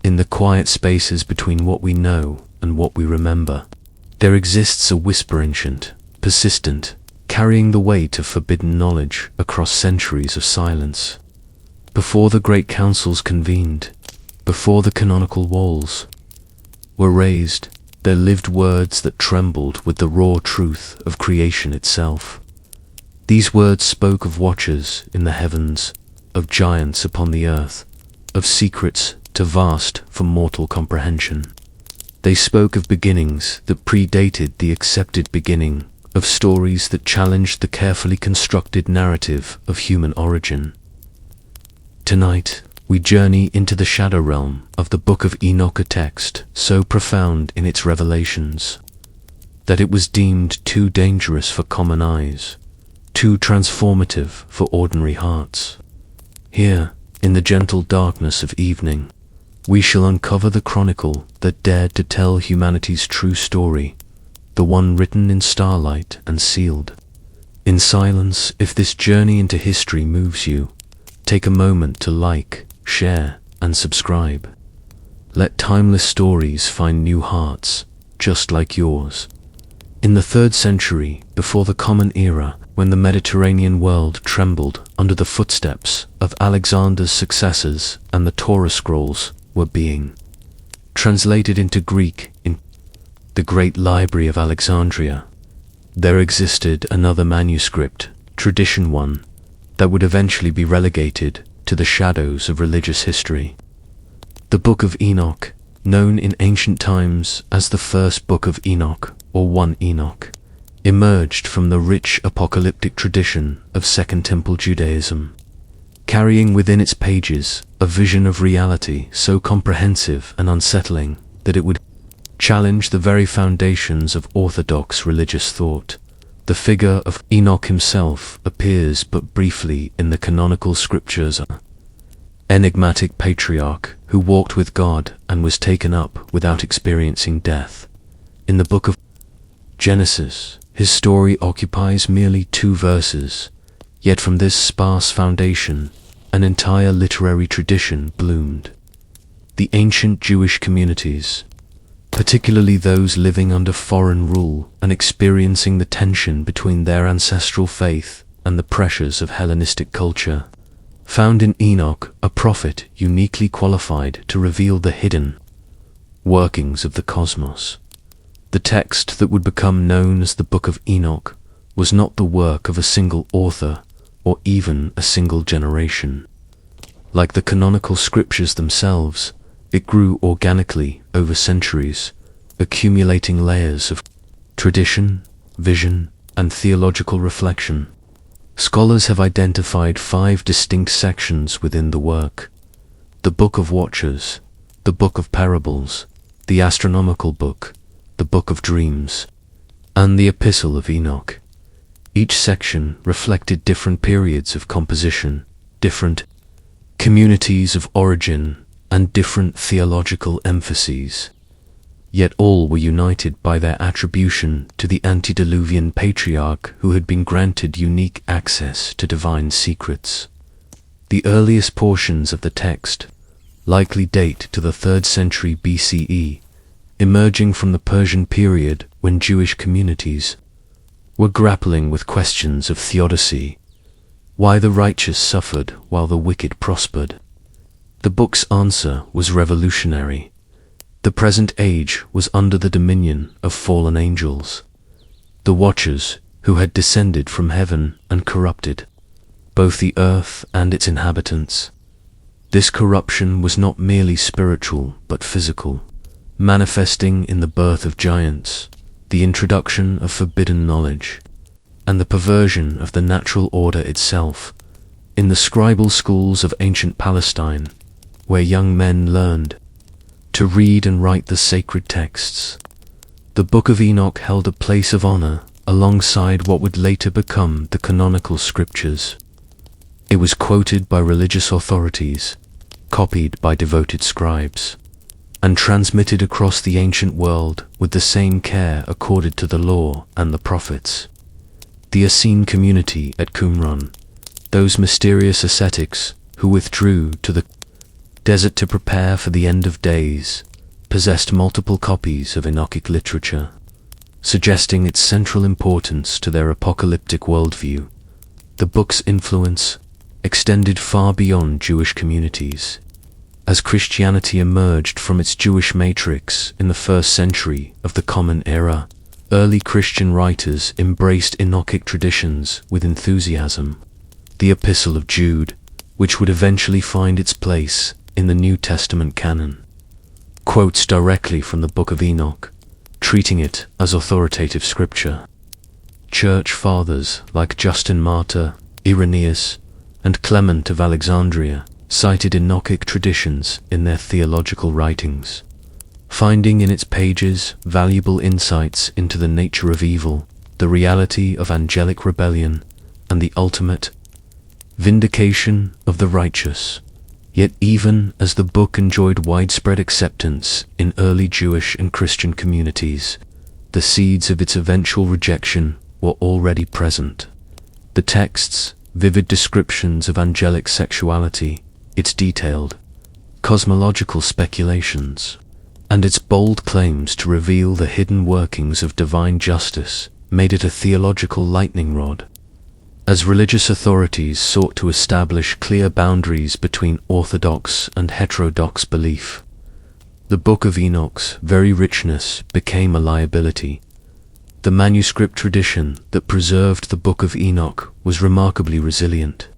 in the quiet spaces between what we know and what we remember, there exists a whisper ancient, persistent, carrying the weight of forbidden knowledge across centuries of silence. Before the great councils convened, before the canonical walls were raised, there lived words that trembled with the raw truth of creation itself. These words spoke of watchers in the heavens, of giants upon the earth, of secrets too vast for mortal comprehension. They spoke of beginnings that predated the accepted beginning, of stories that challenged the carefully constructed narrative of human origin. Tonight, we journey into the shadow realm of the Book of Enoch, a text so profound in its revelations that it was deemed too dangerous for common eyes, too transformative for ordinary hearts. Here, in the gentle darkness of evening, we shall uncover the chronicle that dared to tell humanity's true story, the one written in starlight and sealed in silence. If this journey into history moves you, take a moment to like, share, and subscribe. Let timeless stories find new hearts, just like yours. In the 3rd century, before the Common Era, when the Mediterranean world trembled under the footsteps of Alexander's successors and the Torah scrolls were being translated into Greek in the Great Library of Alexandria, there existed another manuscript, Tradition 1, that would eventually be relegated to the shadows of religious history. The Book of Enoch, known in ancient times as the First Book of Enoch or 1 Enoch, emerged from the rich apocalyptic tradition of Second Temple Judaism, carrying within its pages a vision of reality so comprehensive and unsettling that it would challenge the very foundations of orthodox religious thought. The figure of Enoch himself appears but briefly in the canonical scriptures, an enigmatic patriarch who walked with God and was taken up without experiencing death. In the book of Genesis, his story occupies merely 2 verses, yet from this sparse foundation, an entire literary tradition bloomed. The ancient Jewish communities, particularly those living under foreign rule and experiencing the tension between their ancestral faith and the pressures of Hellenistic culture, found in Enoch a prophet uniquely qualified to reveal the hidden workings of the cosmos. The text that would become known as the Book of Enoch was not the work of a single author or even a single generation. Like the canonical scriptures themselves, it grew organically over centuries, accumulating layers of tradition, vision, and theological reflection. Scholars have identified 5 distinct sections within the work: the Book of Watchers, the Book of Parables, the Astronomical Book, the Book of Dreams, and the Epistle of Enoch. Each section reflected different periods of composition, different communities of origin, and different theological emphases. Yet all were united by their attribution to the antediluvian patriarch who had been granted unique access to divine secrets. The earliest portions of the text likely date to the 3rd century BCE, emerging from the Persian period when Jewish communities were grappling with questions of theodicy, why the righteous suffered while the wicked prospered. The book's answer was revolutionary. The present age was under the dominion of fallen angels, the watchers who had descended from heaven and corrupted both the earth and its inhabitants. This corruption was not merely spiritual but physical, manifesting in the birth of giants, the introduction of forbidden knowledge, and the perversion of the natural order itself. In the scribal schools of ancient Palestine, where young men learned to read and write the sacred texts, the Book of Enoch held a place of honor alongside what would later become the canonical scriptures. It was quoted by religious authorities, copied by devoted scribes, and transmitted across the ancient world with the same care accorded to the law and the prophets. The Essene community at Qumran, those mysterious ascetics who withdrew to the desert to prepare for the end of days, possessed multiple copies of Enochic literature, suggesting its central importance to their apocalyptic worldview. The book's influence extended far beyond Jewish communities. As Christianity emerged from its Jewish matrix in the 1st century of the Common Era, early Christian writers embraced Enochic traditions with enthusiasm. The Epistle of Jude, which would eventually find its place in the New Testament canon, quotes directly from the Book of Enoch, treating it as authoritative scripture. Church fathers like Justin Martyr, Irenaeus, and Clement of Alexandria cited Enochic traditions in their theological writings, finding in its pages valuable insights into the nature of evil, the reality of angelic rebellion, and the ultimate vindication of the righteous. Yet even as the book enjoyed widespread acceptance in early Jewish and Christian communities, the seeds of its eventual rejection were already present. The text's vivid descriptions of angelic sexuality, its detailed cosmological speculations, and its bold claims to reveal the hidden workings of divine justice made it a theological lightning rod. As religious authorities sought to establish clear boundaries between orthodox and heterodox belief, the Book of Enoch's very richness became a liability. The manuscript tradition that preserved the Book of Enoch was remarkably resilient,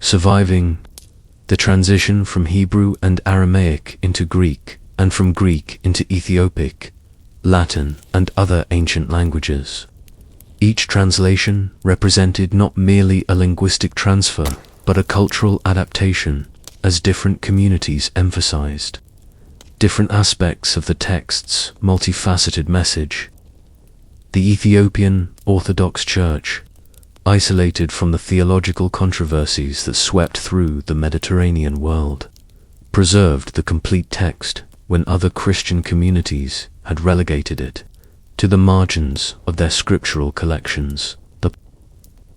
surviving the transition from Hebrew and Aramaic into Greek, and from Greek into Ethiopic, Latin, and other ancient languages. Each translation represented not merely a linguistic transfer, but a cultural adaptation, as different communities emphasized different aspects of the text's multifaceted message. The Ethiopian Orthodox Church, isolated from the theological controversies that swept through the Mediterranean world, preserved the complete text when other Christian communities had relegated it to the margins of their scriptural collections. The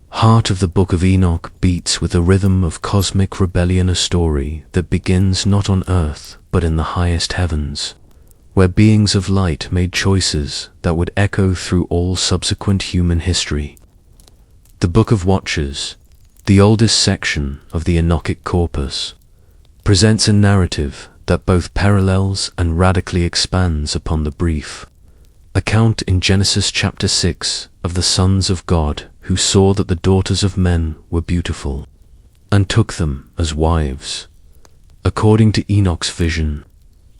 heart of the Book of Enoch beats with the rhythm of cosmic rebellion, a story that begins not on earth but in the highest heavens, where beings of light made choices that would echo through all subsequent human history. The Book of Watchers, the oldest section of the Enochic corpus, presents a narrative that both parallels and radically expands upon the brief account in Genesis chapter 6 of the sons of God who saw that the daughters of men were beautiful, and took them as wives. According to Enoch's vision,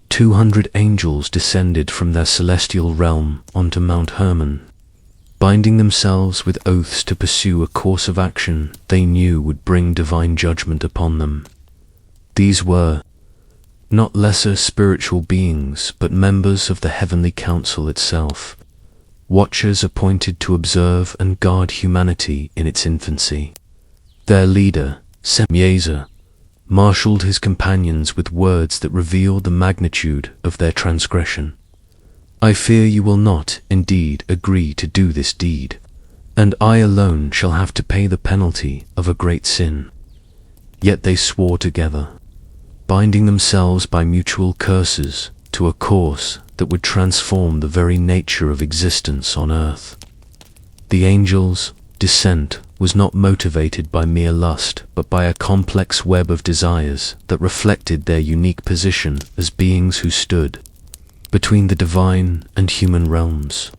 200 angels descended from their celestial realm onto Mount Hermon, binding themselves with oaths to pursue a course of action they knew would bring divine judgment upon them. These were not lesser spiritual beings, but members of the heavenly council itself, watchers appointed to observe and guard humanity in its infancy. Their leader, Semyezer, marshaled his companions with words that revealed the magnitude of their transgression. I fear you will not indeed agree to do this deed, and I alone shall have to pay the penalty of a great sin. Yet they swore together, binding themselves by mutual curses to a course that would transform the very nature of existence on earth. The angels' descent was not motivated by mere lust, but by a complex web of desires that reflected their unique position as beings who stood between the divine and human realms.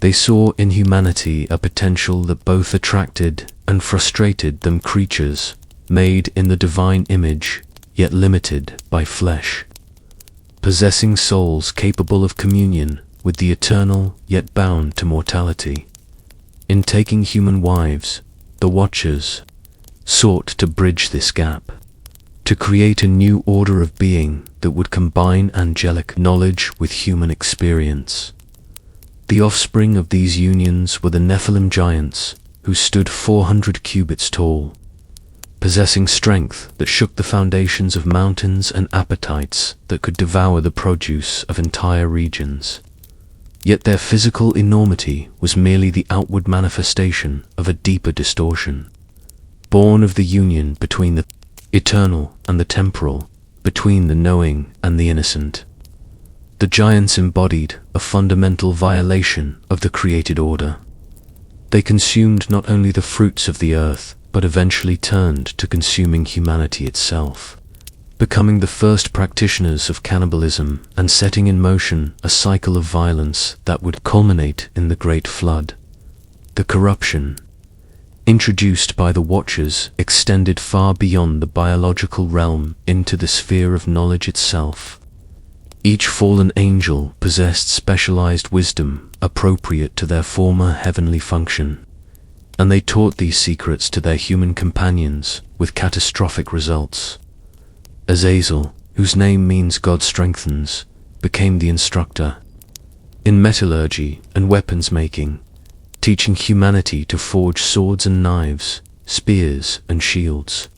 They saw in humanity a potential that both attracted and frustrated them, creatures made in the divine image, yet limited by flesh, possessing souls capable of communion with the eternal, yet bound to mortality. In taking human wives, the Watchers sought to bridge this gap, to create a new order of being that would combine angelic knowledge with human experience. The offspring of these unions were the Nephilim giants, who stood 400 cubits tall, possessing strength that shook the foundations of mountains and appetites that could devour the produce of entire regions. Yet their physical enormity was merely the outward manifestation of a deeper distortion, born of the union between the eternal and the temporal, between the knowing and the innocent. The giants embodied a fundamental violation of the created order. They consumed not only the fruits of the earth, but eventually turned to consuming humanity itself, becoming the first practitioners of cannibalism and setting in motion a cycle of violence that would culminate in the Great Flood. The corruption introduced by the Watchers extended far beyond the biological realm into the sphere of knowledge itself. Each fallen angel possessed specialized wisdom appropriate to their former heavenly function, and they taught these secrets to their human companions with catastrophic results. Azazel, whose name means God strengthens, became the instructor in metallurgy and weapons making, teaching humanity to forge swords and knives, spears and shields.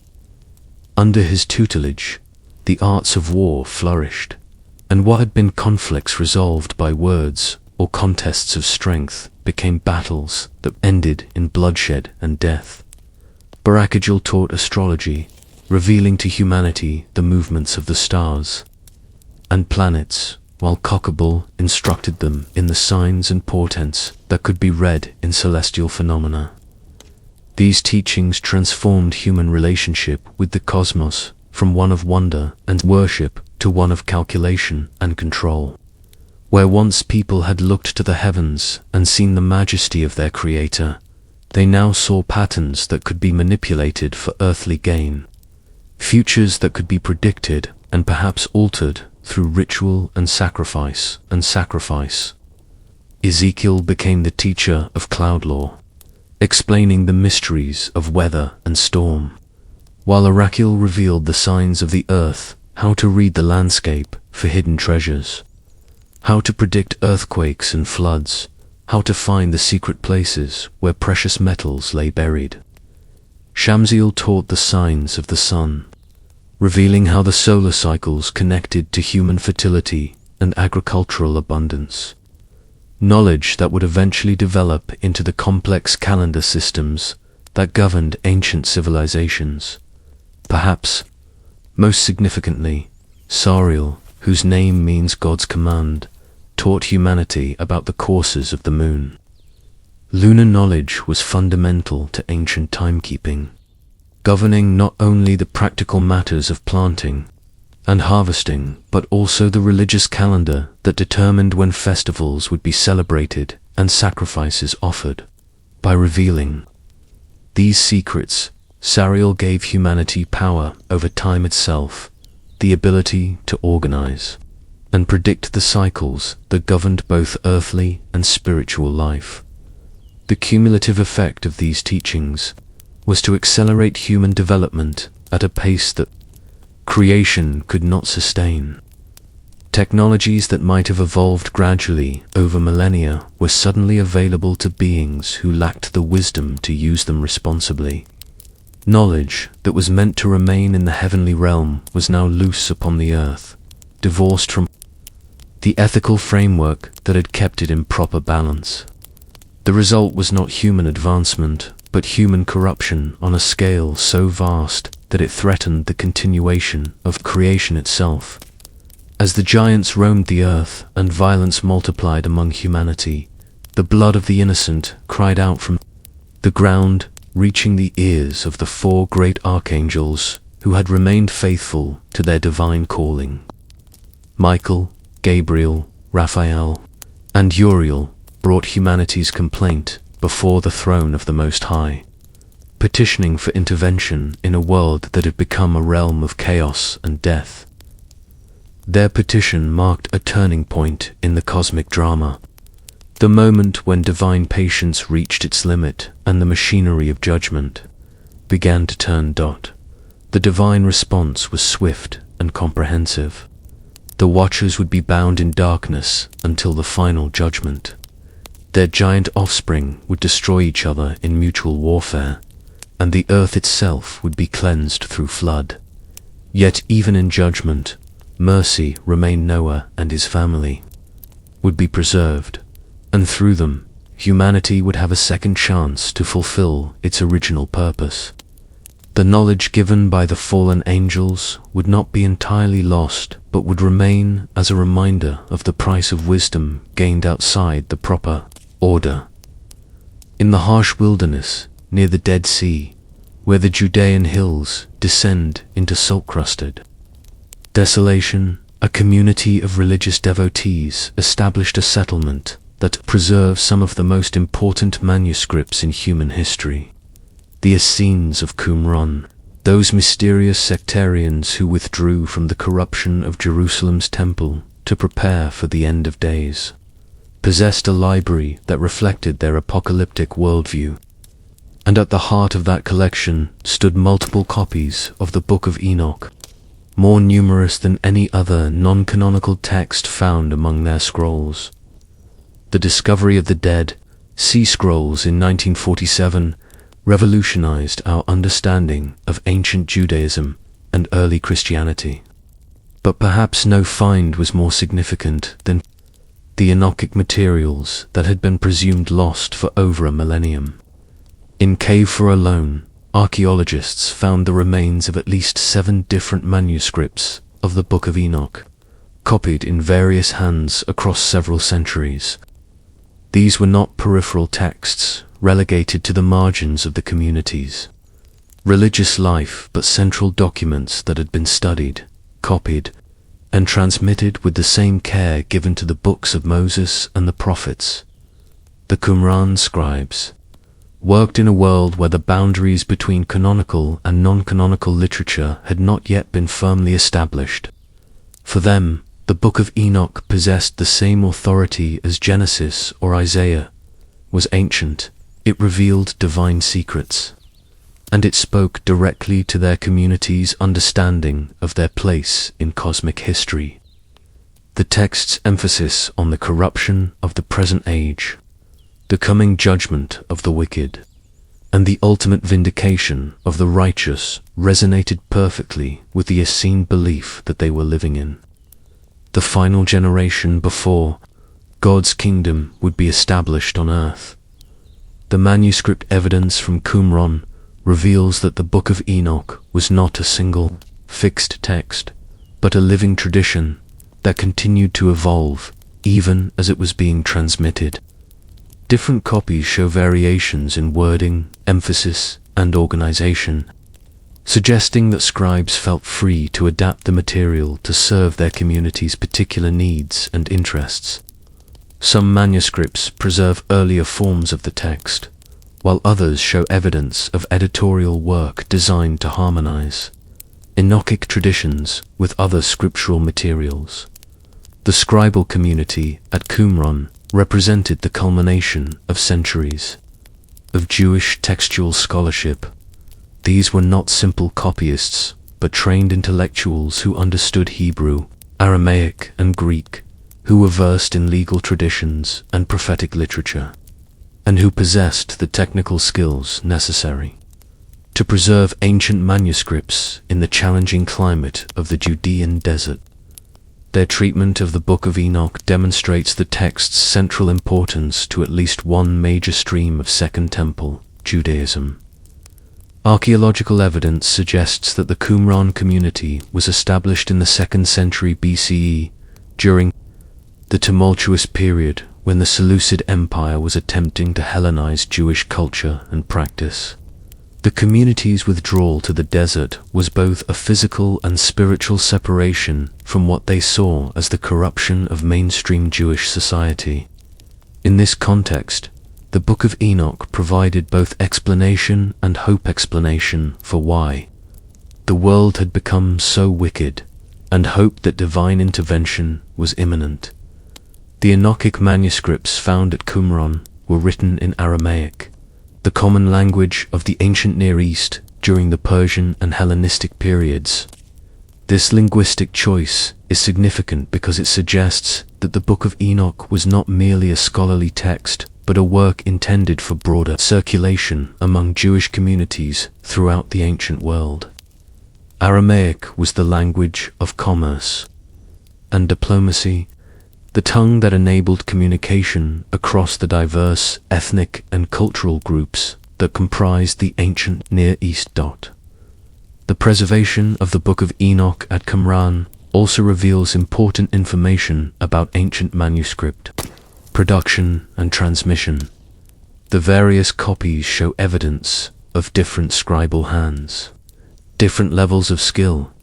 Under his tutelage, the arts of war flourished, and what had been conflicts resolved by words or contests of strength became battles that ended in bloodshed and death. Archangel taught astrology, revealing to humanity the movements of the stars and planets, while Cockable instructed them in the signs and portents that could be read in celestial phenomena. These teachings transformed human relationship with the cosmos from one of wonder and worship to one of calculation and control. Where once people had looked to the heavens and seen the majesty of their Creator, they now saw patterns that could be manipulated for earthly gain, futures that could be predicted and perhaps altered through ritual and sacrifice. Ezekiel became the teacher of cloud law, explaining the mysteries of weather and storm, while Archangel revealed the signs of the earth, how to read the landscape for hidden treasures, how to predict earthquakes and floods, how to find the secret places where precious metals lay buried. Shamsiel taught the signs of the sun, revealing how the solar cycles connected to human fertility and agricultural abundance, knowledge that would eventually develop into the complex calendar systems that governed ancient civilizations. Perhaps, most significantly, Sariel, whose name means God's command, taught humanity about the courses of the moon. Lunar knowledge was fundamental to ancient timekeeping, governing not only the practical matters of planting and harvesting, but also the religious calendar that determined when festivals would be celebrated and sacrifices offered. By revealing these secrets, Sariel gave humanity power over time itself, the ability to organize and predict the cycles that governed both earthly and spiritual life. The cumulative effect of these teachings was to accelerate human development at a pace that creation could not sustain. Technologies that might have evolved gradually over millennia were suddenly available to beings who lacked the wisdom to use them responsibly. Knowledge that was meant to remain in the heavenly realm was now loose upon the earth, divorced from the ethical framework that had kept it in proper balance. The result was not human advancement, but human corruption on a scale so vast that it threatened the continuation of creation itself. As the giants roamed the earth and violence multiplied among humanity, the blood of the innocent cried out from the ground, reaching the ears of the four great archangels who had remained faithful to their divine calling. Michael, Gabriel, Raphael, and Uriel brought humanity's complaint before the throne of the Most High, petitioning for intervention in a world that had become a realm of chaos and death. Their petition marked a turning point in the cosmic drama, the moment when divine patience reached its limit and the machinery of judgment began to turn. The divine response was swift and comprehensive. The Watchers would be bound in darkness until the final judgment. Their giant offspring would destroy each other in mutual warfare, and the earth itself would be cleansed through flood. Yet even in judgment, mercy remained. Noah and his family would be preserved, and through them, humanity would have a second chance to fulfill its original purpose. The knowledge given by the fallen angels would not be entirely lost, but would remain as a reminder of the price of wisdom gained outside the proper order. In the harsh wilderness near the Dead Sea, where the Judean hills descend into salt-crusted desolation, a community of religious devotees established a settlement that preserves some of the most important manuscripts in human history. The Essenes of Qumran, those mysterious sectarians who withdrew from the corruption of Jerusalem's temple to prepare for the end of days, possessed a library that reflected their apocalyptic worldview. And at the heart of that collection stood multiple copies of the Book of Enoch, more numerous than any other non-canonical text found among their scrolls. The discovery of the Dead Sea Scrolls in 1947 revolutionized our understanding of ancient Judaism and early Christianity. But perhaps no find was more significant than the Enochic materials that had been presumed lost for over a millennium. In Cave 4 alone, archaeologists found the remains of at least 7 different manuscripts of the Book of Enoch, copied in various hands across several centuries. These were not peripheral texts relegated to the margins of the communities, religious life, but central documents that had been studied, copied, and transmitted with the same care given to the books of Moses and the prophets. The Qumran scribes worked in a world where the boundaries between canonical and non-canonical literature had not yet been firmly established. For them, the Book of Enoch possessed the same authority as Genesis or Isaiah, was ancient, it revealed divine secrets, and it spoke directly to their community's understanding of their place in cosmic history. The text's emphasis on the corruption of the present age, the coming judgment of the wicked, and the ultimate vindication of the righteous resonated perfectly with the Essene belief that they were living in. The final generation before God's kingdom would be established on earth. The manuscript evidence from Qumran reveals that the Book of Enoch was not a single, fixed text, but a living tradition that continued to evolve even as it was being transmitted. Different copies show variations in wording, emphasis, and organization, suggesting that scribes felt free to adapt the material to serve their community's particular needs and interests. Some manuscripts preserve earlier forms of the text, while others show evidence of editorial work designed to harmonize Enochic traditions with other scriptural materials. The scribal community at Qumran represented the culmination of centuries of Jewish textual scholarship. These were not simple copyists, but trained intellectuals who understood Hebrew, Aramaic, and Greek, who were versed in legal traditions and prophetic literature, and who possessed the technical skills necessary to preserve ancient manuscripts in the challenging climate of the Judean desert. Their treatment of the Book of Enoch demonstrates the text's central importance to at least one major stream of Second Temple Judaism. Archaeological evidence suggests that the Qumran community was established in the 2nd century BCE during the tumultuous period when the Seleucid Empire was attempting to Hellenize Jewish culture and practice. The community's withdrawal to the desert was both a physical and spiritual separation from what they saw as the corruption of mainstream Jewish society. In this context, the Book of Enoch provided both explanation and hope explanation for why the world had become so wicked, and hope that divine intervention was imminent. The Enochic manuscripts found at Qumran were written in Aramaic, the common language of the ancient Near East during the Persian and Hellenistic periods. This linguistic choice is significant because it suggests that the Book of Enoch was not merely a scholarly text, but a work intended for broader circulation among Jewish communities throughout the ancient world. Aramaic was the language of commerce and diplomacy, the tongue that enabled communication across the diverse ethnic and cultural groups that comprised the ancient Near East. The preservation of the Book of Enoch at Qumran also reveals important information about ancient manuscript production and transmission. The various copies show evidence of different scribal hands, different levels of skill,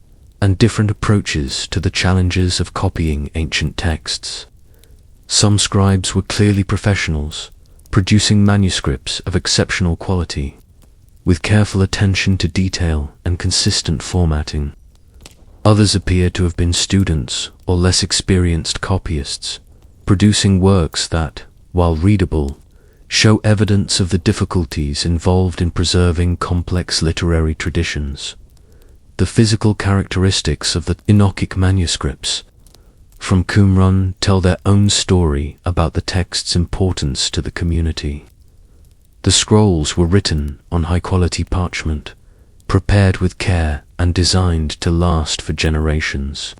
and different approaches to the challenges of copying ancient texts. Some scribes were clearly professionals, producing manuscripts of exceptional quality, with careful attention to detail and consistent formatting. Others appear to have been students or less experienced copyists, producing works that, while readable, show evidence of the difficulties involved in preserving complex literary traditions. The physical characteristics of the Enochic manuscripts from Qumran tell their own story about the text's importance to the community. The scrolls were written on high-quality parchment, prepared with care and designed to last for generations.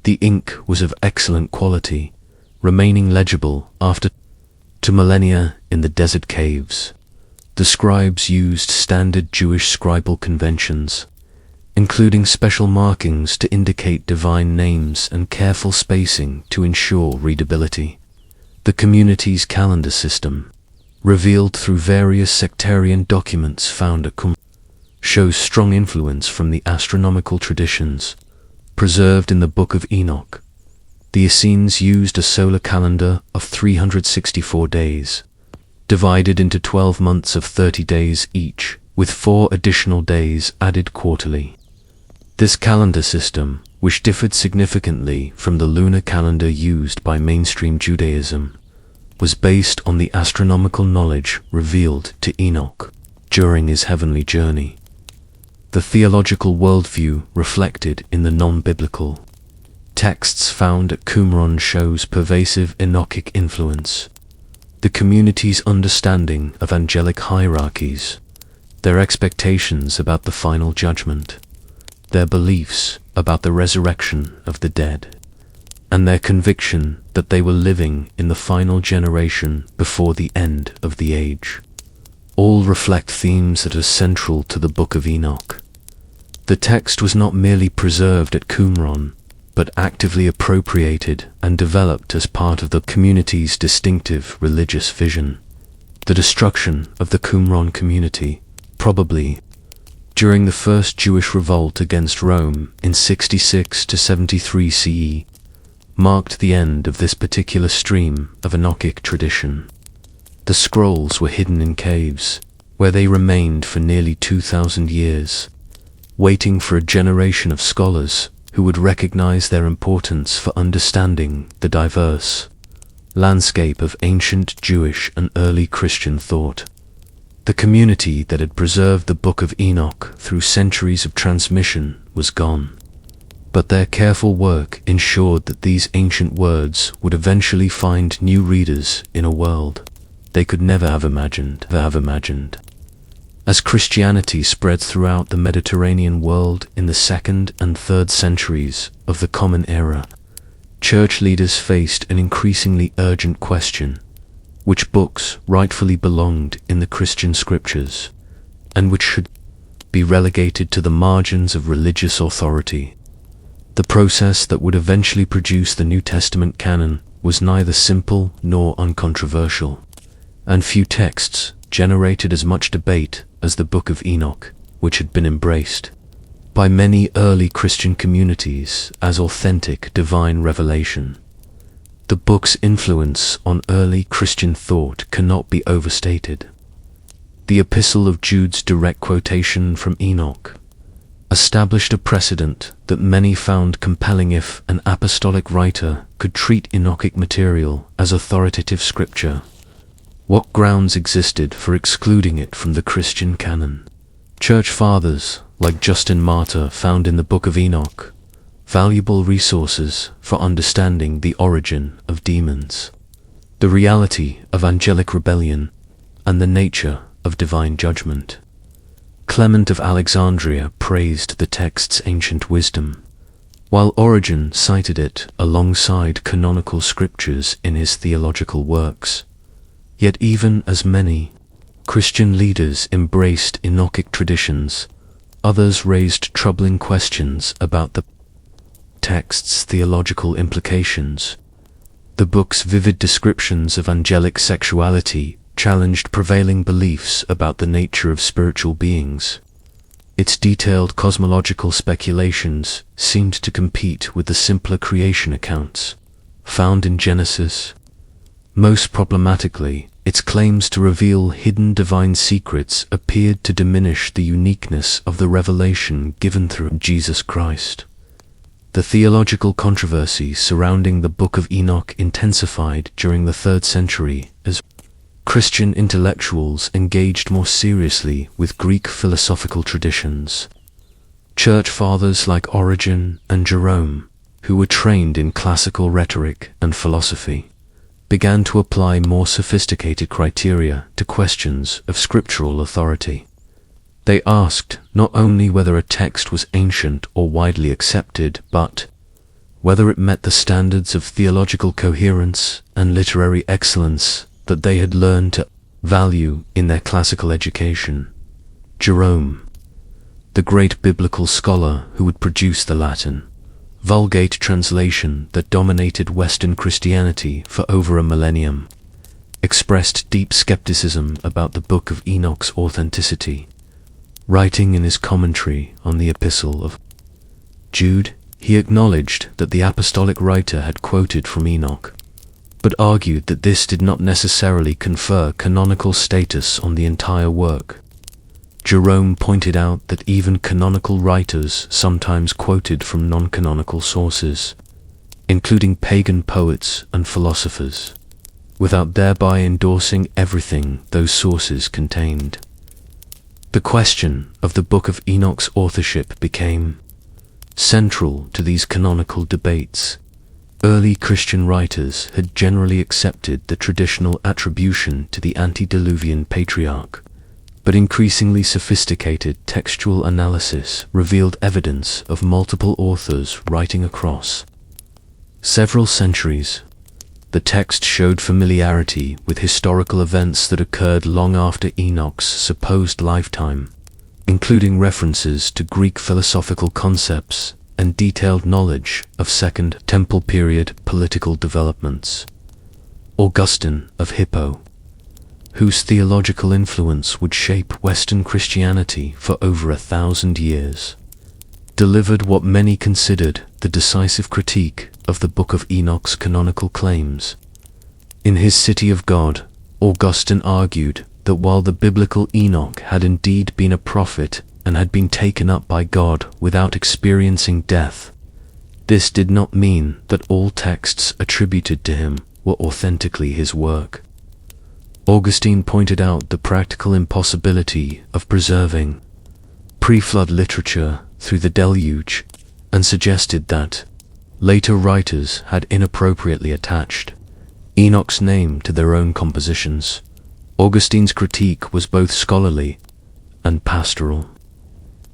The ink was of excellent quality, remaining legible after 2 millennia in the desert caves. The scribes used standard Jewish scribal conventions, including special markings to indicate divine names and careful spacing to ensure readability. The community's calendar system, revealed through various sectarian documents found at Qumran, shows strong influence from the astronomical traditions preserved in the Book of Enoch. The Essenes used a solar calendar of 364 days, divided into 12 months of 30 days each, with 4 additional days added quarterly. This calendar system, which differed significantly from the lunar calendar used by mainstream Judaism, was based on the astronomical knowledge revealed to Enoch during his heavenly journey. The theological worldview reflected in the non-biblical texts found at Qumran shows pervasive Enochic influence. The community's understanding of angelic hierarchies, their expectations about the final judgment, their beliefs about the resurrection of the dead, and their conviction that they were living in the final generation before the end of the age, all reflect themes that are central to the Book of Enoch. The text was not merely preserved at Qumran, but actively appropriated and developed as part of the community's distinctive religious vision. The destruction of the Qumran community, probably during the first Jewish revolt against Rome in 66 to 73 CE, marked the end of this particular stream of Enochic tradition. The scrolls were hidden in caves, where they remained for nearly 2,000 years, waiting for a generation of scholars who would recognize their importance for understanding the diverse landscape of ancient Jewish and early Christian thought. The community that had preserved the Book of Enoch through centuries of transmission was gone, but their careful work ensured that these ancient words would eventually find new readers in a world they could never have imagined. As Christianity spread throughout the Mediterranean world in the 2nd and 3rd centuries of the Common Era, church leaders faced an increasingly urgent question: which books rightfully belonged in the Christian scriptures, and which should be relegated to the margins of religious authority. The process that would eventually produce the New Testament canon was neither simple nor uncontroversial, and few texts generated as much debate as the Book of Enoch, which had been embraced by many early Christian communities as authentic divine revelation. The book's influence on early Christian thought cannot be overstated. The Epistle of Jude's direct quotation from Enoch established a precedent that many found compelling. If an apostolic writer could treat Enochic material as authoritative scripture, what grounds existed for excluding it from the Christian canon? Church fathers, like Justin Martyr, found in the Book of Enoch valuable resources for understanding the origin of demons, the reality of angelic rebellion, and the nature of divine judgment. Clement of Alexandria praised the text's ancient wisdom, while Origen cited it alongside canonical scriptures in his theological works. Yet even as many Christian leaders embraced Enochic traditions, Others raised troubling questions about the text's theological implications. The book's vivid descriptions of angelic sexuality challenged prevailing beliefs about the nature of spiritual beings. Its detailed cosmological speculations seemed to compete with the simpler creation accounts found in Genesis. Most problematically, its claims to reveal hidden divine secrets appeared to diminish the uniqueness of the revelation given through Jesus Christ. The theological controversy surrounding the Book of Enoch intensified during the 3rd century as Christian intellectuals engaged more seriously with Greek philosophical traditions. Church fathers like Origen and Jerome, who were trained in classical rhetoric and philosophy, began to apply more sophisticated criteria to questions of scriptural authority. They asked not only whether a text was ancient or widely accepted, but whether it met the standards of theological coherence and literary excellence that they had learned to value in their classical education. Jerome, the great biblical scholar who would produce the Latin Vulgate translation that dominated Western Christianity for over a millennium, expressed deep skepticism about the Book of Enoch's authenticity. Writing in his commentary on the Epistle of Jude, he acknowledged that the apostolic writer had quoted from Enoch, but argued that this did not necessarily confer canonical status on the entire work. Jerome pointed out that even canonical writers sometimes quoted from non-canonical sources, including pagan poets and philosophers, without thereby endorsing everything those sources contained. The question of the Book of Enoch's authorship became central to these canonical debates. Early Christian writers had generally accepted the traditional attribution to the antediluvian patriarch, but increasingly sophisticated textual analysis revealed evidence of multiple authors writing across several centuries. The text showed familiarity with historical events that occurred long after Enoch's supposed lifetime, including references to Greek philosophical concepts and detailed knowledge of Second Temple period political developments. Augustine of Hippo, whose theological influence would shape Western Christianity for over 1,000 years, delivered what many considered the decisive critique of the Book of Enoch's canonical claims. In his City of God, Augustine argued that while the biblical Enoch had indeed been a prophet and had been taken up by God without experiencing death, this did not mean that all texts attributed to him were authentically his work. Augustine pointed out the practical impossibility of preserving pre-flood literature through the deluge, and suggested that later writers had inappropriately attached Enoch's name to their own compositions. Augustine's critique was both scholarly and pastoral.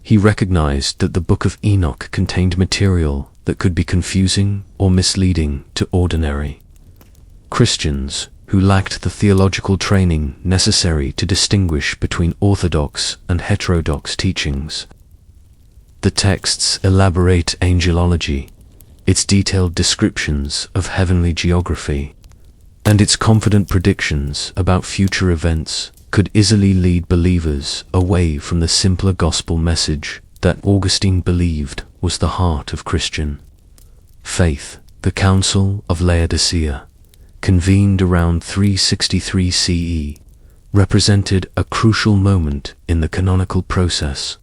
He recognized that the Book of Enoch contained material that could be confusing or misleading to ordinary Christians who lacked the theological training necessary to distinguish between orthodox and heterodox teachings. The text's elaborate angelology, its detailed descriptions of heavenly geography, and its confident predictions about future events could easily lead believers away from the simpler gospel message that Augustine believed was the heart of Christian faith. The Council of Laodicea, convened around 363 CE, represented a crucial moment in the canonical process.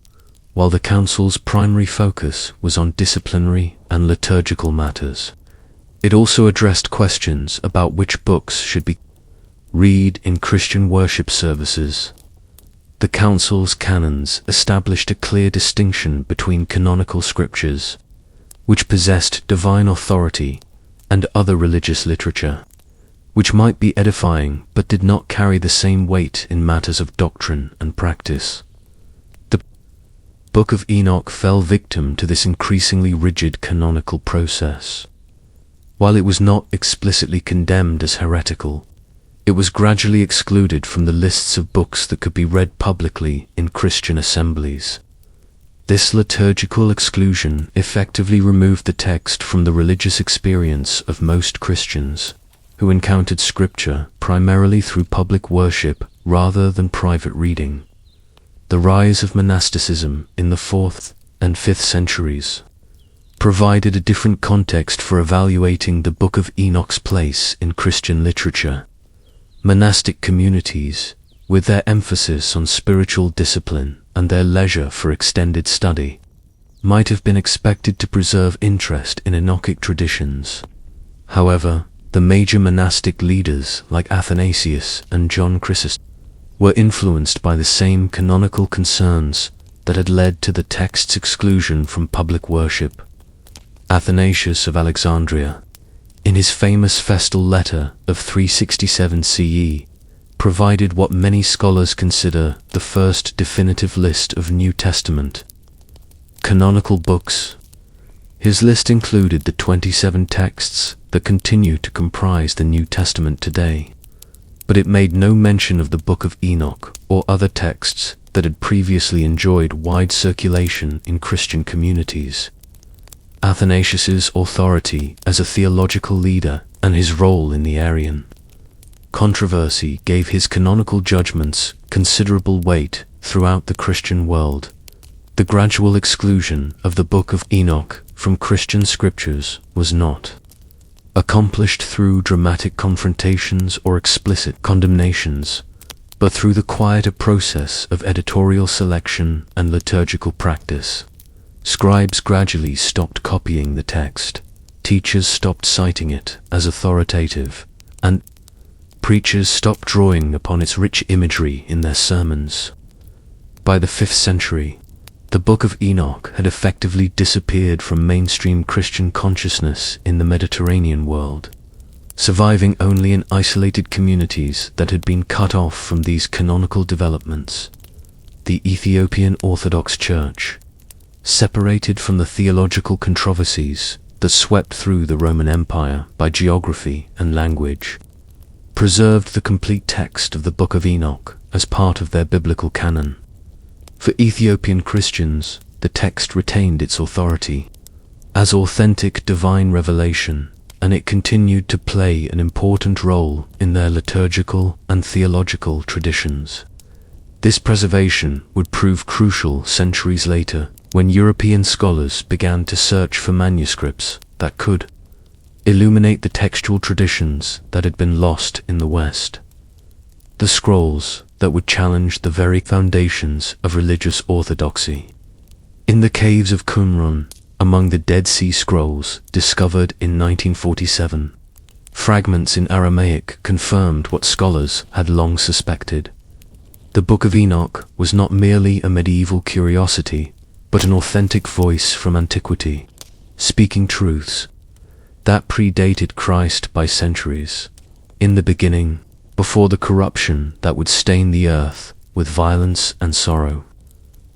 While the council's primary focus was on disciplinary and liturgical matters, it also addressed questions about which books should be read in Christian worship services. The council's canons established a clear distinction between canonical scriptures, which possessed divine authority, and other religious literature, which might be edifying but did not carry the same weight in matters of doctrine and practice. The Book of Enoch fell victim to this increasingly rigid canonical process. While it was not explicitly condemned as heretical, it was gradually excluded from the lists of books that could be read publicly in Christian assemblies. This liturgical exclusion effectively removed the text from the religious experience of most Christians, who encountered Scripture primarily through public worship rather than private reading. The rise of monasticism in the 4th and 5th centuries provided a different context for evaluating the Book of Enoch's place in Christian literature. Monastic communities, with their emphasis on spiritual discipline and their leisure for extended study, might have been expected to preserve interest in Enochic traditions. However, the major monastic leaders like Athanasius and John Chrysostom were influenced by the same canonical concerns that had led to the text's exclusion from public worship. Athanasius of Alexandria, in his famous Festal Letter of 367 CE, provided what many scholars consider the first definitive list of New Testament canonical books. His list included the 27 texts that continue to comprise the New Testament today, but it made no mention of the Book of Enoch or other texts that had previously enjoyed wide circulation in Christian communities. Athanasius's authority as a theological leader and his role in the Arian controversy gave his canonical judgments considerable weight throughout the Christian world. The gradual exclusion of the Book of Enoch from Christian scriptures was not accomplished through dramatic confrontations or explicit condemnations, but through the quieter process of editorial selection and liturgical practice. Scribes gradually stopped copying the text, teachers stopped citing it as authoritative, and preachers stopped drawing upon its rich imagery in their sermons. By the 5th century, the Book of Enoch had effectively disappeared from mainstream Christian consciousness in the Mediterranean world, surviving only in isolated communities that had been cut off from these canonical developments. The Ethiopian Orthodox Church, separated from the theological controversies that swept through the Roman Empire by geography and language, preserved the complete text of the Book of Enoch as part of their biblical canon. For Ethiopian Christians, the text retained its authority as authentic divine revelation, and it continued to play an important role in their liturgical and theological traditions. This preservation would prove crucial centuries later when European scholars began to search for manuscripts that could illuminate the textual traditions that had been lost in the West. The scrolls that would challenge the very foundations of religious orthodoxy. In the caves of Qumran, among the Dead Sea Scrolls discovered in 1947, fragments in Aramaic confirmed what scholars had long suspected. The Book of Enoch was not merely a medieval curiosity, but an authentic voice from antiquity, speaking truths that predated Christ by centuries. In the beginning, before the corruption that would stain the earth with violence and sorrow,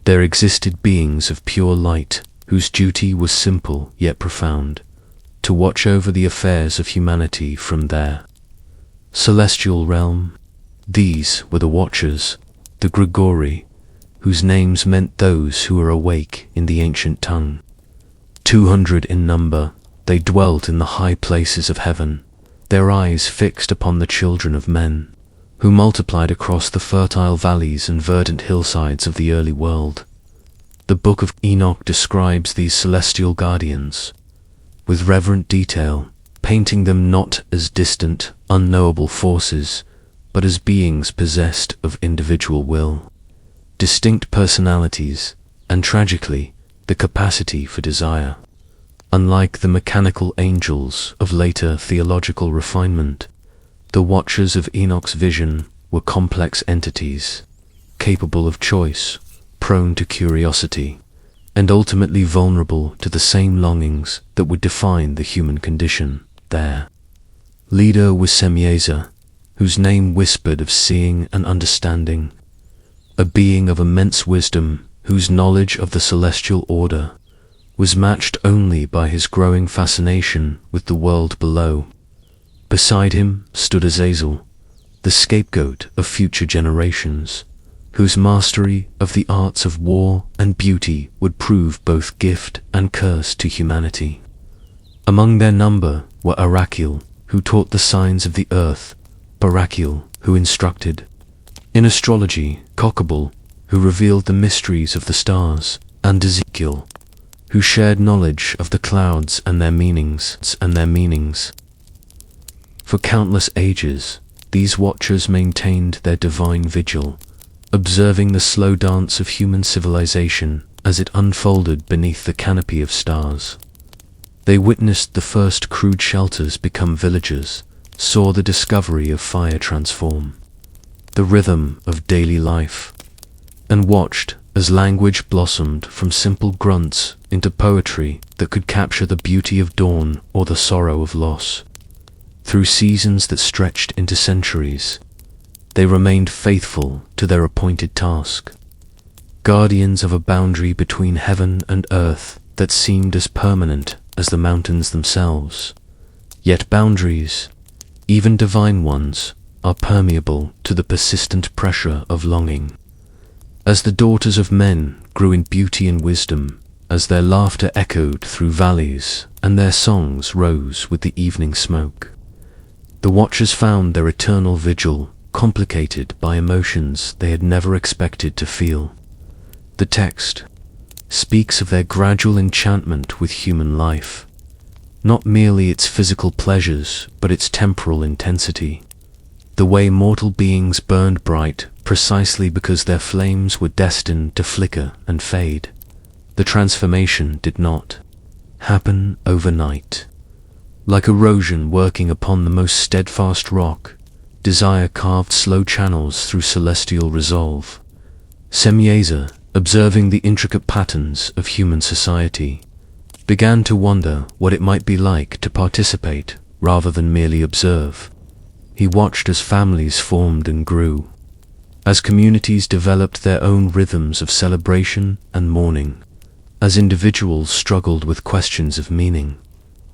there existed beings of pure light whose duty was simple yet profound, to watch over the affairs of humanity from their celestial realm. These were the Watchers, the Grigori, whose names meant those who were awake in the ancient tongue. 200 in number, they dwelt in the high places of heaven, their eyes fixed upon the children of men, who multiplied across the fertile valleys and verdant hillsides of the early world. The Book of Enoch describes these celestial guardians with reverent detail, painting them not as distant, unknowable forces, but as beings possessed of individual will, distinct personalities, and tragically, the capacity for desire. Unlike the mechanical angels of later theological refinement, the Watchers of Enoch's vision were complex entities, capable of choice, prone to curiosity, and ultimately vulnerable to the same longings that would define the human condition. Their leader was Semiezer, whose name whispered of seeing and understanding, a being of immense wisdom whose knowledge of the celestial order was matched only by his growing fascination with the world below. Beside him stood Azazel, the scapegoat of future generations, whose mastery of the arts of war and beauty would prove both gift and curse to humanity. Among their number were Arachil, who taught the signs of the earth, Barachil, who instructed in astrology, Kokabal, who revealed the mysteries of the stars, and Ezekiel, who shared knowledge of the clouds and their meanings. For countless ages, these watchers maintained their divine vigil, observing the slow dance of human civilization as it unfolded beneath the canopy of stars. They witnessed the first crude shelters become villages, saw the discovery of fire transform the rhythm of daily life, and watched as language blossomed from simple grunts into poetry that could capture the beauty of dawn or the sorrow of loss. Through seasons that stretched into centuries, they remained faithful to their appointed task, guardians of a boundary between heaven and earth that seemed as permanent as the mountains themselves. Yet boundaries, even divine ones, are permeable to the persistent pressure of longing. As the daughters of men grew in beauty and wisdom, as their laughter echoed through valleys and their songs rose with the evening smoke, the watchers found their eternal vigil complicated by emotions they had never expected to feel. The text speaks of their gradual enchantment with human life, not merely its physical pleasures, but its temporal intensity. The way mortal beings burned bright precisely because their flames were destined to flicker and fade. The transformation did not happen overnight. Like erosion working upon the most steadfast rock, desire carved slow channels through celestial resolve. Semyaza, observing the intricate patterns of human society, began to wonder what it might be like to participate rather than merely observe. He watched as families formed and grew, as communities developed their own rhythms of celebration and mourning, as individuals struggled with questions of meaning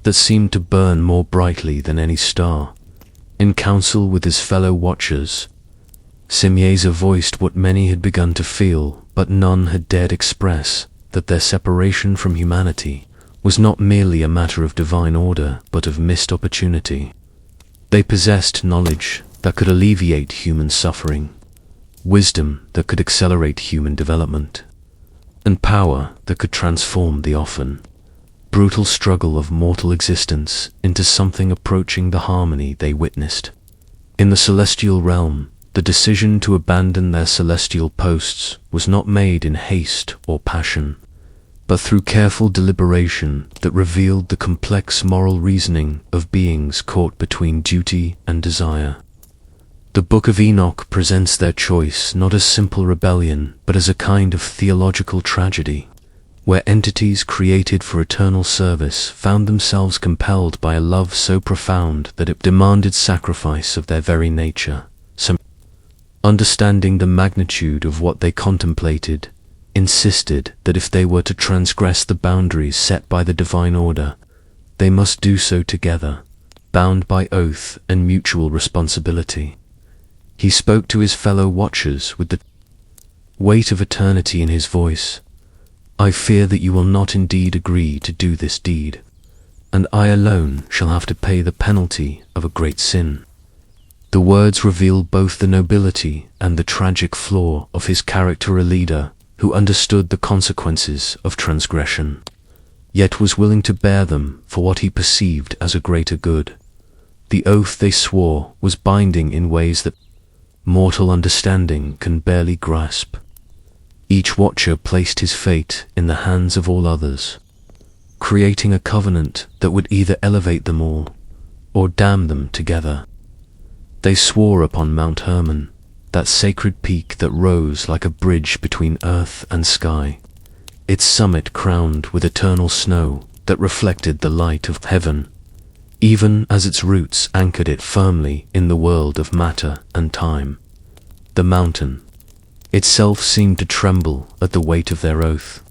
that seemed to burn more brightly than any star. In council with his fellow watchers, Semyaza voiced what many had begun to feel, but none had dared express, that their separation from humanity was not merely a matter of divine order, but of missed opportunity. They possessed knowledge that could alleviate human suffering, wisdom that could accelerate human development, and power that could transform the often brutal struggle of mortal existence into something approaching the harmony they witnessed. In the celestial realm, the decision to abandon their celestial posts was not made in haste or passion, but through careful deliberation that revealed the complex moral reasoning of beings caught between duty and desire. The Book of Enoch presents their choice not as simple rebellion, but as a kind of theological tragedy, where entities created for eternal service found themselves compelled by a love so profound that it demanded sacrifice of their very nature. Some, understanding the magnitude of what they contemplated, insisted that if they were to transgress the boundaries set by the divine order, they must do so together, bound by oath and mutual responsibility. He spoke to his fellow watchers with the weight of eternity in his voice. I fear that you will not indeed agree to do this deed, and I alone shall have to pay the penalty of a great sin. The words reveal both the nobility and the tragic flaw of his character, a leader who understood the consequences of transgression, yet was willing to bear them for what he perceived as a greater good. The oath they swore was binding in ways that mortal understanding can barely grasp. Each watcher placed his fate in the hands of all others, creating a covenant that would either elevate them all or damn them together. They swore upon Mount Hermon, that sacred peak that rose like a bridge between earth and sky, its summit crowned with eternal snow that reflected the light of heaven, even as its roots anchored it firmly in the world of matter and time. The mountain itself seemed to tremble at the weight of their oath,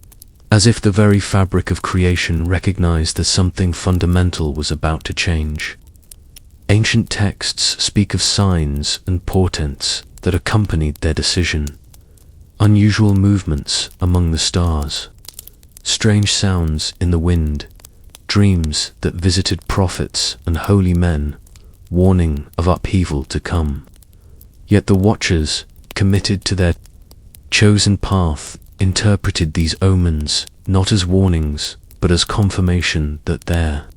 as if the very fabric of creation recognized that something fundamental was about to change. Ancient texts speak of signs and portents that accompanied their decision, unusual movements among the stars, strange sounds in the wind, dreams that visited prophets and holy men, warning of upheaval to come. Yet the watchers, committed to their chosen path, interpreted these omens not as warnings, but as confirmation that their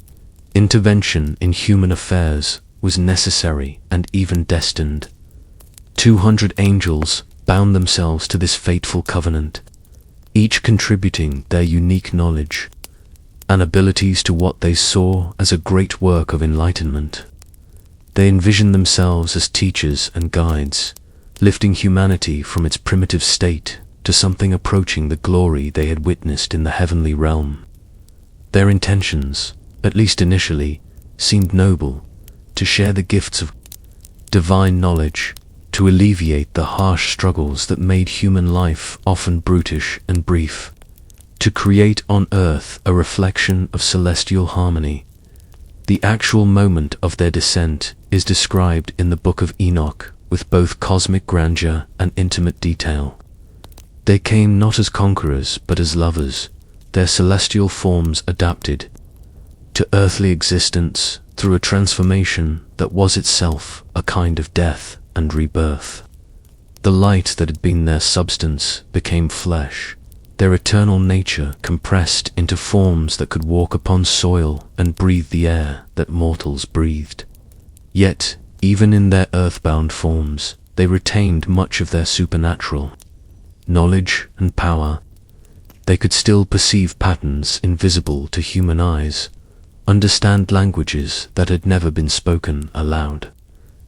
intervention in human affairs was necessary and even destined. 200 angels bound themselves to this fateful covenant, each contributing their unique knowledge and abilities to what they saw as a great work of enlightenment. They envisioned themselves as teachers and guides, lifting humanity from its primitive state to something approaching the glory they had witnessed in the heavenly realm. Their intentions, at least initially, seemed noble: to share the gifts of divine knowledge, to alleviate the harsh struggles that made human life often brutish and brief, to create on earth a reflection of celestial harmony. The actual moment of their descent is described in the Book of Enoch with both cosmic grandeur and intimate detail. They came not as conquerors but as lovers, their celestial forms adapted to earthly existence through a transformation that was itself a kind of death and rebirth. The light that had been their substance became flesh, their eternal nature compressed into forms that could walk upon soil and breathe the air that mortals breathed. Yet, even in their earthbound forms, they retained much of their supernatural knowledge and power. They could still perceive patterns invisible to human eyes, understand languages that had never been spoken aloud,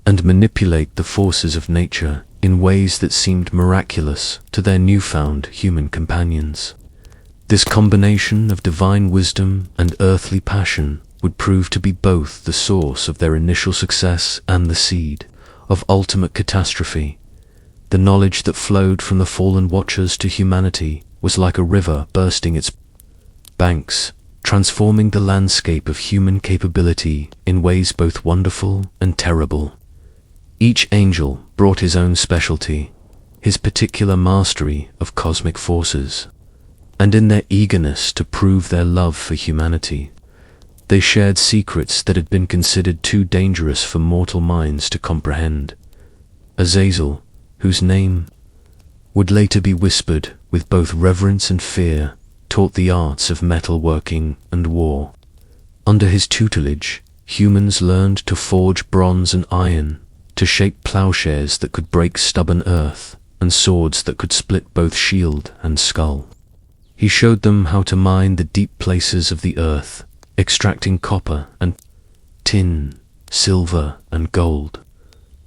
and manipulate the forces of nature in ways that seemed miraculous to their newfound human companions. This combination of divine wisdom and earthly passion would prove to be both the source of their initial success and the seed of ultimate catastrophe. The knowledge that flowed from the fallen watchers to humanity was like a river bursting its banks, transforming the landscape of human capability in ways both wonderful and terrible. Each angel brought his own specialty, his particular mastery of cosmic forces, and in their eagerness to prove their love for humanity, they shared secrets that had been considered too dangerous for mortal minds to comprehend. Azazel, whose name would later be whispered with both reverence and fear, taught the arts of metalworking and war. Under his tutelage, humans learned to forge bronze and iron, to shape plowshares that could break stubborn earth, and swords that could split both shield and skull. He showed them how to mine the deep places of the earth, extracting copper and tin, silver and gold,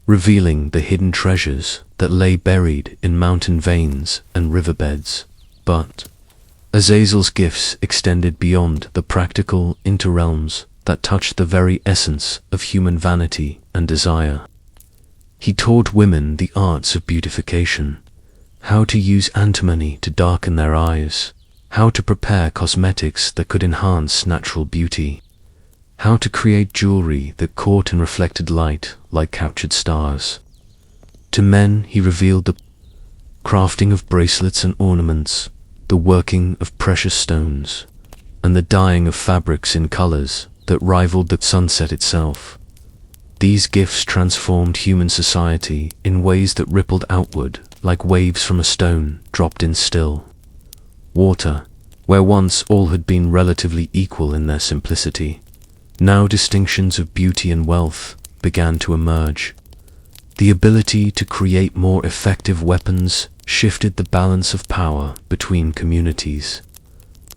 revealing the hidden treasures that lay buried in mountain veins and riverbeds. But Azazel's gifts extended beyond the practical interrealms that touched the very essence of human vanity and desire. He taught women the arts of beautification, how to use antimony to darken their eyes, how to prepare cosmetics that could enhance natural beauty, how to create jewelry that caught and reflected light like captured stars. To men he revealed the crafting of bracelets and ornaments, the working of precious stones, and the dyeing of fabrics in colors that rivaled the sunset itself. These gifts transformed human society in ways that rippled outward like waves from a stone dropped in still water. Where once all had been relatively equal in their simplicity, now distinctions of beauty and wealth began to emerge. The ability to create more effective weapons shifted the balance of power between communities,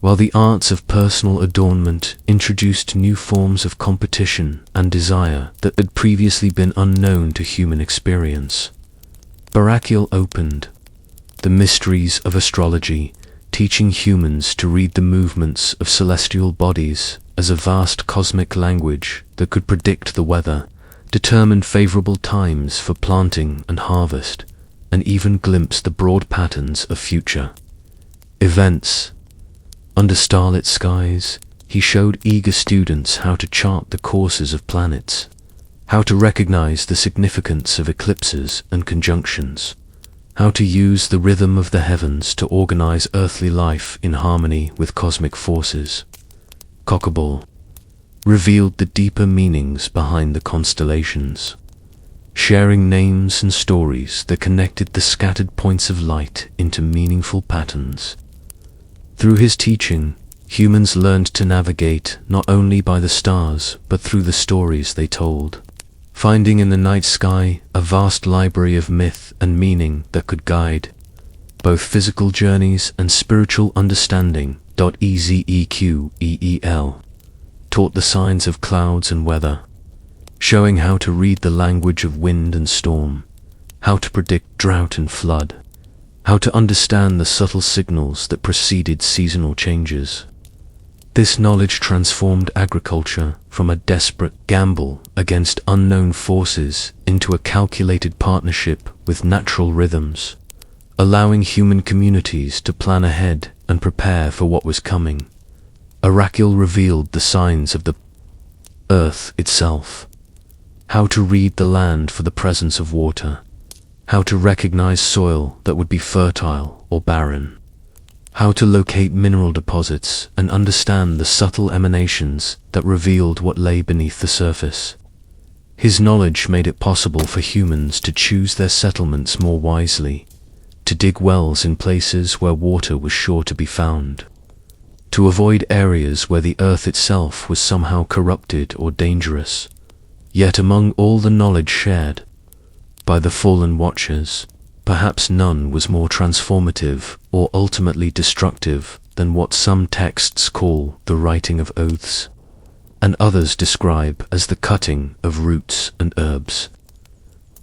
while the arts of personal adornment introduced new forms of competition and desire that had previously been unknown to human experience. Barakiel opened the mysteries of astrology, teaching humans to read the movements of celestial bodies as a vast cosmic language that could predict the weather, determine favorable times for planting and harvest, and even glimpse the broad patterns of future events. Under starlit skies, he showed eager students how to chart the courses of planets, how to recognize the significance of eclipses and conjunctions, how to use the rhythm of the heavens to organize earthly life in harmony with cosmic forces. Kokabal revealed the deeper meanings behind the constellations, sharing names and stories that connected the scattered points of light into meaningful patterns. Through his teaching, humans learned to navigate not only by the stars but through the stories they told, finding in the night sky a vast library of myth and meaning that could guide both physical journeys and spiritual understanding. Ezekiel taught the signs of clouds and weather, showing how to read the language of wind and storm, how to predict drought and flood, how to understand the subtle signals that preceded seasonal changes. This knowledge transformed agriculture from a desperate gamble against unknown forces into a calculated partnership with natural rhythms, allowing human communities to plan ahead and prepare for what was coming. Archangels revealed the signs of the earth itself, how to read the land for the presence of water, how to recognize soil that would be fertile or barren, how to locate mineral deposits and understand the subtle emanations that revealed what lay beneath the surface. His knowledge made it possible for humans to choose their settlements more wisely, to dig wells in places where water was sure to be found, to avoid areas where the earth itself was somehow corrupted or dangerous. Yet among all the knowledge shared by the fallen watchers, perhaps none was more transformative or ultimately destructive than what some texts call the writing of oaths, and others describe as the cutting of roots and herbs.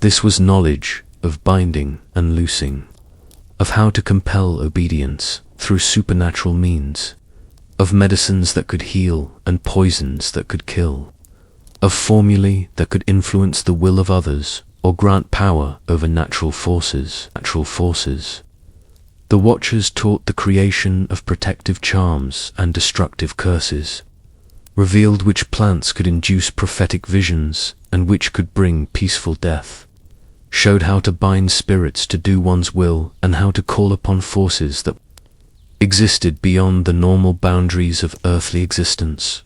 This was knowledge of binding and loosing, of how to compel obedience through supernatural means, of medicines that could heal and poisons that could kill, of formulae that could influence the will of others or grant power over natural forces. The Watchers taught the creation of protective charms and destructive curses, revealed which plants could induce prophetic visions and which could bring peaceful death, showed how to bind spirits to do one's will and how to call upon forces that existed beyond the normal boundaries of earthly existence.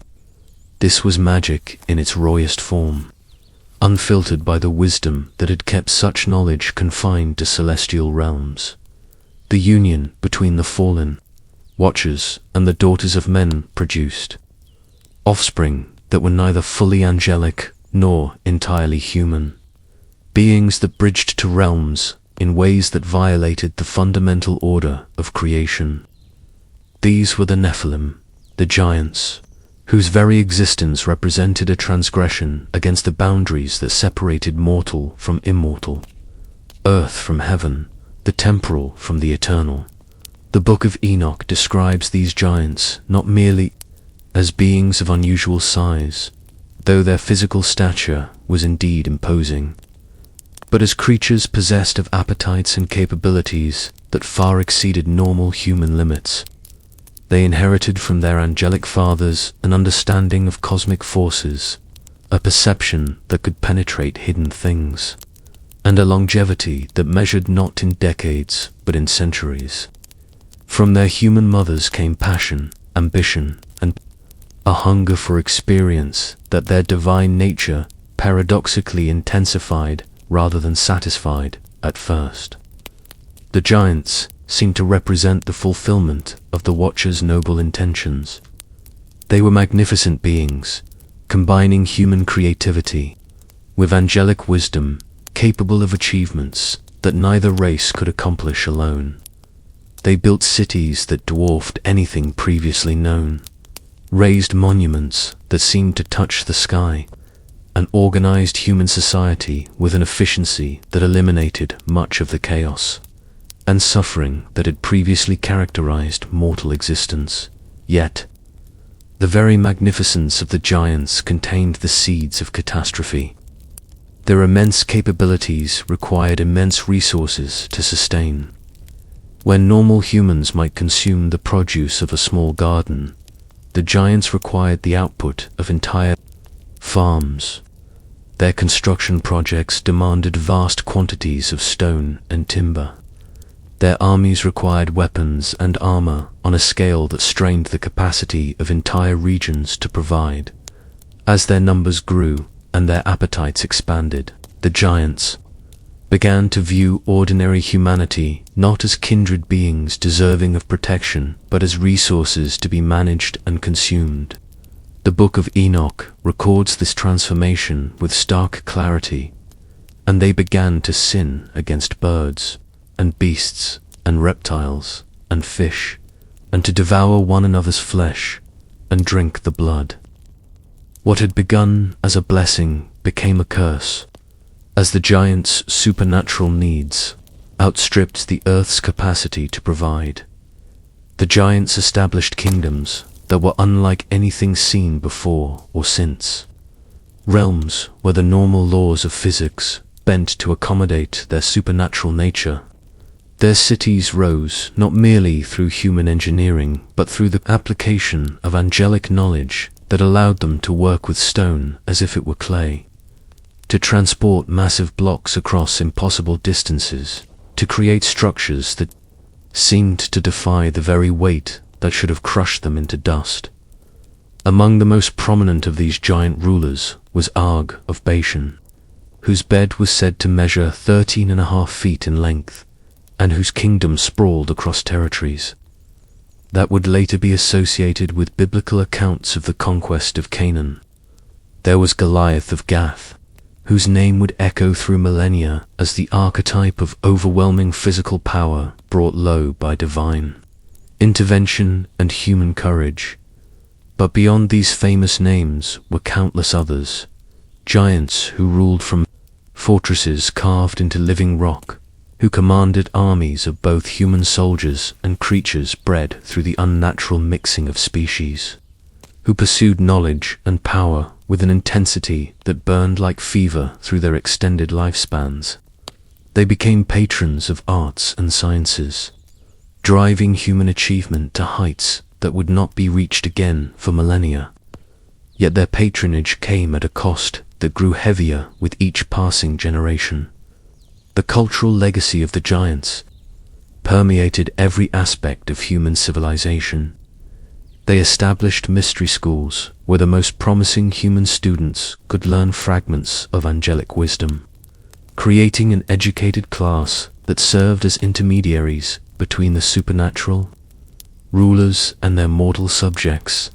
This was magic in its rawest form, unfiltered by the wisdom that had kept such knowledge confined to celestial realms. The union between the fallen Watchers and the daughters of men produced offspring that were neither fully angelic nor entirely human, beings that bridged to realms in ways that violated the fundamental order of creation. These were the Nephilim, the giants, whose very existence represented a transgression against the boundaries that separated mortal from immortal, earth from heaven, the temporal from the eternal. The Book of Enoch describes these giants not merely as beings of unusual size, though their physical stature was indeed imposing, but as creatures possessed of appetites and capabilities that far exceeded normal human limits. They inherited from their angelic fathers an understanding of cosmic forces, a perception that could penetrate hidden things, and a longevity that measured not in decades but in centuries. From their human mothers came passion, ambition, and a hunger for experience that their divine nature paradoxically intensified rather than satisfied at first. The giants seemed to represent the fulfillment of the Watcher's noble intentions. They were magnificent beings, combining human creativity with angelic wisdom, capable of achievements that neither race could accomplish alone. They built cities that dwarfed anything previously known, raised monuments that seemed to touch the sky, and organized human society with an efficiency that eliminated much of the chaos and suffering that had previously characterized mortal existence. Yet, the very magnificence of the giants contained the seeds of catastrophe. Their immense capabilities required immense resources to sustain. When normal humans might consume the produce of a small garden, the giants required the output of entire farms. Their construction projects demanded vast quantities of stone and timber, Their armies required weapons and armor on a scale that strained the capacity of entire regions to provide. As their numbers grew and their appetites expanded, the giants began to view ordinary humanity not as kindred beings deserving of protection, but as resources to be managed and consumed. The Book of Enoch records this transformation with stark clarity, and they began to sin against birds and beasts and reptiles and fish, and to devour one another's flesh and drink the blood. What had begun as a blessing became a curse, as the giants' supernatural needs outstripped the earth's capacity to provide. The giants established kingdoms that were unlike anything seen before or since, realms where the normal laws of physics bent to accommodate their supernatural nature. Their cities rose not merely through human engineering, but through the application of angelic knowledge that allowed them to work with stone as if it were clay, to transport massive blocks across impossible distances, to create structures that seemed to defy the very weight that should have crushed them into dust. Among the most prominent of these giant rulers was Og of Bashan, whose bed was said to measure 13.5 feet in length, and whose kingdom sprawled across territories that would later be associated with biblical accounts of the conquest of Canaan. There was Goliath of Gath, whose name would echo through millennia as the archetype of overwhelming physical power brought low by divine intervention and human courage. But beyond these famous names were countless others, giants who ruled from fortresses carved into living rock, who commanded armies of both human soldiers and creatures bred through the unnatural mixing of species, who pursued knowledge and power with an intensity that burned like fever through their extended lifespans. They became patrons of arts and sciences, driving human achievement to heights that would not be reached again for millennia. Yet their patronage came at a cost that grew heavier with each passing generation. The cultural legacy of the giants permeated every aspect of human civilization. They established mystery schools where the most promising human students could learn fragments of angelic wisdom, creating an educated class that served as intermediaries between the supernatural rulers and their mortal subjects.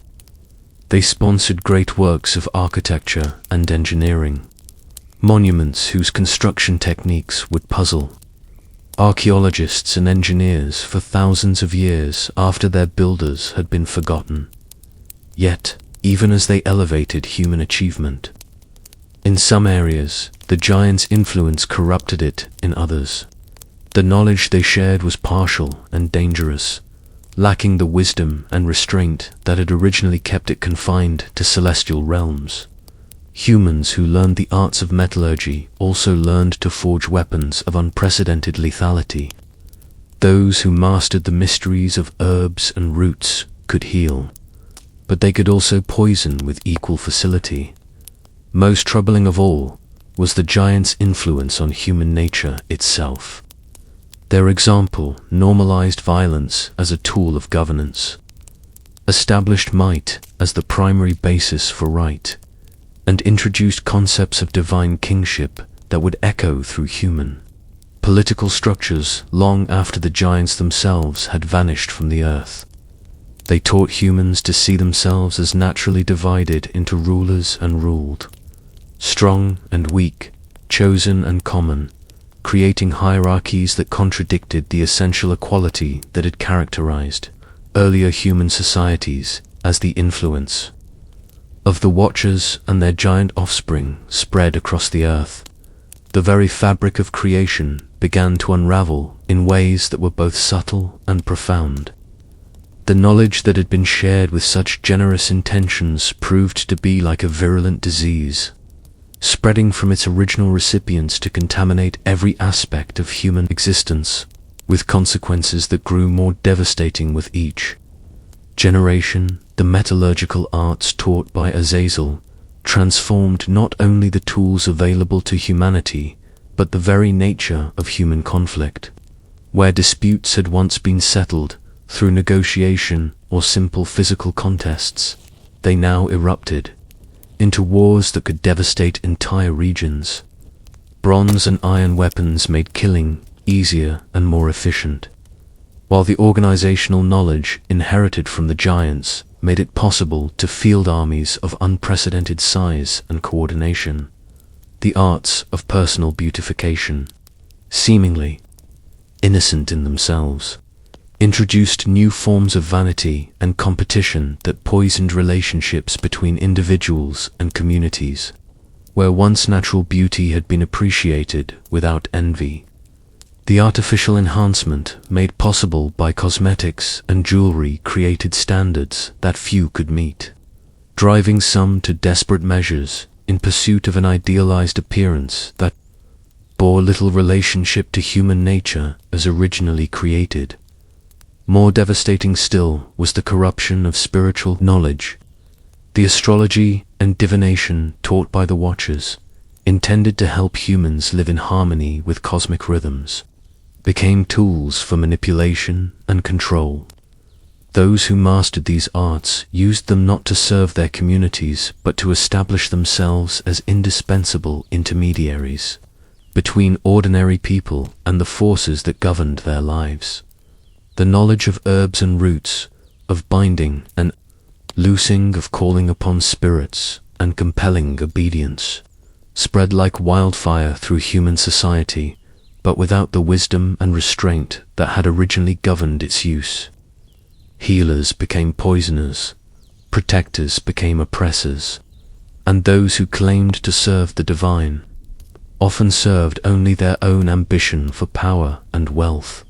They sponsored great works of architecture and engineering, monuments whose construction techniques would puzzle archaeologists and engineers for thousands of years after their builders had been forgotten. Yet, even as they elevated human achievement, in some areas, the giants' influence corrupted it in others. The knowledge they shared was partial and dangerous, lacking the wisdom and restraint that had originally kept it confined to celestial realms. Humans who learned the arts of metallurgy also learned to forge weapons of unprecedented lethality. Those who mastered the mysteries of herbs and roots could heal, but they could also poison with equal facility. Most troubling of all was the giants' influence on human nature itself. Their example normalized violence as a tool of governance, established might as the primary basis for right, and introduced concepts of divine kingship that would echo through human political structures long after the giants themselves had vanished from the earth. They taught humans to see themselves as naturally divided into rulers and ruled, strong and weak, chosen and common, creating hierarchies that contradicted the essential equality that had characterized earlier human societies. As the influence of the Watchers and their giant offspring spread across the earth, the very fabric of creation began to unravel in ways that were both subtle and profound. The knowledge that had been shared with such generous intentions proved to be like a virulent disease, spreading from its original recipients to contaminate every aspect of human existence, with consequences that grew more devastating with each generation. The metallurgical arts taught by Azazel transformed not only the tools available to humanity, but the very nature of human conflict. Where disputes had once been settled through negotiation or simple physical contests, they now erupted into wars that could devastate entire regions. Bronze and iron weapons made killing easier and more efficient, while the organizational knowledge inherited from the giants made it possible to field armies of unprecedented size and coordination. The arts of personal beautification, seemingly innocent in themselves, introduced new forms of vanity and competition that poisoned relationships between individuals and communities. Where once natural beauty had been appreciated without envy, the artificial enhancement made possible by cosmetics and jewelry created standards that few could meet, driving some to desperate measures in pursuit of an idealized appearance that bore little relationship to human nature as originally created. More devastating still was the corruption of spiritual knowledge. The astrology and divination taught by the Watchers, intended to help humans live in harmony with cosmic rhythms, became tools for manipulation and control. Those who mastered these arts used them not to serve their communities, but to establish themselves as indispensable intermediaries between ordinary people and the forces that governed their lives. The knowledge of herbs and roots, of binding and loosing, of calling upon spirits and compelling obedience, spread like wildfire through human society, but without the wisdom and restraint that had originally governed its use. Healers became poisoners, protectors became oppressors, and those who claimed to serve the divine often served only their own ambition for power and wealth.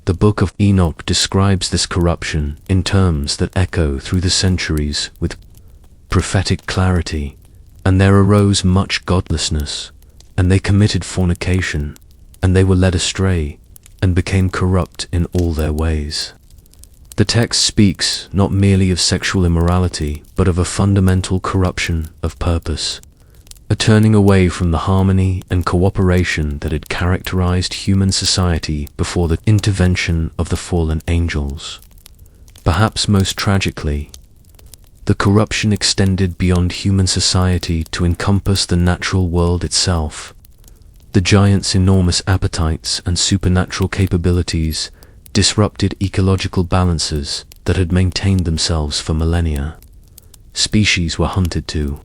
The Book of Enoch describes this corruption in terms that echo through the centuries with prophetic clarity, and there arose much godlessness, and they committed fornication, and they were led astray, and became corrupt in all their ways. The text speaks not merely of sexual immorality, but of a fundamental corruption of purpose, a turning away from the harmony and cooperation that had characterized human society before the intervention of the fallen angels. Perhaps most tragically, the corruption extended beyond human society to encompass the natural world itself. The giants' enormous appetites and supernatural capabilities disrupted ecological balances that had maintained themselves for millennia. Species were hunted to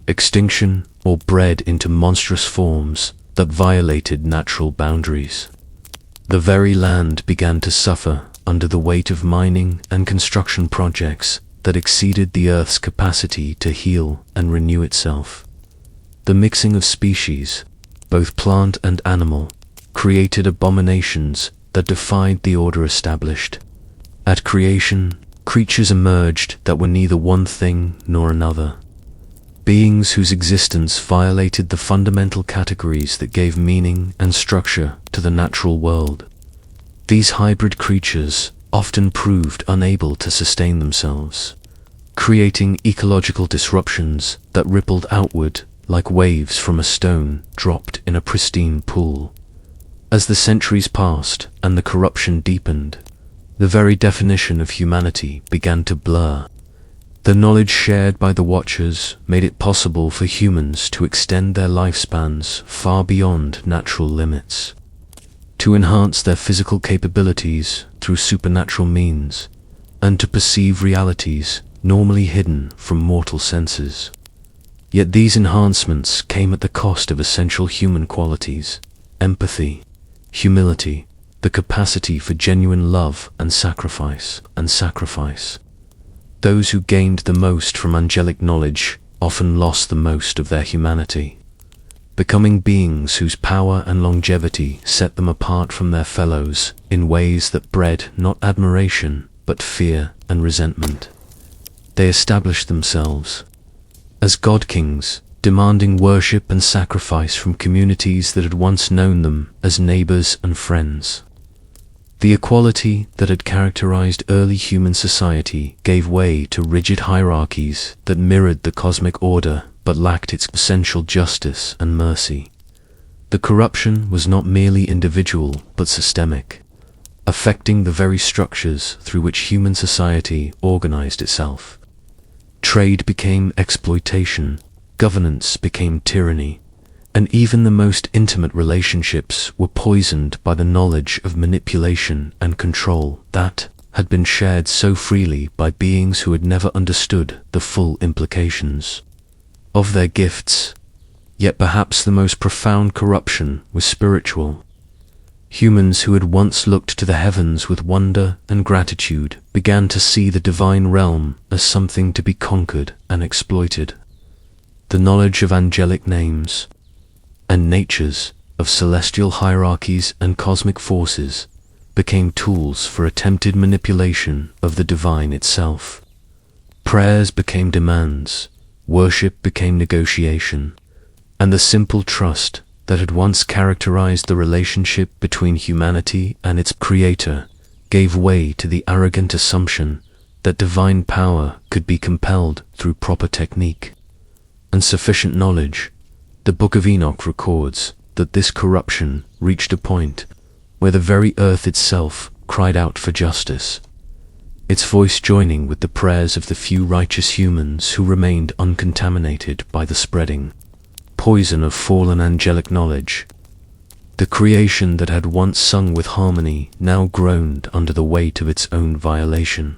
extinction or bred into monstrous forms that violated natural boundaries. The very land began to suffer under the weight of mining and construction projects that exceeded the Earth's capacity to heal and renew itself. The mixing of species, both plant and animal, created abominations that defied the order established. At creation, creatures emerged that were neither one thing nor another. Beings whose existence violated the fundamental categories that gave meaning and structure to the natural world. These hybrid creatures often proved unable to sustain themselves, creating ecological disruptions that rippled outward like waves from a stone dropped in a pristine pool. As the centuries passed and the corruption deepened, the very definition of humanity began to blur. The knowledge shared by the Watchers made it possible for humans to extend their lifespans far beyond natural limits, to enhance their physical capabilities through supernatural means, and to perceive realities normally hidden from mortal senses. Yet these enhancements came at the cost of essential human qualities: empathy, humility, the capacity for genuine love and sacrifice. Those who gained the most from angelic knowledge often lost the most of their humanity, becoming beings whose power and longevity set them apart from their fellows in ways that bred not admiration but fear and resentment. They established themselves as god-kings, demanding worship and sacrifice from communities that had once known them as neighbors and friends. The equality that had characterized early human society gave way to rigid hierarchies that mirrored the cosmic order but lacked its essential justice and mercy. The corruption was not merely individual but systemic, affecting the very structures through which human society organized itself. Trade became exploitation, governance became tyranny, and even the most intimate relationships were poisoned by the knowledge of manipulation and control that had been shared so freely by beings who had never understood the full implications of their gifts. Yet perhaps the most profound corruption was spiritual. Humans who had once looked to the heavens with wonder and gratitude began to see the divine realm as something to be conquered and exploited. The knowledge of angelic names and natures, of celestial hierarchies and cosmic forces, became tools for attempted manipulation of the divine itself. Prayers became demands, worship became negotiation, and the simple trust that had once characterized the relationship between humanity and its creator gave way to the arrogant assumption that divine power could be compelled through proper technique and sufficient knowledge. The Book of Enoch records that this corruption reached a point where the very earth itself cried out for justice, its voice joining with the prayers of the few righteous humans who remained uncontaminated by the spreading poison of fallen angelic knowledge. The creation that had once sung with harmony now groaned under the weight of its own violation,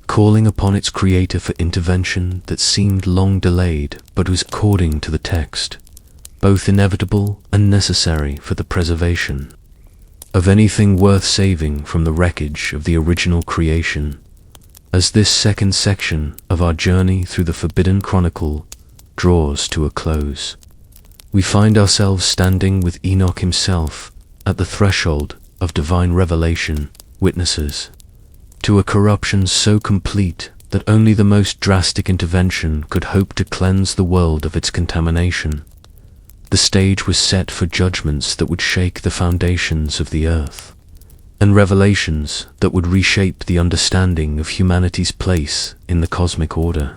calling upon its creator for intervention that seemed long delayed but was, according to the text, both inevitable and necessary for the preservation of anything worth saving from the wreckage of the original creation. As this second section of our journey through the Forbidden Chronicle draws to a close, we find ourselves standing with Enoch himself at the threshold of divine revelation, witnesses to a corruption so complete that only the most drastic intervention could hope to cleanse the world of its contamination. The stage was set for judgments that would shake the foundations of the earth, and revelations that would reshape the understanding of humanity's place in the cosmic order.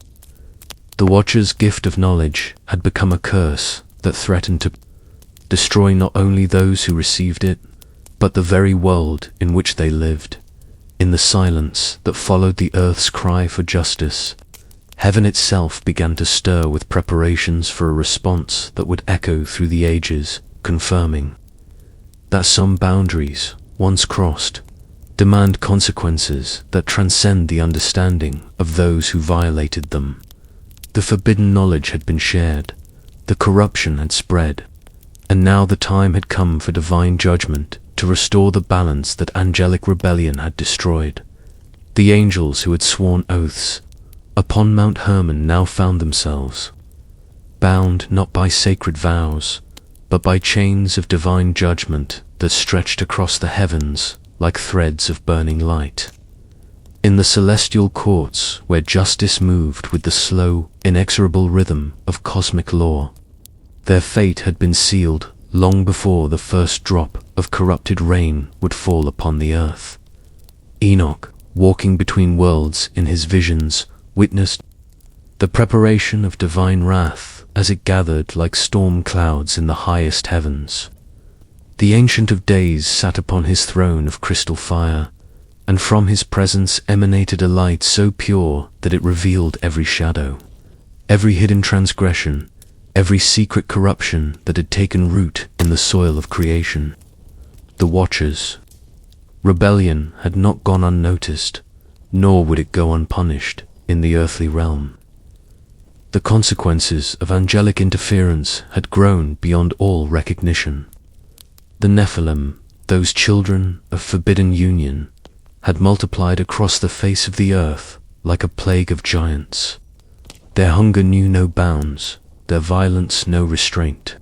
The Watcher's gift of knowledge had become a curse that threatened to destroy not only those who received it, but the very world in which they lived. In the silence that followed the earth's cry for justice, heaven itself began to stir with preparations for a response that would echo through the ages, confirming that some boundaries, once crossed, demand consequences that transcend the understanding of those who violated them. The forbidden knowledge had been shared, the corruption had spread, and now the time had come for divine judgment to restore the balance that angelic rebellion had destroyed. The angels who had sworn oaths upon Mount Hermon now found themselves bound not by sacred vows, but by chains of divine judgment that stretched across the heavens like threads of burning light. In the celestial courts, where justice moved with the slow, inexorable rhythm of cosmic law, their fate had been sealed long before the first drop of corrupted rain would fall upon the earth. Enoch, walking between worlds in his visions, witnessed the preparation of divine wrath as it gathered like storm clouds in the highest heavens. The Ancient of Days sat upon his throne of crystal fire, and from his presence emanated a light so pure that it revealed every shadow, every hidden transgression, every secret corruption that had taken root in the soil of creation. The Watchers' rebellion had not gone unnoticed, nor would it go unpunished in the earthly realm. The consequences of angelic interference had grown beyond all recognition. The Nephilim, those children of forbidden union, had multiplied across the face of the earth like a plague of giants. Their hunger knew no bounds, their violence no restraint.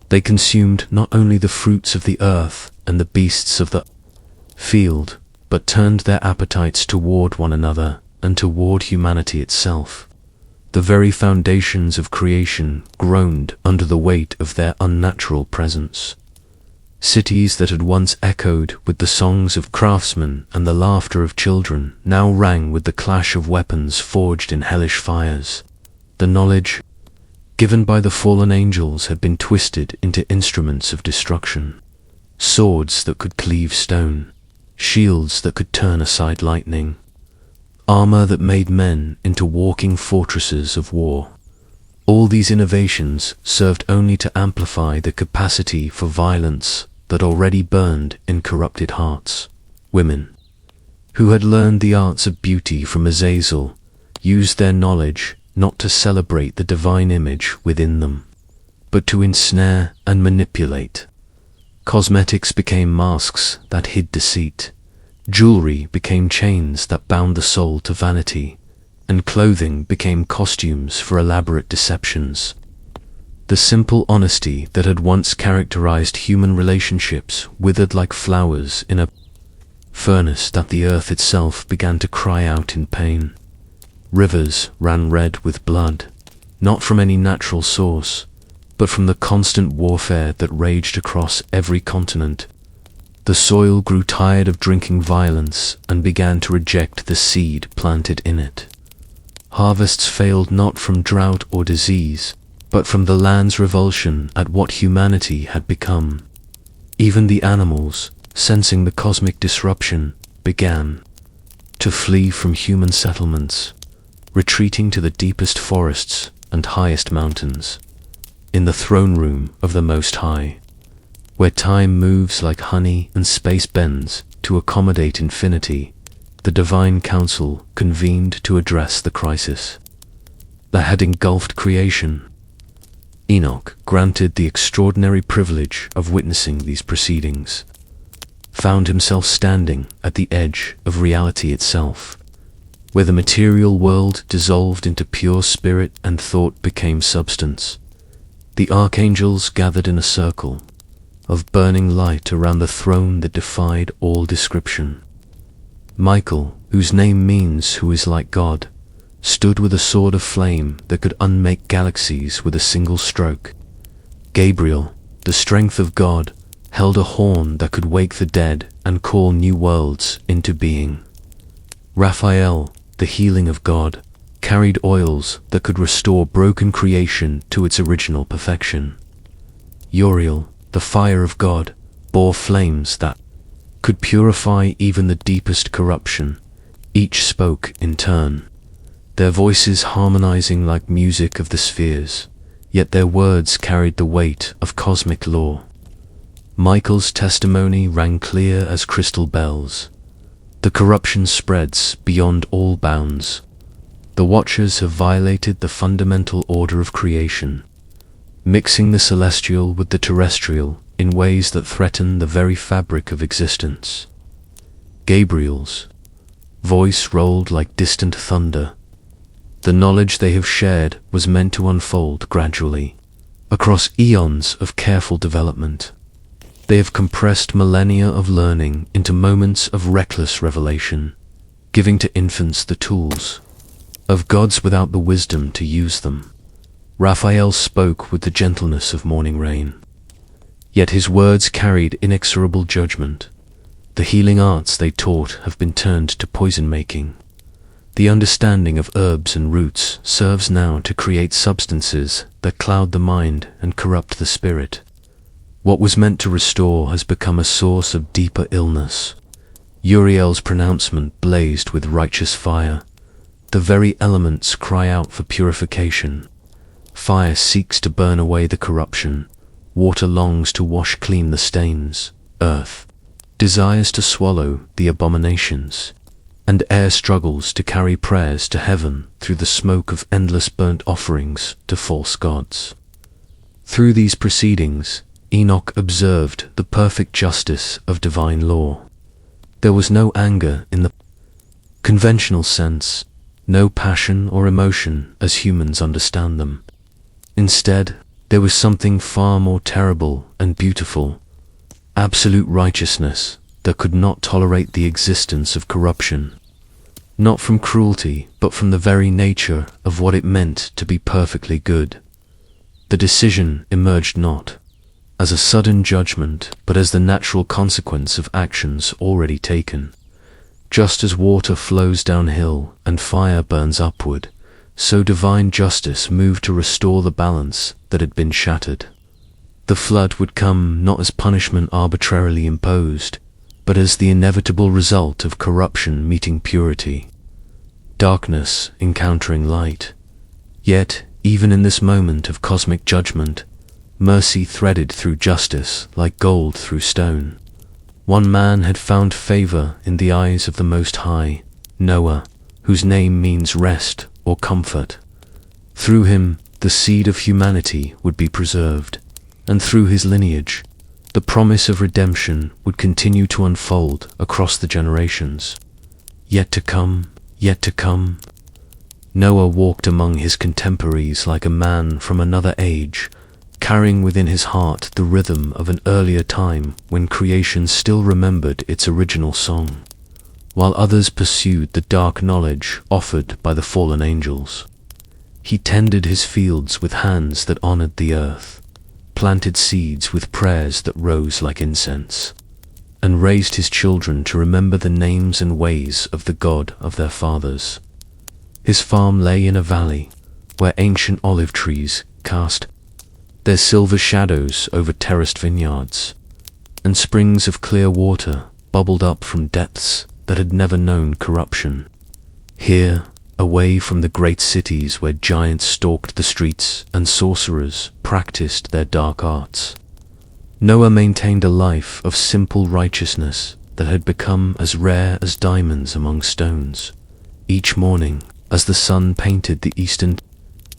They consumed not only the fruits of the earth and the beasts of the field, but turned their appetites toward one another and toward humanity itself. The very foundations of creation groaned under the weight of their unnatural presence. Cities that had once echoed with the songs of craftsmen and the laughter of children now rang with the clash of weapons forged in hellish fires. The knowledge given by the fallen angels had been twisted into instruments of destruction. Swords that could cleave stone, shields that could turn aside lightning, armor that made men into walking fortresses of war. All these innovations served only to amplify the capacity for violence that already burned in corrupted hearts. Women, who had learned the arts of beauty from Azazel, used their knowledge not to celebrate the divine image within them, but to ensnare and manipulate. Cosmetics became masks that hid deceit, jewelry became chains that bound the soul to vanity, and clothing became costumes for elaborate deceptions. The simple honesty that had once characterized human relationships withered like flowers in a furnace that the earth itself began to cry out in pain. Rivers ran red with blood, not from any natural source, but from the constant warfare that raged across every continent. The soil grew tired of drinking violence and began to reject the seed planted in it. Harvests failed not from drought or disease, but from the land's revulsion at what humanity had become. Even the animals, sensing the cosmic disruption, began to flee from human settlements, retreating to the deepest forests and highest mountains. In the throne room of the Most High, where time moves like honey and space bends to accommodate infinity, the divine council convened to address the crisis that had engulfed creation. Enoch, granted the extraordinary privilege of witnessing these proceedings, found himself standing at the edge of reality itself, where the material world dissolved into pure spirit and thought became substance. The archangels gathered in a circle of burning light around the throne that defied all description. Michael, whose name means who is like God, stood with a sword of flame that could unmake galaxies with a single stroke. Gabriel, the strength of God, held a horn that could wake the dead and call new worlds into being. Raphael, the healing of God, carried oils that could restore broken creation to its original perfection. Uriel, the fire of God, bore flames that could purify even the deepest corruption. Each spoke in turn, their voices harmonizing like music of the spheres, yet their words carried the weight of cosmic law. Michael's testimony rang clear as crystal bells. The corruption spreads beyond all bounds. The Watchers have violated the fundamental order of creation, mixing the celestial with the terrestrial in ways that threaten the very fabric of existence. Gabriel's voice rolled like distant thunder. The knowledge they have shared was meant to unfold gradually, across eons of careful development. They have compressed millennia of learning into moments of reckless revelation, giving to infants the tools of gods without the wisdom to use them. Raphael spoke with the gentleness of morning rain, yet his words carried inexorable judgment. The healing arts they taught have been turned to poison-making. The understanding of herbs and roots serves now to create substances that cloud the mind and corrupt the spirit. What was meant to restore has become a source of deeper illness. Uriel's pronouncement blazed with righteous fire. The very elements cry out for purification. Fire seeks to burn away the corruption. Water longs to wash clean the stains. Earth desires to swallow the abominations. And air struggles to carry prayers to heaven through the smoke of endless burnt offerings to false gods. Through these proceedings, Enoch observed the perfect justice of divine law. There was no anger in the conventional sense, no passion or emotion as humans understand them. Instead, there was something far more terrible and beautiful, absolute righteousness that could not tolerate the existence of corruption, not from cruelty, but from the very nature of what it meant to be perfectly good. The decision emerged not as a sudden judgment, but as the natural consequence of actions already taken. Just as water flows downhill and fire burns upward, so divine justice moved to restore the balance that had been shattered. The flood would come not as punishment arbitrarily imposed, but as the inevitable result of corruption meeting purity, darkness encountering light. Yet, even in this moment of cosmic judgment, mercy threaded through justice like gold through stone. One man had found favor in the eyes of the Most High, Noah, whose name means rest or comfort. Through him, the seed of humanity would be preserved, and through his lineage, the promise of redemption would continue to unfold across the generations. Yet to come, yet to come. Noah walked among his contemporaries like a man from another age, carrying within his heart the rhythm of an earlier time when creation still remembered its original song, while others pursued the dark knowledge offered by the fallen angels. He tended his fields with hands that honored the earth, planted seeds with prayers that rose like incense, and raised his children to remember the names and ways of the God of their fathers. His farm lay in a valley where ancient olive trees cast their silver shadows over terraced vineyards, and springs of clear water bubbled up from depths that had never known corruption. Here, away from the great cities where giants stalked the streets and sorcerers practiced their dark arts, Noah maintained a life of simple righteousness that had become as rare as diamonds among stones. Each morning, as the sun painted the eastern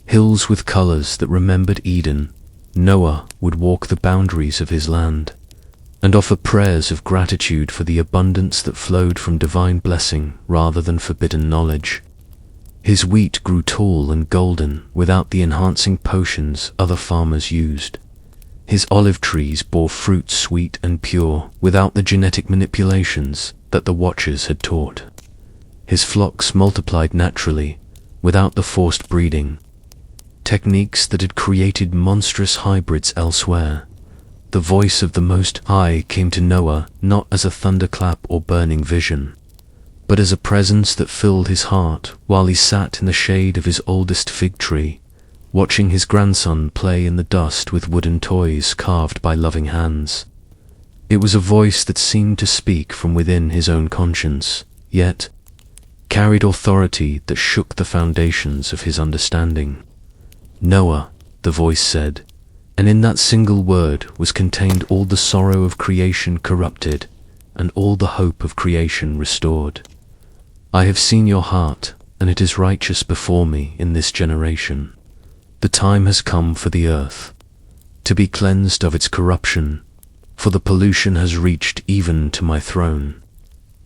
hills with colors that remembered Eden, Noah would walk the boundaries of his land and offer prayers of gratitude for the abundance that flowed from divine blessing rather than forbidden knowledge. His wheat grew tall and golden without the enhancing potions other farmers used. His olive trees bore fruit sweet and pure without the genetic manipulations that the watchers had taught. His flocks multiplied naturally without the forced breeding, techniques that had created monstrous hybrids elsewhere. The voice of the Most High came to Noah not as a thunderclap or burning vision, but as a presence that filled his heart while he sat in the shade of his oldest fig tree, watching his grandson play in the dust with wooden toys carved by loving hands. It was a voice that seemed to speak from within his own conscience, yet carried authority that shook the foundations of his understanding. Noah, the voice said, and in that single word was contained all the sorrow of creation corrupted and all the hope of creation restored. I have seen your heart, and it is righteous before me in this generation. The time has come for the earth to be cleansed of its corruption, for the pollution has reached even to my throne,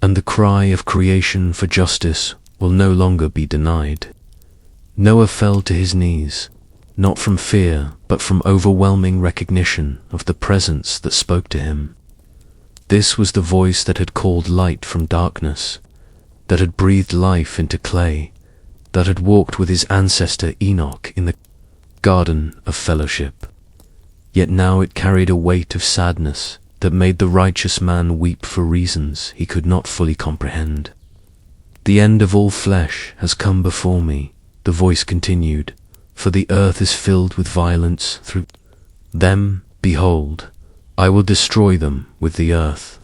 and the cry of creation for justice will no longer be denied. Noah fell to his knees, not from fear, but from overwhelming recognition of the presence that spoke to him. This was the voice that had called light from darkness, that had breathed life into clay, that had walked with his ancestor Enoch in the garden of fellowship. Yet now it carried a weight of sadness that made the righteous man weep for reasons he could not fully comprehend. The end of all flesh has come before me, the voice continued, for the earth is filled with violence through them. Behold, I will destroy them with the earth.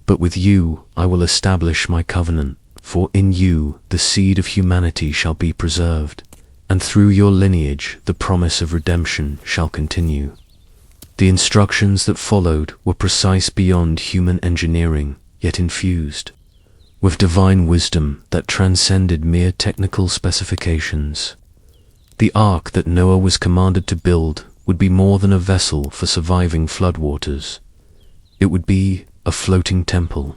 But with you I will establish my covenant, for in you the seed of humanity shall be preserved, and through your lineage the promise of redemption shall continue. The instructions that followed were precise beyond human engineering, yet infused with divine wisdom that transcended mere technical specifications. The ark that Noah was commanded to build would be more than a vessel for surviving floodwaters. It would be a floating temple,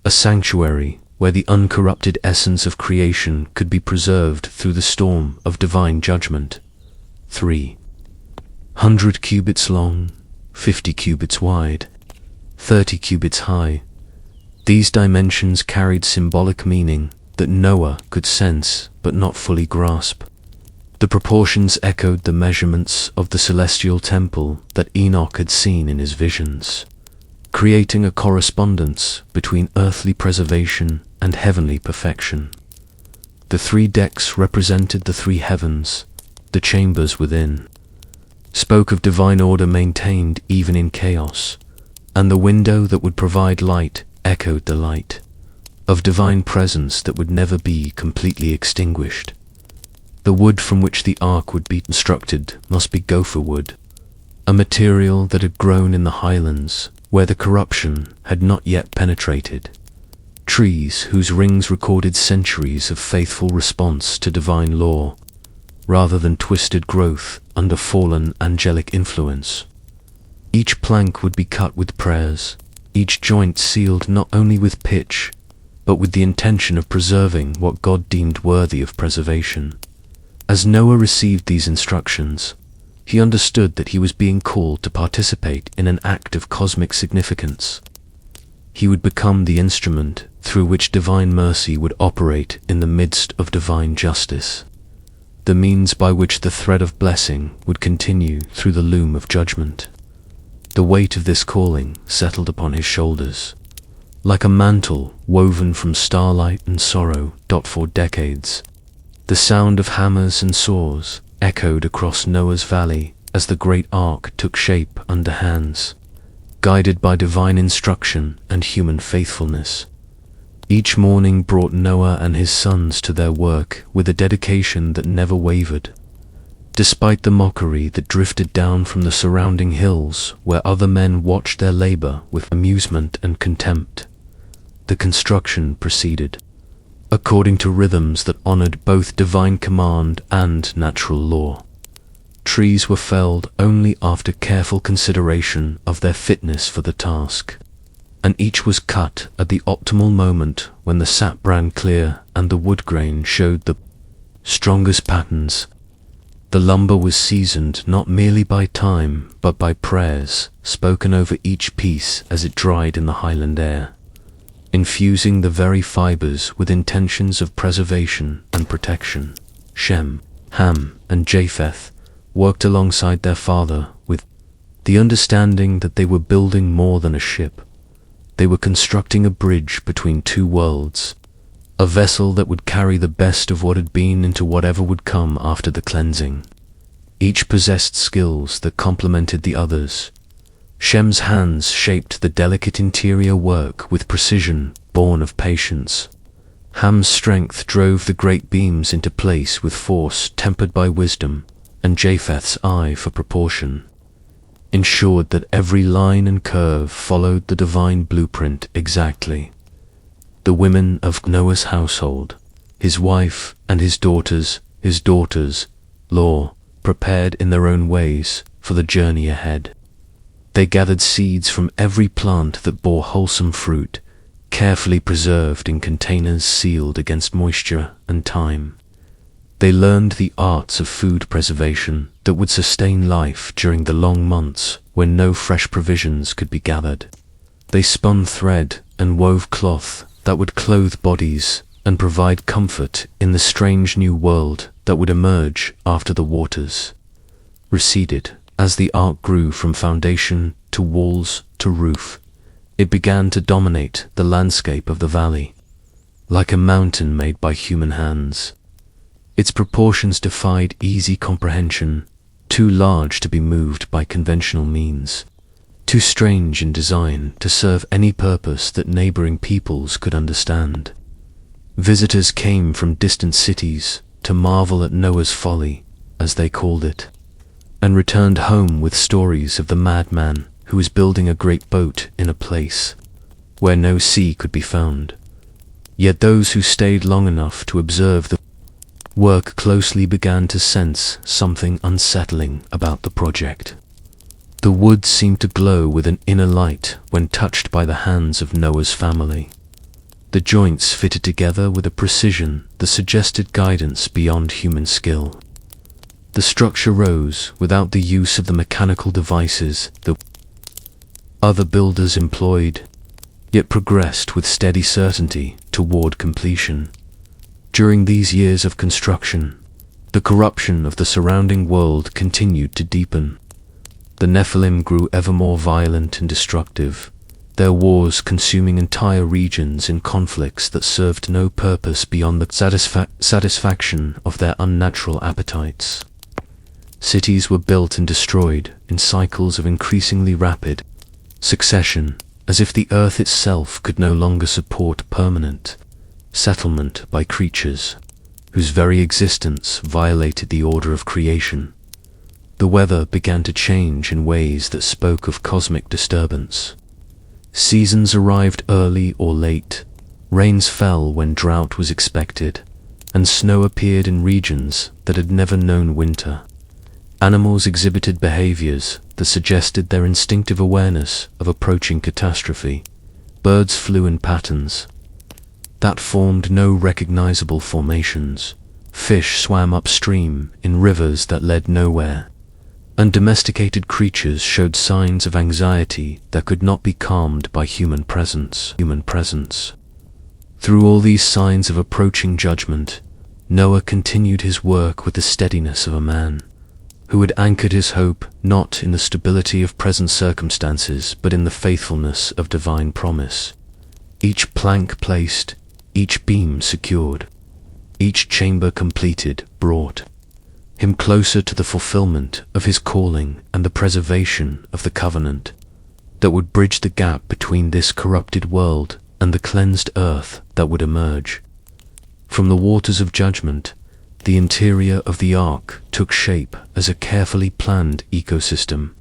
a sanctuary where the uncorrupted essence of creation could be preserved through the storm of divine judgment. 300 cubits long, 50 cubits wide, 30 cubits high. These dimensions carried symbolic meaning that Noah could sense but not fully grasp. The proportions echoed the measurements of the celestial temple that Enoch had seen in his visions, creating a correspondence between earthly preservation and heavenly perfection. The 3 decks represented the 3 heavens, the chambers within, spoke of divine order maintained even in chaos, and the window that would provide light echoed the light of divine presence that would never be completely extinguished. The wood from which the ark would be constructed must be gopher wood, a material that had grown in the highlands where the corruption had not yet penetrated. Trees whose rings recorded centuries of faithful response to divine law, rather than twisted growth under fallen angelic influence. Each plank would be cut with prayers, each joint sealed not only with pitch, but with the intention of preserving what God deemed worthy of preservation. As Noah received these instructions, he understood that he was being called to participate in an act of cosmic significance. He would become the instrument through which divine mercy would operate in the midst of divine justice, the means by which the thread of blessing would continue through the loom of judgment. The weight of this calling settled upon his shoulders, like a mantle woven from starlight and sorrow. For decades, the sound of hammers and saws echoed across Noah's valley as the great ark took shape under hands, guided by divine instruction and human faithfulness. Each morning brought Noah and his sons to their work with a dedication that never wavered. Despite the mockery that drifted down from the surrounding hills where other men watched their labor with amusement and contempt, the construction proceeded, according to rhythms that honored both divine command and natural law. Trees were felled only after careful consideration of their fitness for the task, and each was cut at the optimal moment when the sap ran clear and the wood grain showed the strongest patterns. The lumber was seasoned not merely by time, but by prayers spoken over each piece as it dried in the highland air, infusing the very fibers with intentions of preservation and protection. Shem, Ham, and Japheth worked alongside their father with the understanding that they were building more than a ship. They were constructing a bridge between 2 worlds, a vessel that would carry the best of what had been into whatever would come after the cleansing. Each possessed skills that complemented the others. Shem's hands shaped the delicate interior work with precision born of patience. Ham's strength drove the great beams into place with force tempered by wisdom, and Japheth's eye for proportion ensured that every line and curve followed the divine blueprint exactly. The women of Noah's household, his wife and his daughters-in-law, prepared in their own ways for the journey ahead. They gathered seeds from every plant that bore wholesome fruit, carefully preserved in containers sealed against moisture and time. They learned the arts of food preservation that would sustain life during the long months when no fresh provisions could be gathered. They spun thread and wove cloth that would clothe bodies and provide comfort in the strange new world that would emerge after the waters receded. As the ark grew from foundation to walls to roof, it began to dominate the landscape of the valley, like a mountain made by human hands. Its proportions defied easy comprehension, too large to be moved by conventional means, too strange in design to serve any purpose that neighboring peoples could understand. Visitors came from distant cities to marvel at Noah's folly, as they called it, and returned home with stories of the madman who was building a great boat in a place where no sea could be found. Yet those who stayed long enough to observe the work closely began to sense something unsettling about the project. The wood seemed to glow with an inner light when touched by the hands of Noah's family. The joints fitted together with a precision that suggested guidance beyond human skill. The structure rose without the use of the mechanical devices that other builders employed, yet progressed with steady certainty toward completion. During these years of construction, the corruption of the surrounding world continued to deepen. The Nephilim grew ever more violent and destructive, their wars consuming entire regions in conflicts that served no purpose beyond the satisfaction of their unnatural appetites. Cities were built and destroyed in cycles of increasingly rapid succession, as if the earth itself could no longer support permanent settlement by creatures whose very existence violated the order of creation. The weather began to change in ways that spoke of cosmic disturbance. Seasons arrived early or late, rains fell when drought was expected, and snow appeared in regions that had never known winter. Animals exhibited behaviors that suggested their instinctive awareness of approaching catastrophe. Birds flew in patterns that formed no recognizable formations. Fish swam upstream in rivers that led nowhere. And domesticated creatures showed signs of anxiety that could not be calmed by human presence. Through all these signs of approaching judgment, Noah continued his work with the steadiness of a man who had anchored his hope not in the stability of present circumstances but in the faithfulness of divine promise. Each plank placed, each beam secured, each chamber completed brought him closer to the fulfillment of his calling and the preservation of the covenant that would bridge the gap between this corrupted world and the cleansed earth that would emerge. From the waters of judgment, the interior of the ark took shape as a carefully planned ecosystem,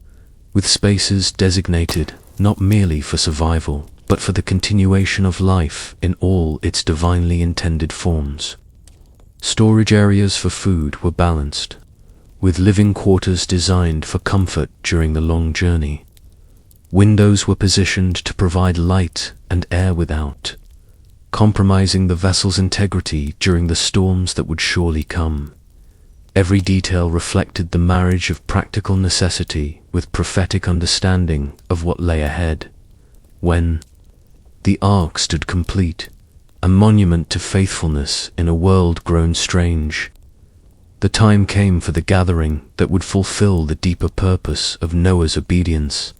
with spaces designated not merely for survival, but for the continuation of life in all its divinely intended forms. Storage areas for food were balanced, with living quarters designed for comfort during the long journey. Windows were positioned to provide light and air without compromising the vessel's integrity during the storms that would surely come. Every detail reflected the marriage of practical necessity with prophetic understanding of what lay ahead. When the ark stood complete, a monument to faithfulness in a world grown strange, the time came for the gathering that would fulfill the deeper purpose of Noah's obedience.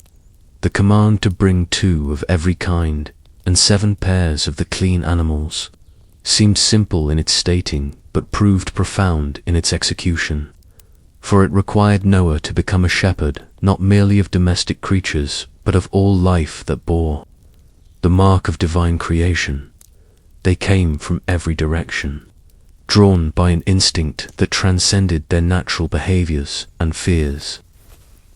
The command to bring 2 of every kind and 7 pairs of the clean animals seemed simple in its stating, but proved profound in its execution. For it required Noah to become a shepherd, not merely of domestic creatures, but of all life that bore the mark of divine creation. They came from every direction, drawn by an instinct that transcended their natural behaviors and fears.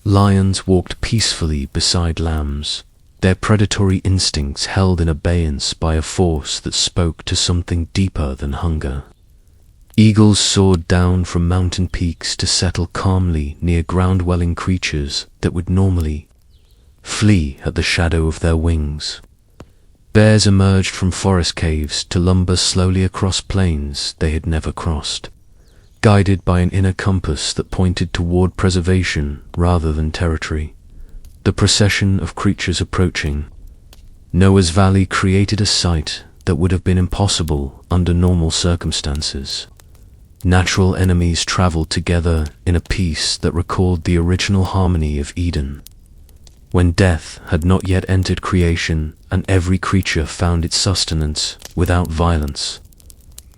Lions walked peacefully beside lambs, their predatory instincts held in abeyance by a force that spoke to something deeper than hunger. Eagles soared down from mountain peaks to settle calmly near ground-dwelling creatures that would normally flee at the shadow of their wings. Bears emerged from forest caves to lumber slowly across plains they had never crossed, guided by an inner compass that pointed toward preservation rather than territory. The procession of creatures approaching Noah's Valley created a sight that would have been impossible under normal circumstances. Natural enemies traveled together in a peace that recalled the original harmony of Eden, when death had not yet entered creation and every creature found its sustenance without violence.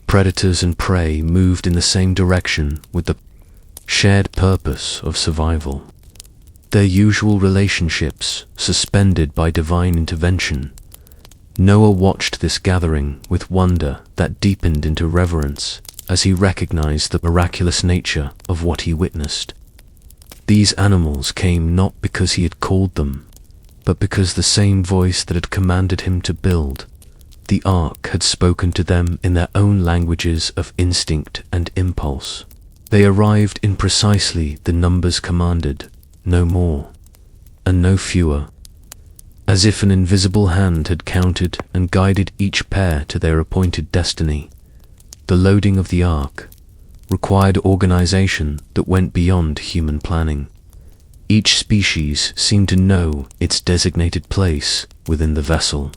Predators and prey moved in the same direction with the shared purpose of survival. Their usual relationships suspended by divine intervention. Noah watched this gathering with wonder that deepened into reverence as he recognized the miraculous nature of what he witnessed. These animals came not because he had called them, but because the same voice that had commanded him to build the ark had spoken to them in their own languages of instinct and impulse. They arrived in precisely the numbers commanded, no more and no fewer, as if an invisible hand had counted and guided each pair to their appointed destiny. The loading of the ark required organization that went beyond human planning. Each species seemed to know its designated place within the vessel,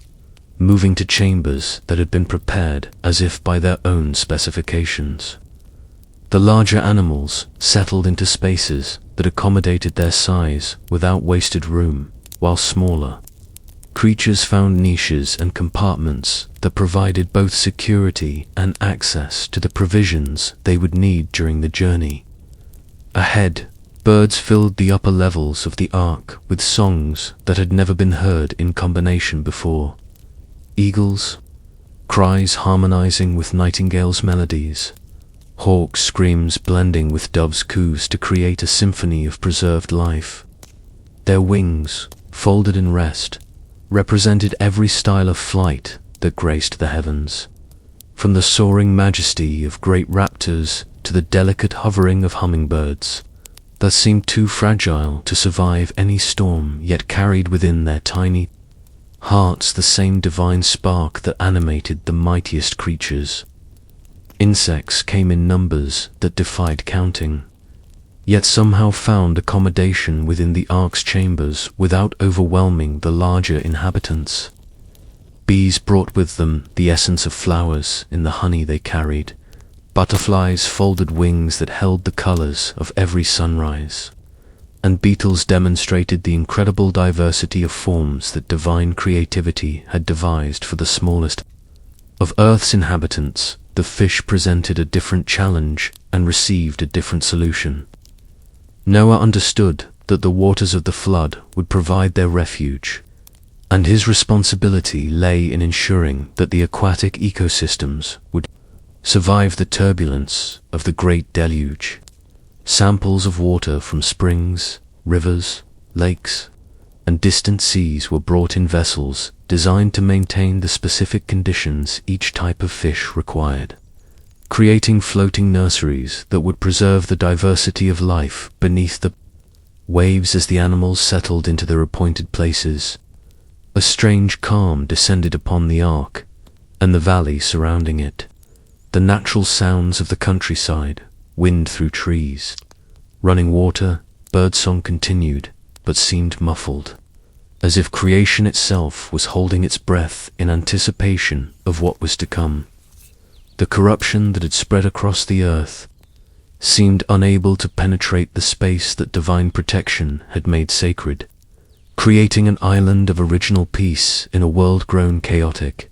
moving to chambers that had been prepared as if by their own specifications. The larger animals settled into spaces that accommodated their size without wasted room, while smaller creatures found niches and compartments that provided both security and access to the provisions they would need during the journey. Ahead, birds filled the upper levels of the ark with songs that had never been heard in combination before. Eagles' cries harmonizing with nightingales' melodies, hawks' screams blending with doves' coos to create a symphony of preserved life. Their wings, folded in rest, represented every style of flight that graced the heavens, from the soaring majesty of great raptors to the delicate hovering of hummingbirds that seemed too fragile to survive any storm, yet carried within their tiny hearts the same divine spark that animated the mightiest creatures. Insects came in numbers that defied counting, yet somehow found accommodation within the ark's chambers without overwhelming the larger inhabitants. Bees brought with them the essence of flowers in the honey they carried. Butterflies folded wings that held the colors of every sunrise, and beetles demonstrated the incredible diversity of forms that divine creativity had devised for the smallest of Earth's inhabitants. The fish presented a different challenge and received a different solution. Noah understood that the waters of the flood would provide their refuge, and his responsibility lay in ensuring that the aquatic ecosystems would survive the turbulence of the great deluge. Samples of water from springs, rivers, lakes, and distant seas were brought in vessels designed to maintain the specific conditions each type of fish required, creating floating nurseries that would preserve the diversity of life beneath the waves. As the animals settled into their appointed places, a strange calm descended upon the ark and the valley surrounding it. The natural sounds of the countryside, wind through trees, running water, birdsong continued, but seemed muffled, as if creation itself was holding its breath in anticipation of what was to come. The corruption that had spread across the earth seemed unable to penetrate the space that divine protection had made sacred, creating an island of original peace in a world grown chaotic.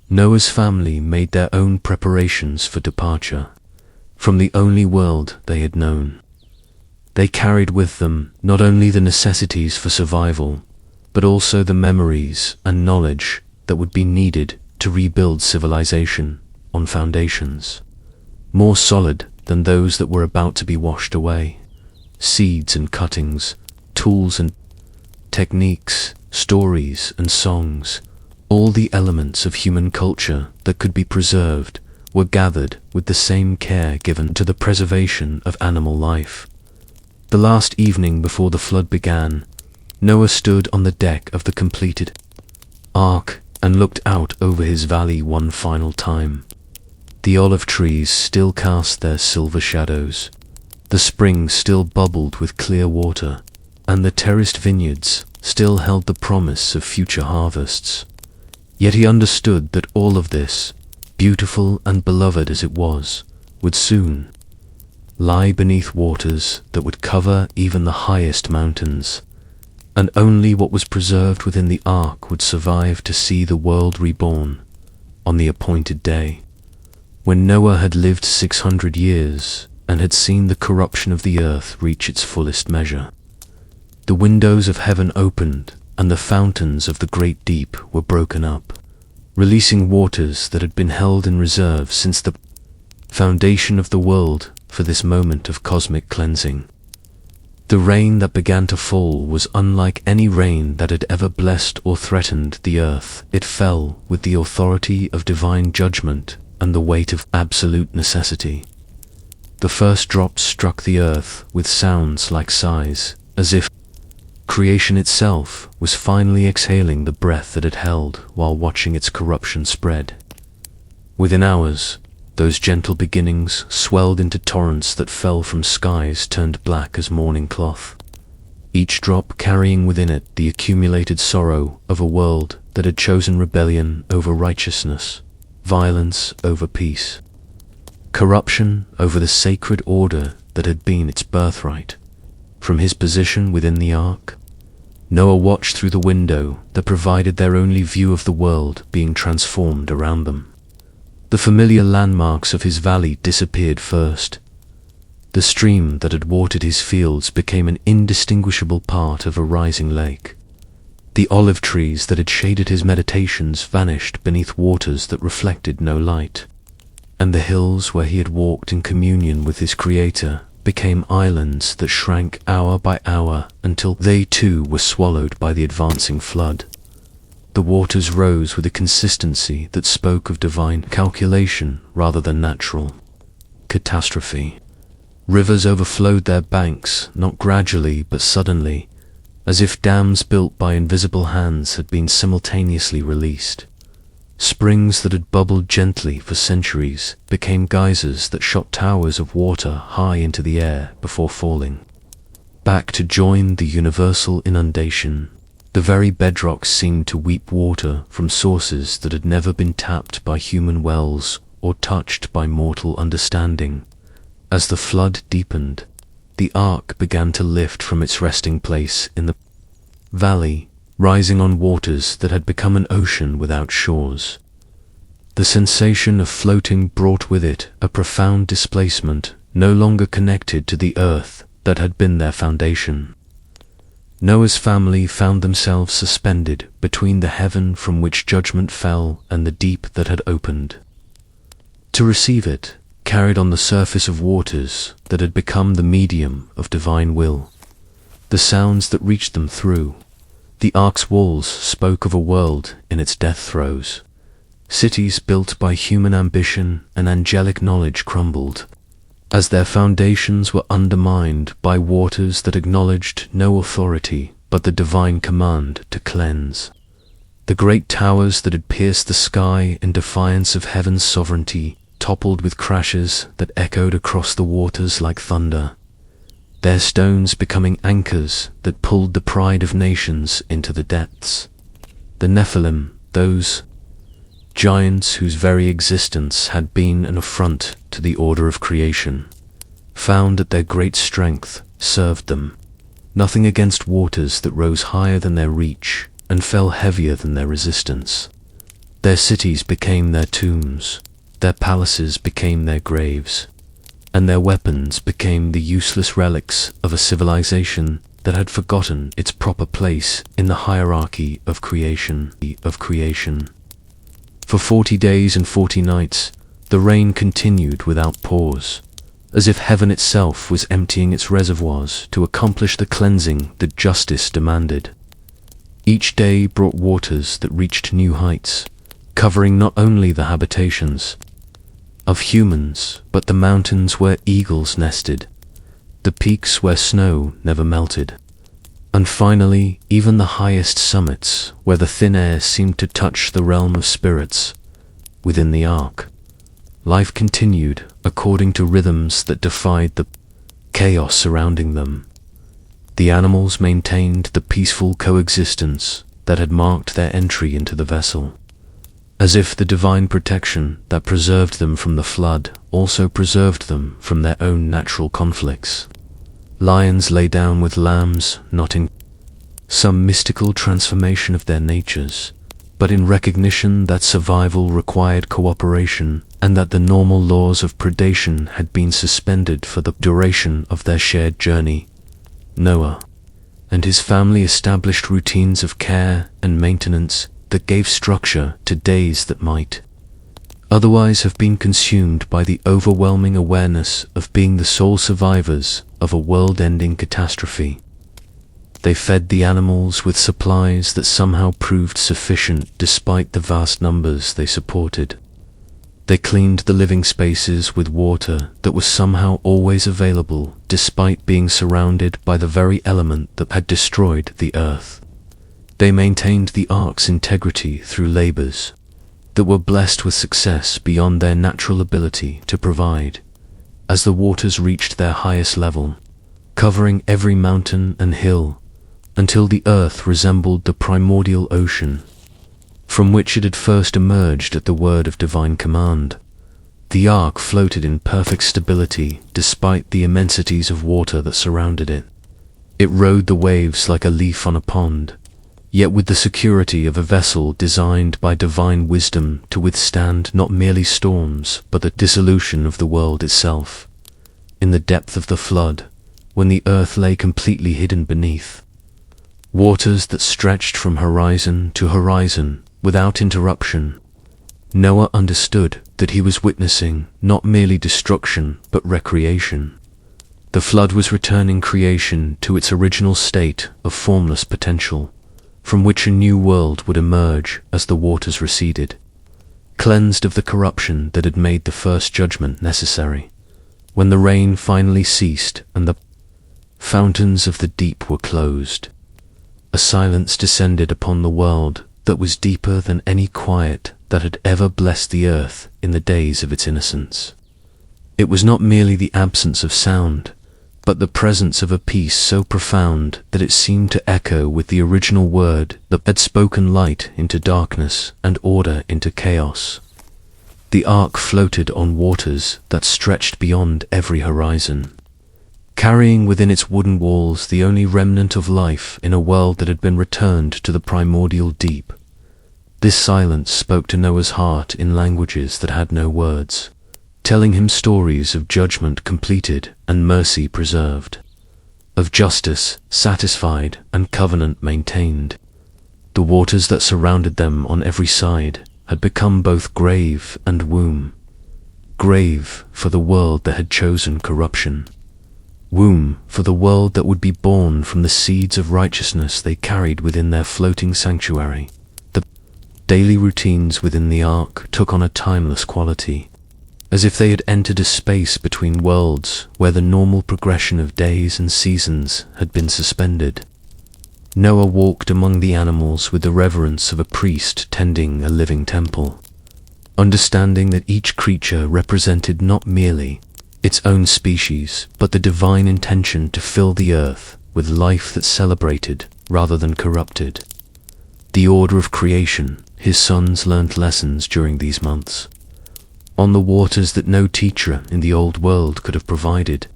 Noah's family made their own preparations for departure from the only world they had known. They carried with them not only the necessities for survival, but also the memories and knowledge that would be needed to rebuild civilization on foundations more solid than those that were about to be washed away. Seeds and cuttings, tools and techniques, stories and songs, all the elements of human culture that could be preserved were gathered with the same care given to the preservation of animal life. The last evening before the flood began, Noah stood on the deck of the completed ark and looked out over his valley one final time. The olive trees still cast their silver shadows, the springs still bubbled with clear water, and the terraced vineyards still held the promise of future harvests. Yet he understood that all of this, beautiful and beloved as it was, would soon lie beneath waters that would cover even the highest mountains, and only what was preserved within the ark would survive to see the world reborn on the appointed day. When Noah had lived 600 years and had seen the corruption of the earth reach its fullest measure, the windows of heaven opened and the fountains of the great deep were broken up, releasing waters that had been held in reserve since the foundation of the world for this moment of cosmic cleansing. The rain that began to fall was unlike any rain that had ever blessed or threatened the earth. It fell with the authority of divine judgment and the weight of absolute necessity. The first drops struck the earth with sounds like sighs, as if creation itself was finally exhaling the breath that it held while watching its corruption spread. Within hours, those gentle beginnings swelled into torrents that fell from skies turned black as mourning cloth, each drop carrying within it the accumulated sorrow of a world that had chosen rebellion over righteousness, violence over peace, corruption over the sacred order that had been its birthright. From his position within the ark, Noah watched through the window that provided their only view of the world being transformed around them. The familiar landmarks of his valley disappeared first. The stream that had watered his fields became an indistinguishable part of a rising lake. The olive trees that had shaded his meditations vanished beneath waters that reflected no light. And the hills where he had walked in communion with his Creator became islands that shrank hour by hour until they too were swallowed by the advancing flood. The waters rose with a consistency that spoke of divine calculation rather than natural catastrophe. Rivers overflowed their banks, not gradually but suddenly, as if dams built by invisible hands had been simultaneously released. Springs that had bubbled gently for centuries became geysers that shot towers of water high into the air before falling back to join the universal inundation. The very bedrock seemed to weep water from sources that had never been tapped by human wells or touched by mortal understanding. As the flood deepened, the ark began to lift from its resting place in the valley, rising on waters that had become an ocean without shores. The sensation of floating brought with it a profound displacement, no longer connected to the earth that had been their foundation. Noah's family found themselves suspended between the heaven from which judgment fell and the deep that had opened to receive it, carried on the surface of waters that had become the medium of divine will. The sounds that reached them through the ark's walls spoke of a world in its death throes. Cities built by human ambition and angelic knowledge crumbled, as their foundations were undermined by waters that acknowledged no authority but the divine command to cleanse. The great towers that had pierced the sky in defiance of heaven's sovereignty toppled with crashes that echoed across the waters like thunder, their stones becoming anchors that pulled the pride of nations into the depths. The Nephilim, those giants whose very existence had been an affront to the order of creation, found that their great strength served them nothing against waters that rose higher than their reach and fell heavier than their resistance. Their cities became their tombs, their palaces became their graves, and their weapons became the useless relics of a civilization that had forgotten its proper place in the hierarchy of creation. For 40 days and 40 nights, the rain continued without pause, as if heaven itself was emptying its reservoirs to accomplish the cleansing that justice demanded. Each day brought waters that reached new heights, covering not only the habitations of humans, but the mountains where eagles nested, the peaks where snow never melted, and finally even the highest summits where the thin air seemed to touch the realm of spirits. Within the ark, life continued according to rhythms that defied the chaos surrounding them. The animals maintained the peaceful coexistence that had marked their entry into the vessel, as if the divine protection that preserved them from the flood also preserved them from their own natural conflicts. Lions lay down with lambs, not in some mystical transformation of their natures, but in recognition that survival required cooperation and that the normal laws of predation had been suspended for the duration of their shared journey. Noah and his family established routines of care and maintenance that gave structure to days that might otherwise have been consumed by the overwhelming awareness of being the sole survivors of a world-ending catastrophe. They fed the animals with supplies that somehow proved sufficient despite the vast numbers they supported. They cleaned the living spaces with water that was somehow always available despite being surrounded by the very element that had destroyed the earth. They maintained the ark's integrity through labors that were blessed with success beyond their natural ability to provide, as the waters reached their highest level, covering every mountain and hill, until the earth resembled the primordial ocean from which it had first emerged at the word of divine command. The ark floated in perfect stability despite the immensities of water that surrounded it. It rode the waves like a leaf on a pond, yet with the security of a vessel designed by divine wisdom to withstand not merely storms, but the dissolution of the world itself. In the depth of the flood, when the earth lay completely hidden beneath, waters that stretched from horizon to horizon without interruption, Noah understood that he was witnessing not merely destruction but recreation. The flood was returning creation to its original state of formless potential, from which a new world would emerge as the waters receded, cleansed of the corruption that had made the first judgment necessary. When the rain finally ceased and the fountains of the deep were closed, a silence descended upon the world that was deeper than any quiet that had ever blessed the earth in the days of its innocence. It was not merely the absence of sound, but the presence of a peace so profound that it seemed to echo with the original word that had spoken light into darkness and order into chaos. The ark floated on waters that stretched beyond every horizon, carrying within its wooden walls the only remnant of life in a world that had been returned to the primordial deep. This silence spoke to Noah's heart in languages that had no words, telling him stories of judgment completed and mercy preserved, of justice satisfied and covenant maintained. The waters that surrounded them on every side had become both grave and womb. Grave for the world that had chosen corruption, womb for the world that would be born from the seeds of righteousness they carried within their floating sanctuary. The daily routines within the ark took on a timeless quality, as if they had entered a space between worlds where the normal progression of days and seasons had been suspended. Noah walked among the animals with the reverence of a priest tending a living temple, understanding that each creature represented not merely its own species, but the divine intention to fill the earth with life that celebrated rather than corrupted. The order of creation, his sons learnt lessons during these months, on the waters that no teacher in the old world could have provided.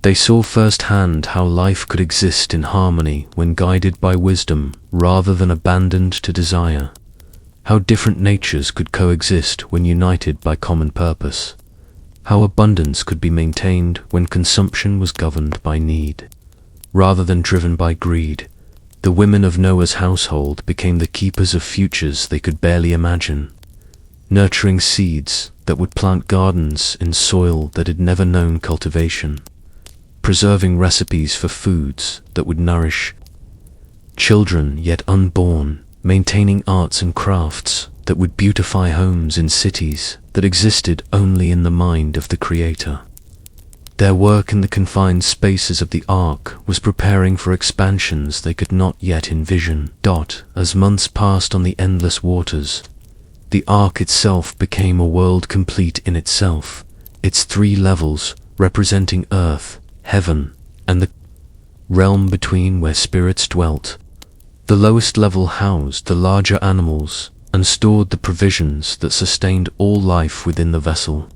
They saw firsthand how life could exist in harmony when guided by wisdom rather than abandoned to desire, how different natures could coexist when united by common purpose, how abundance could be maintained when consumption was governed by need, rather than driven by greed. The women of Noah's household became the keepers of futures they could barely imagine, nurturing seeds that would plant gardens in soil that had never known cultivation, preserving recipes for foods that would nourish children yet unborn, maintaining arts and crafts that would beautify homes in cities that existed only in the mind of the Creator. Their work in the confined spaces of the ark was preparing for expansions they could not yet envision. As months passed on the endless waters, the ark itself became a world complete in itself, its 3 levels representing earth, heaven, and the realm between where spirits dwelt. The lowest level housed the larger animals and stored the provisions that sustained all life within the vessel.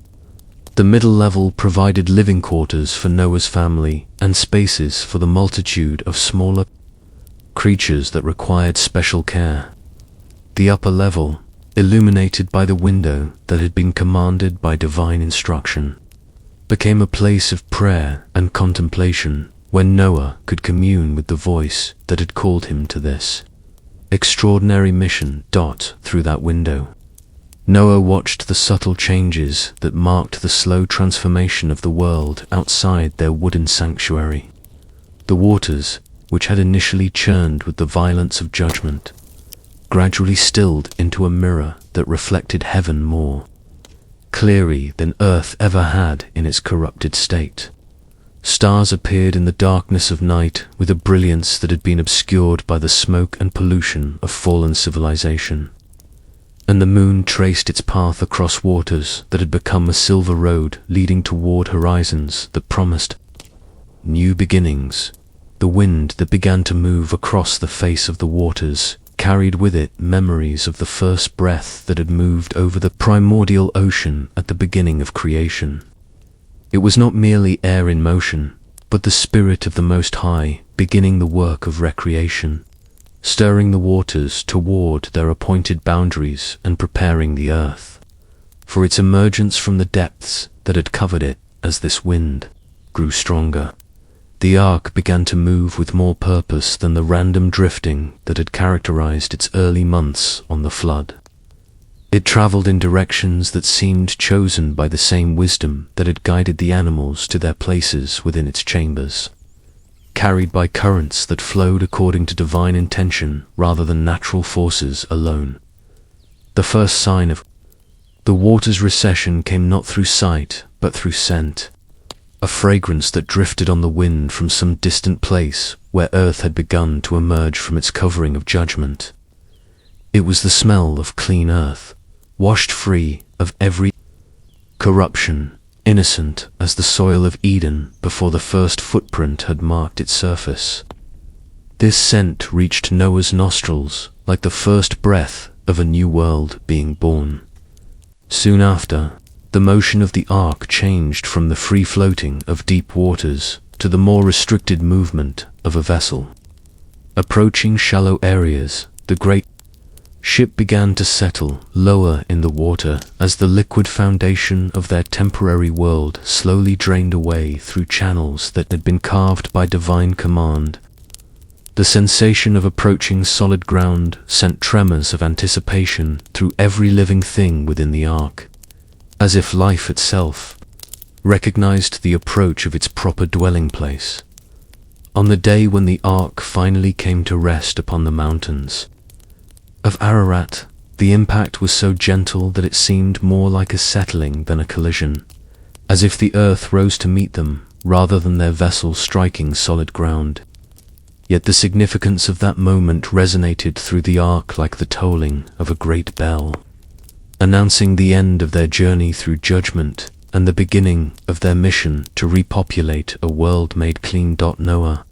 The middle level provided living quarters for Noah's family and spaces for the multitude of smaller creatures that required special care. The upper level, illuminated by the window that had been commanded by divine instruction, became a place of prayer and contemplation when Noah could commune with the voice that had called him to this extraordinary mission. Through that window, Noah watched the subtle changes that marked the slow transformation of the world outside their wooden sanctuary. The waters, which had initially churned with the violence of judgment, gradually stilled into a mirror that reflected heaven more clearly than earth ever had in its corrupted state. Stars appeared in the darkness of night with a brilliance that had been obscured by the smoke and pollution of fallen civilization, and the moon traced its path across waters that had become a silver road leading toward horizons that promised new beginnings. The wind that began to move across the face of the waters carried with it memories of the first breath that had moved over the primordial ocean at the beginning of creation. It was not merely air in motion, but the Spirit of the Most High beginning the work of recreation, stirring the waters toward their appointed boundaries and preparing the earth for its emergence from the depths that had covered it. As this wind grew stronger, the ark began to move with more purpose than the random drifting that had characterized its early months on the flood. It traveled in directions that seemed chosen by the same wisdom that had guided the animals to their places within its chambers, carried by currents that flowed according to divine intention rather than natural forces alone. The first sign of the water's recession came not through sight, but through scent, a fragrance that drifted on the wind from some distant place where earth had begun to emerge from its covering of judgment. It was the smell of clean earth, washed free of every corruption, innocent as the soil of Eden before the first footprint had marked its surface. This scent reached Noah's nostrils like the first breath of a new world being born. Soon after, the motion of the ark changed from the free floating of deep waters to the more restricted movement of a vessel. Approaching shallow areas, the great ship began to settle lower in the water as the liquid foundation of their temporary world slowly drained away through channels that had been carved by divine command. The sensation of approaching solid ground sent tremors of anticipation through every living thing within the ark, as if life itself recognized the approach of its proper dwelling place. On the day when the ark finally came to rest upon the mountains of Ararat, the impact was so gentle that it seemed more like a settling than a collision, as if the earth rose to meet them rather than their vessel striking solid ground. Yet the significance of that moment resonated through the ark like the tolling of a great bell, announcing the end of their journey through judgment and the beginning of their mission to repopulate a world made clean. Noah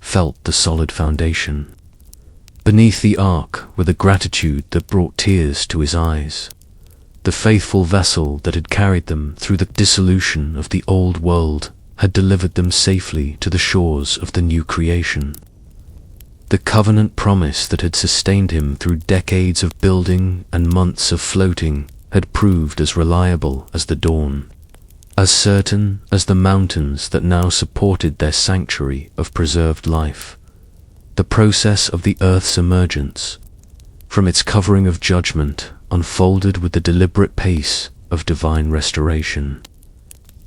felt the solid foundation beneath the ark with a gratitude that brought tears to his eyes. The faithful vessel that had carried them through the dissolution of the old world had delivered them safely to the shores of the new creation. The covenant promise that had sustained him through decades of building and months of floating had proved as reliable as the dawn, as certain as the mountains that now supported their sanctuary of preserved life. The process of the earth's emergence from its covering of judgment unfolded with the deliberate pace of divine restoration,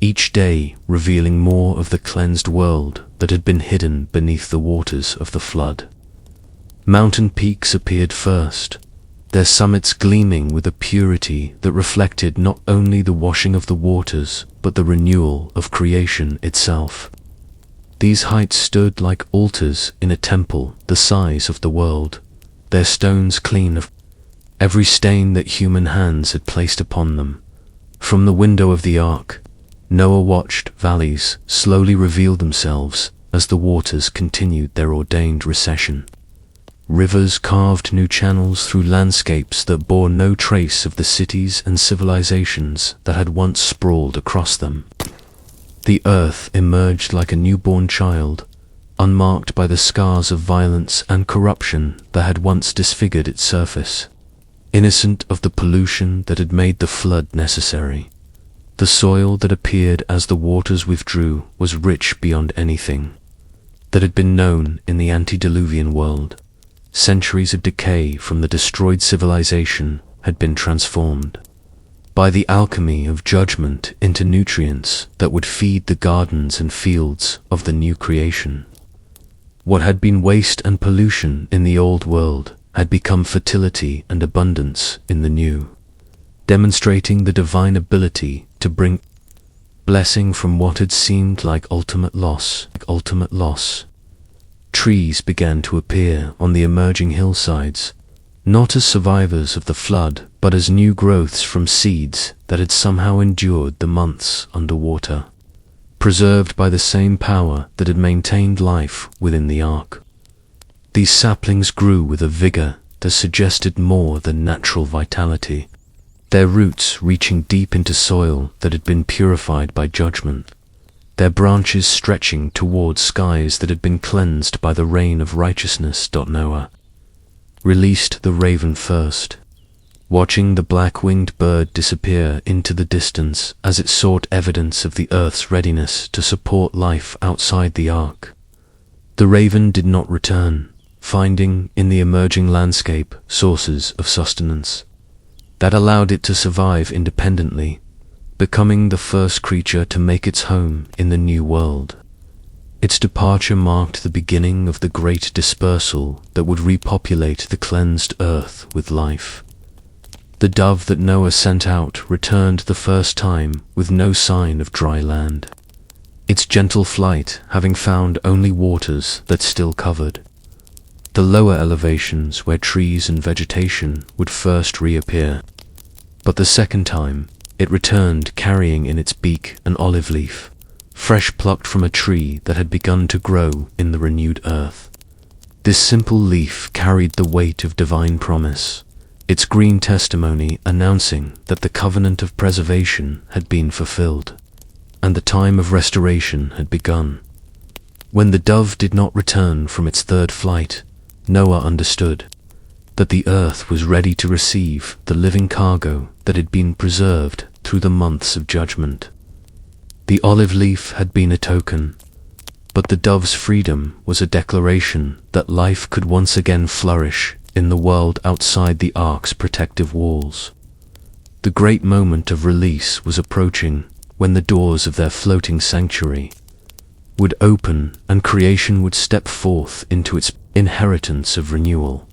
each day revealing more of the cleansed world that had been hidden beneath the waters of the flood. Mountain peaks appeared first, their summits gleaming with a purity that reflected not only the washing of the waters, but the renewal of creation itself. These heights stood like altars in a temple the size of the world, their stones clean of every stain that human hands had placed upon them. From the window of the ark, Noah watched valleys slowly reveal themselves as the waters continued their ordained recession. Rivers carved new channels through landscapes that bore no trace of the cities and civilizations that had once sprawled across them. The earth emerged like a newborn child, unmarked by the scars of violence and corruption that had once disfigured its surface, innocent of the pollution that had made the flood necessary. The soil that appeared as the waters withdrew was rich beyond anything that had been known in the antediluvian world. Centuries of decay from the destroyed civilization had been transformed by the alchemy of judgment into nutrients that would feed the gardens and fields of the new creation. What had been waste and pollution in the old world had become fertility and abundance in the new, demonstrating the divine ability to bring blessing from what had seemed like ultimate loss. Trees began to appear on the emerging hillsides, not as survivors of the flood, but as new growths from seeds that had somehow endured the months underwater, preserved by the same power that had maintained life within the ark. These saplings grew with a vigor that suggested more than natural vitality, their roots reaching deep into soil that had been purified by judgment. their branches stretching toward skies that had been cleansed by the rain of righteousness. Noah released the raven first, watching the black-winged bird disappear into the distance as it sought evidence of the earth's readiness to support life outside the ark. The raven did not return, finding in the emerging landscape sources of sustenance that allowed it to survive independently, becoming the first creature to make its home in the new world. Its departure marked the beginning of the great dispersal that would repopulate the cleansed earth with life. The dove that Noah sent out returned the first time with no sign of dry land, its gentle flight having found only waters that still covered the lower elevations where trees and vegetation would first reappear. But the second time, it returned carrying in its beak an olive leaf, fresh plucked from a tree that had begun to grow in the renewed earth. This simple leaf carried the weight of divine promise, its green testimony announcing that the covenant of preservation had been fulfilled, and the time of restoration had begun. When the dove did not return from its third flight, Noah understood that the earth was ready to receive the living cargo that had been preserved through the months of judgment. The olive leaf had been a token, but the dove's freedom was a declaration that life could once again flourish in the world outside the ark's protective walls. The great moment of release was approaching when the doors of their floating sanctuary would open and creation would step forth into its inheritance of renewal.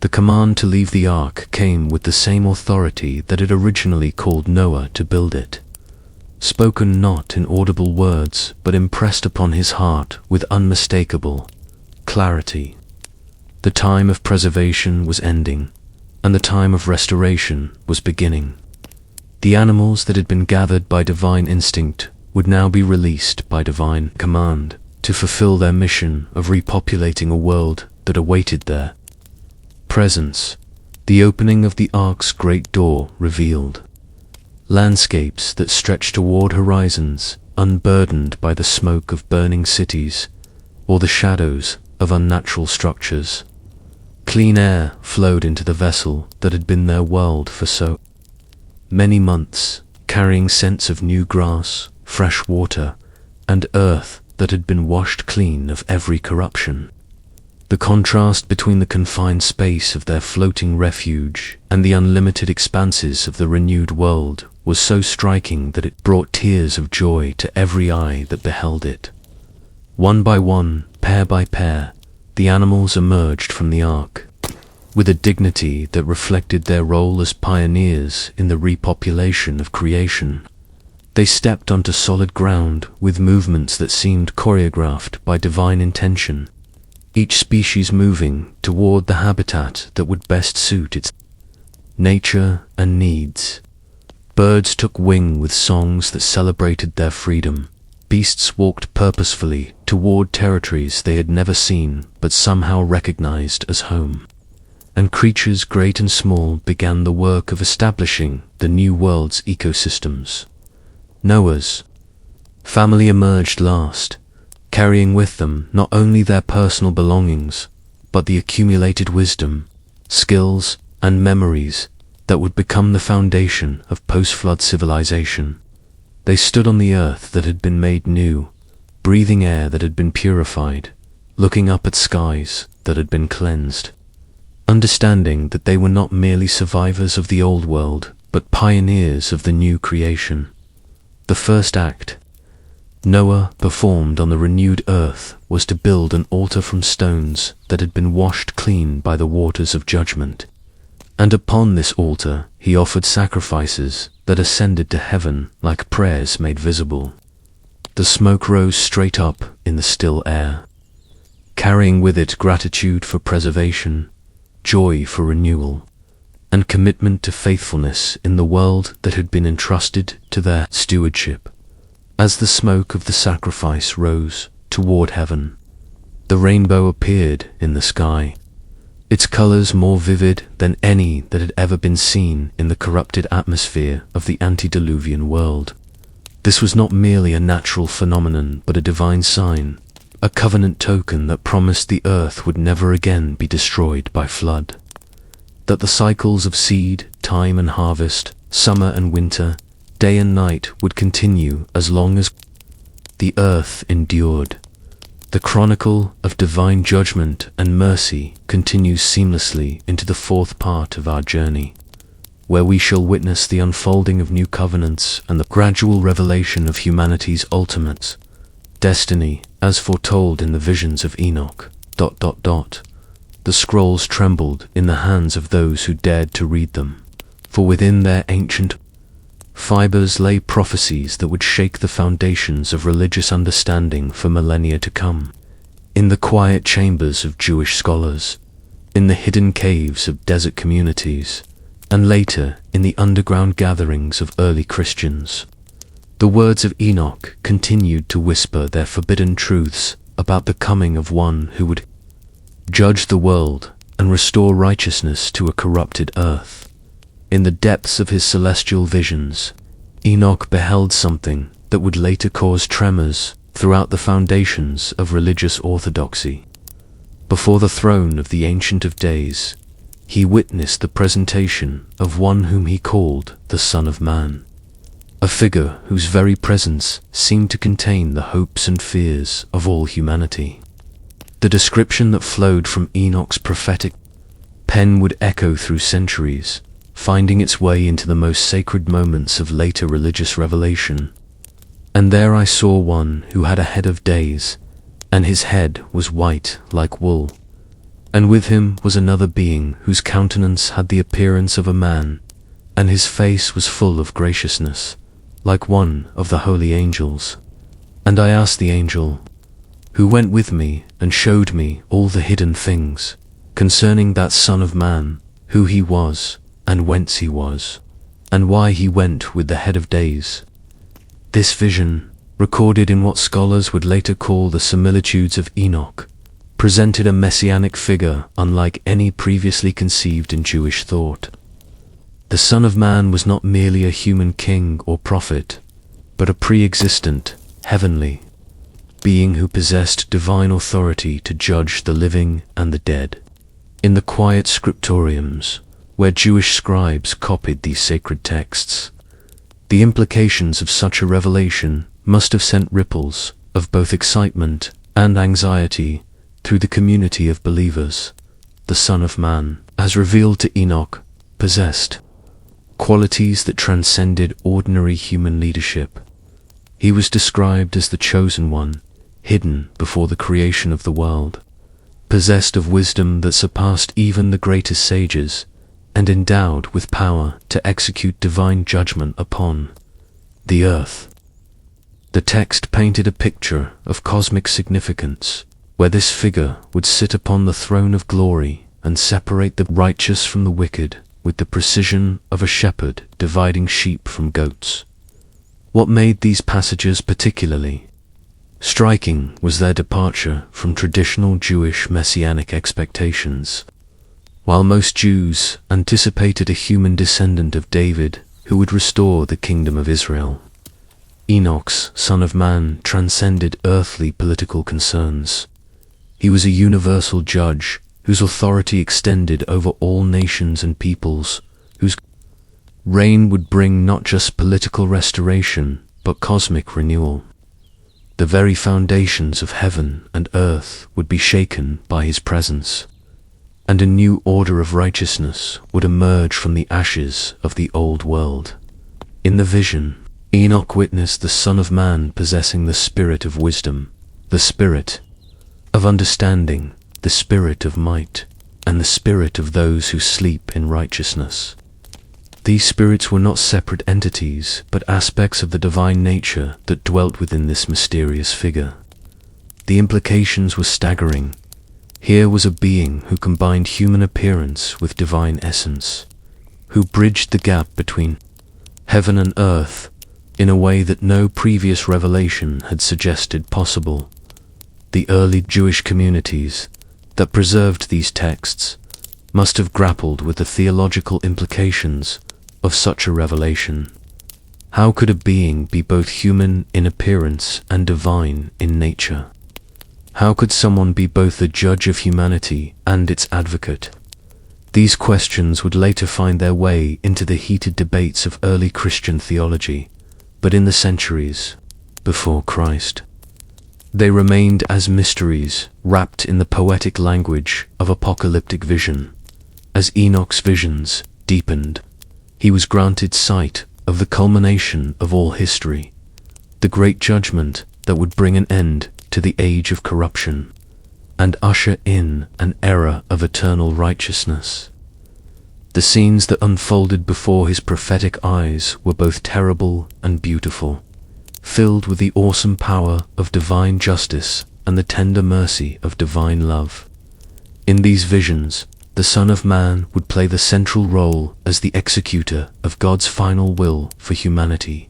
The command to leave the ark came with the same authority that had originally called Noah to build it, spoken not in audible words but impressed upon his heart with unmistakable clarity. The time of preservation was ending, and the time of restoration was beginning. The animals that had been gathered by divine instinct would now be released by divine command to fulfill their mission of repopulating a world that awaited their presence. The opening of the ark's great door revealed landscapes that stretched toward horizons unburdened by the smoke of burning cities or the shadows of unnatural structures. Clean air flowed into the vessel that had been their world for so many months, carrying scents of new grass, fresh water, and earth that had been washed clean of every corruption. The contrast between the confined space of their floating refuge and the unlimited expanses of the renewed world was so striking that it brought tears of joy to every eye that beheld it. One by one, pair by pair, the animals emerged from the ark, with a dignity that reflected their role as pioneers in the repopulation of creation. They stepped onto solid ground with movements that seemed choreographed by divine intention, each species moving toward the habitat that would best suit its nature and needs. Birds took wing with songs that celebrated their freedom. Beasts walked purposefully toward territories they had never seen but somehow recognized as home. And creatures great and small began the work of establishing the new world's ecosystems. Noah's family emerged last, carrying with them not only their personal belongings, but the accumulated wisdom, skills, and memories that would become the foundation of post-flood civilization. They stood on the earth that had been made new, breathing air that had been purified, looking up at skies that had been cleansed, understanding that they were not merely survivors of the old world, but pioneers of the new creation. The first act Noah performed on the renewed earth was to build an altar from stones that had been washed clean by the waters of judgment. And upon this altar he offered sacrifices that ascended to heaven like prayers made visible. The smoke rose straight up in the still air, carrying with it gratitude for preservation, joy for renewal, and commitment to faithfulness in the world that had been entrusted to their stewardship. As the smoke of the sacrifice rose toward heaven, the rainbow appeared in the sky, its colors more vivid than any that had ever been seen in the corrupted atmosphere of the antediluvian world. This was not merely a natural phenomenon, but a divine sign, a covenant token that promised the earth would never again be destroyed by flood. That the cycles of seed, time and harvest, summer and winter, day and night would continue as long as the earth endured. The chronicle of divine judgment and mercy continues seamlessly into the fourth part of our journey, where we shall witness the unfolding of new covenants and the gradual revelation of humanity's ultimate destiny, as foretold in the visions of Enoch. The scrolls trembled in the hands of those who dared to read them, for within their ancient fibers lay prophecies that would shake the foundations of religious understanding for millennia to come. In the quiet chambers of Jewish scholars, in the hidden caves of desert communities, and later in the underground gatherings of early Christians, the words of Enoch continued to whisper their forbidden truths about the coming of one who would judge the world and restore righteousness to a corrupted earth. In the depths of his celestial visions, Enoch beheld something that would later cause tremors throughout the foundations of religious orthodoxy. Before the throne of the Ancient of Days, he witnessed the presentation of one whom he called the Son of Man, a figure whose very presence seemed to contain the hopes and fears of all humanity. The description that flowed from Enoch's prophetic pen would echo through centuries, finding its way into the most sacred moments of later religious revelation. And there I saw one who had a head of days, and his head was white like wool. And with him was another being whose countenance had the appearance of a man, and his face was full of graciousness, like one of the holy angels. And I asked the angel, who went with me and showed me all the hidden things concerning that Son of Man, who he was, and whence he was, and why he went with the head of days. This vision, recorded in what scholars would later call the similitudes of Enoch, presented a messianic figure unlike any previously conceived in Jewish thought. The Son of Man was not merely a human king or prophet, but a pre-existent, heavenly being who possessed divine authority to judge the living and the dead. In the quiet scriptoriums, where Jewish scribes copied these sacred texts, the implications of such a revelation must have sent ripples of both excitement and anxiety through the community of believers. The Son of Man, as revealed to Enoch, possessed qualities that transcended ordinary human leadership. He was described as the chosen one, hidden before the creation of the world, possessed of wisdom that surpassed even the greatest sages, and endowed with power to execute divine judgment upon the earth. The text painted a picture of cosmic significance, where this figure would sit upon the throne of glory and separate the righteous from the wicked with the precision of a shepherd dividing sheep from goats. What made these passages particularly striking was their departure from traditional Jewish messianic expectations. While most Jews anticipated a human descendant of David who would restore the kingdom of Israel, Enoch's Son of Man transcended earthly political concerns. He was a universal judge whose authority extended over all nations and peoples, whose reign would bring not just political restoration, but cosmic renewal. The very foundations of heaven and earth would be shaken by his presence, and a new order of righteousness would emerge from the ashes of the old world. In the vision, Enoch witnessed the Son of Man possessing the spirit of wisdom, the spirit of understanding, the spirit of might, and the spirit of those who sleep in righteousness. These spirits were not separate entities, but aspects of the divine nature that dwelt within this mysterious figure. The implications were staggering. Here was a being who combined human appearance with divine essence, who bridged the gap between heaven and earth in a way that no previous revelation had suggested possible. The early Jewish communities that preserved these texts must have grappled with the theological implications of such a revelation, How could a being be both human in appearance and divine in nature? How could someone be both the judge of humanity and its advocate? These questions would later find their way into the heated debates of early Christian theology, but in the centuries before Christ, they remained as mysteries wrapped in the poetic language of apocalyptic vision. As Enoch's visions deepened, he was granted sight of the culmination of all history, the great judgment that would bring an end to the age of corruption and usher in an era of eternal righteousness. The scenes that unfolded before his prophetic eyes were both terrible and beautiful, filled with the awesome power of divine justice and the tender mercy of divine love. In these visions, the Son of Man would play the central role as the executor of God's final will for humanity.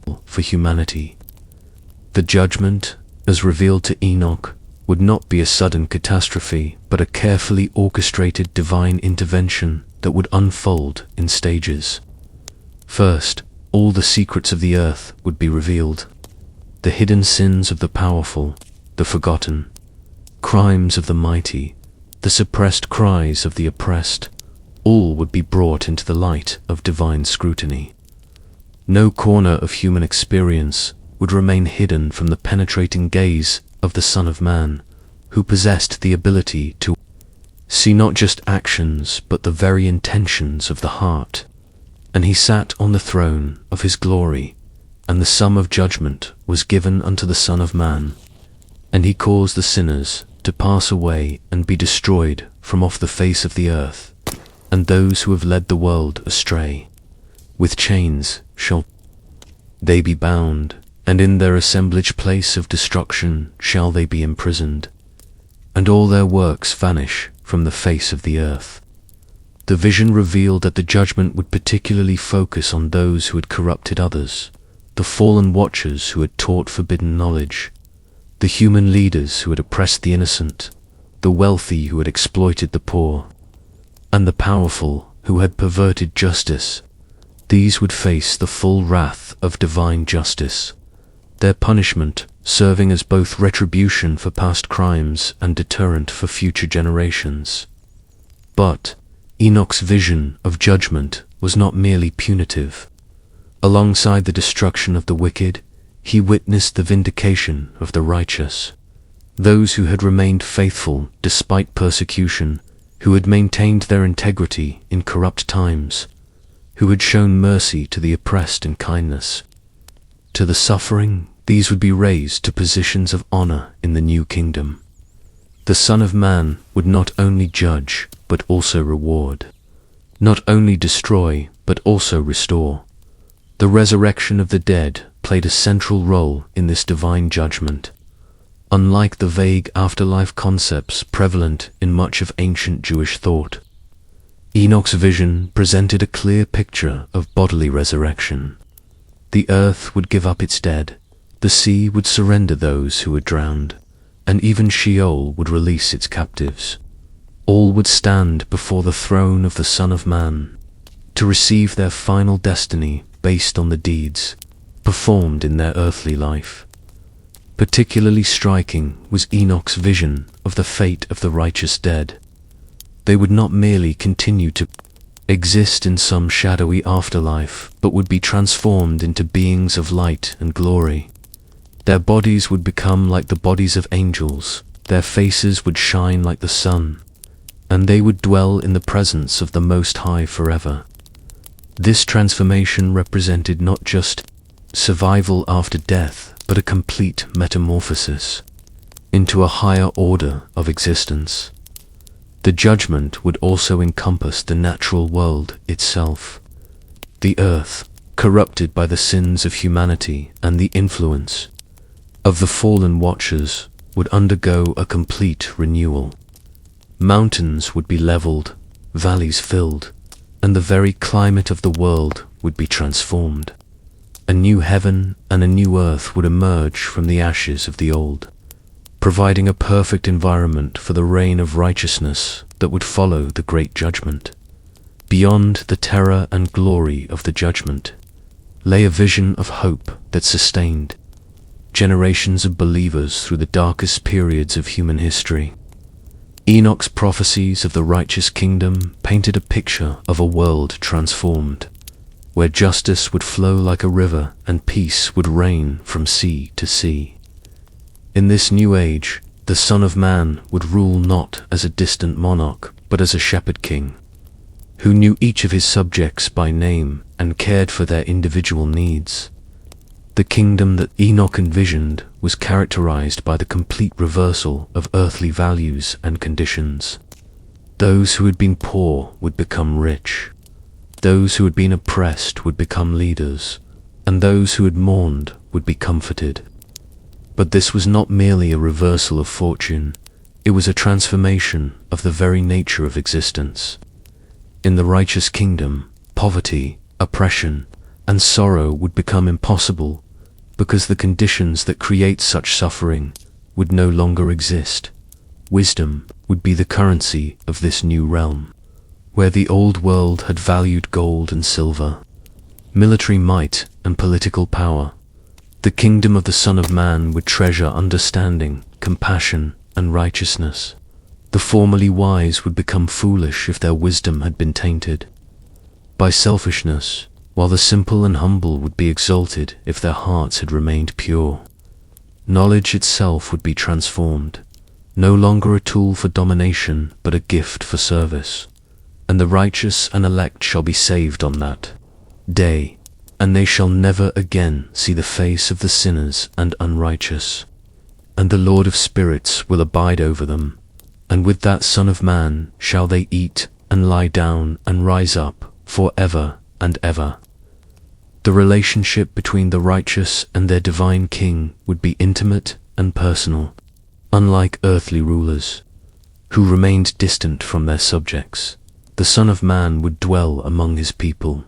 The judgment, as revealed to Enoch, would not be a sudden catastrophe, but a carefully orchestrated divine intervention that would unfold in stages. First, all the secrets of the earth would be revealed. The hidden sins of the powerful, the forgotten, crimes of the mighty, the suppressed cries of the oppressed, all would be brought into the light of divine scrutiny. No corner of human experience would remain hidden from the penetrating gaze of the Son of Man, who possessed the ability to see not just actions but the very intentions of the heart. And he sat on the throne of his glory, and the sum of judgment was given unto the Son of Man, and he caused the sinners to pass away and be destroyed from off the face of the earth, and those who have led the world astray. With chains shall they be bound, and in their assemblage place of destruction shall they be imprisoned, and all their works vanish from the face of the earth. The vision revealed that the judgment would particularly focus on those who had corrupted others, the fallen watchers who had taught forbidden knowledge, the human leaders who had oppressed the innocent, the wealthy who had exploited the poor, and the powerful who had perverted justice. These would face the full wrath of divine justice, their punishment serving as both retribution for past crimes and deterrent for future generations. But Enoch's vision of judgment was not merely punitive. Alongside the destruction of the wicked, he witnessed the vindication of the righteous, those who had remained faithful despite persecution, who had maintained their integrity in corrupt times, who had shown mercy to the oppressed and kindness to the suffering. These would be raised to positions of honor in the new kingdom. The Son of Man would not only judge, but also reward, not only destroy, but also restore. The resurrection of the dead played a central role in this divine judgment. Unlike the vague afterlife concepts prevalent in much of ancient Jewish thought, Enoch's vision presented a clear picture of bodily resurrection. The earth would give up its dead, the sea would surrender those who were drowned, and even Sheol would release its captives. All would stand before the throne of the Son of Man to receive their final destiny based on the deeds performed in their earthly life. Particularly striking was Enoch's vision of the fate of the righteous dead. They would not merely continue to exist in some shadowy afterlife, but would be transformed into beings of light and glory. Their bodies would become like the bodies of angels, their faces would shine like the sun, and they would dwell in the presence of the Most High forever. This transformation represented not just survival after death, but a complete metamorphosis into a higher order of existence. The judgment would also encompass the natural world itself. The earth, corrupted by the sins of humanity and the influence of the fallen watchers, would undergo a complete renewal. Mountains would be leveled, valleys filled, and the very climate of the world would be transformed. A new heaven and a new earth would emerge from the ashes of the old, providing a perfect environment for the reign of righteousness that would follow the great judgment. Beyond the terror and glory of the judgment, lay a vision of hope that sustained generations of believers through the darkest periods of human history. Enoch's prophecies of the righteous kingdom painted a picture of a world transformed, where justice would flow like a river and peace would reign from sea to sea. In this new age, the Son of Man would rule not as a distant monarch, but as a shepherd king, who knew each of his subjects by name and cared for their individual needs. The kingdom that Enoch envisioned was characterized by the complete reversal of earthly values and conditions. Those who had been poor would become rich. Those who had been oppressed would become leaders, and those who had mourned would be comforted. But this was not merely a reversal of fortune, it was a transformation of the very nature of existence. In the righteous kingdom, poverty, oppression, and sorrow would become impossible because the conditions that create such suffering would no longer exist. Wisdom would be the currency of this new realm, where the old world had valued gold and silver, military might and political power. The kingdom of the Son of Man would treasure understanding, compassion, and righteousness. The formerly wise would become foolish if their wisdom had been tainted by selfishness, while the simple and humble would be exalted if their hearts had remained pure. Knowledge itself would be transformed, no longer a tool for domination, but a gift for service. And the righteous and elect shall be saved on that day, and they shall never again see the face of the sinners and unrighteous. And the Lord of spirits will abide over them, and with that Son of Man shall they eat and lie down and rise up for ever and ever. The relationship between the righteous and their divine King would be intimate and personal, unlike earthly rulers, who remained distant from their subjects. The Son of Man would dwell among his people,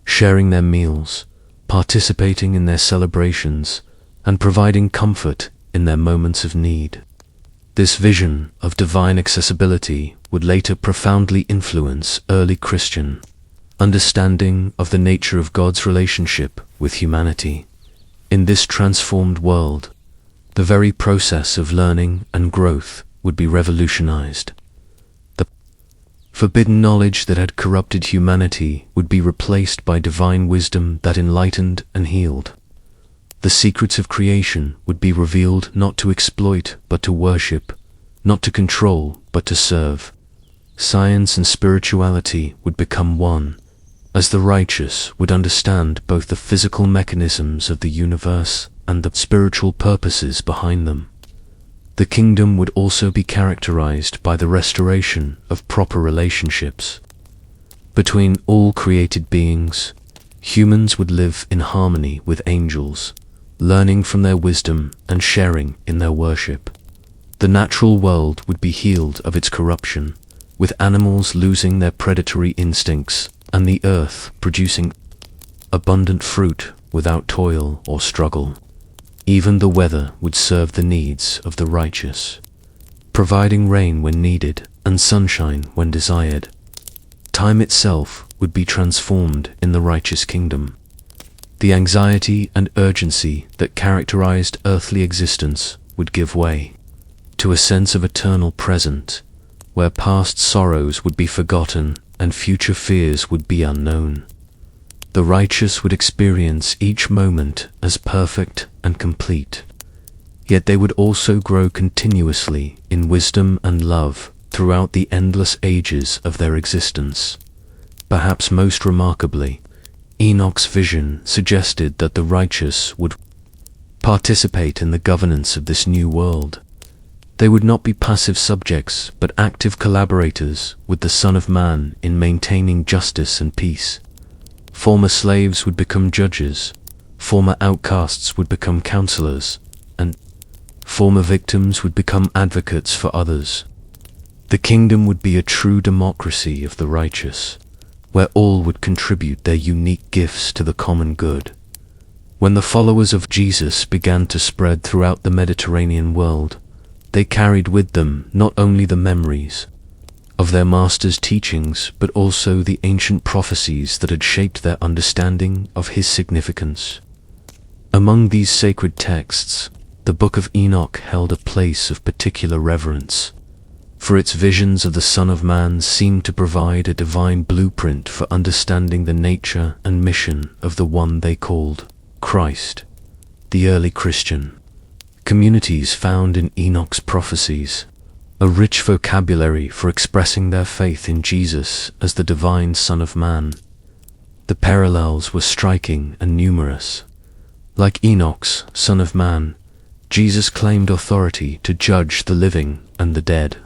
sharing their meals, participating in their celebrations, and providing comfort in their moments of need. This vision of divine accessibility would later profoundly influence early Christian understanding of the nature of God's relationship with humanity. In this transformed world, the very process of learning and growth would be revolutionized. The forbidden knowledge that had corrupted humanity would be replaced by divine wisdom that enlightened and healed. The secrets of creation would be revealed not to exploit but to worship, not to control but to serve. Science and spirituality would become one, as the righteous would understand both the physical mechanisms of the universe and the spiritual purposes behind them. The kingdom would also be characterized by the restoration of proper relationships between all created beings. Humans would live in harmony with angels, learning from their wisdom and sharing in their worship. The natural world would be healed of its corruption, with animals losing their predatory instincts and the earth producing abundant fruit without toil or struggle. Even the weather would serve the needs of the righteous, providing rain when needed and sunshine when desired. Time itself would be transformed in the righteous kingdom. The anxiety and urgency that characterized earthly existence would give way to a sense of eternal present, where past sorrows would be forgotten and future fears would be unknown. The righteous would experience each moment as perfect and complete, yet they would also grow continuously in wisdom and love throughout the endless ages of their existence. Perhaps most remarkably, Enoch's vision suggested that the righteous would participate in the governance of this new world. They would not be passive subjects, but active collaborators with the Son of Man in maintaining justice and peace. Former slaves would become judges, former outcasts would become counselors, and former victims would become advocates for others. The kingdom would be a true democracy of the righteous, where all would contribute their unique gifts to the common good. When the followers of Jesus began to spread throughout the Mediterranean world, they carried with them not only the memories of their master's teachings, but also the ancient prophecies that had shaped their understanding of his significance. Among these sacred texts, the Book of Enoch held a place of particular reverence, for its visions of the Son of Man seemed to provide a divine blueprint for understanding the nature and mission of the one they called Christ. The early Christian communities found in Enoch's prophecies a rich vocabulary for expressing their faith in Jesus as the divine Son of Man. The parallels were striking and numerous. Like Enoch's Son of Man, Jesus claimed authority to judge the living and the dead.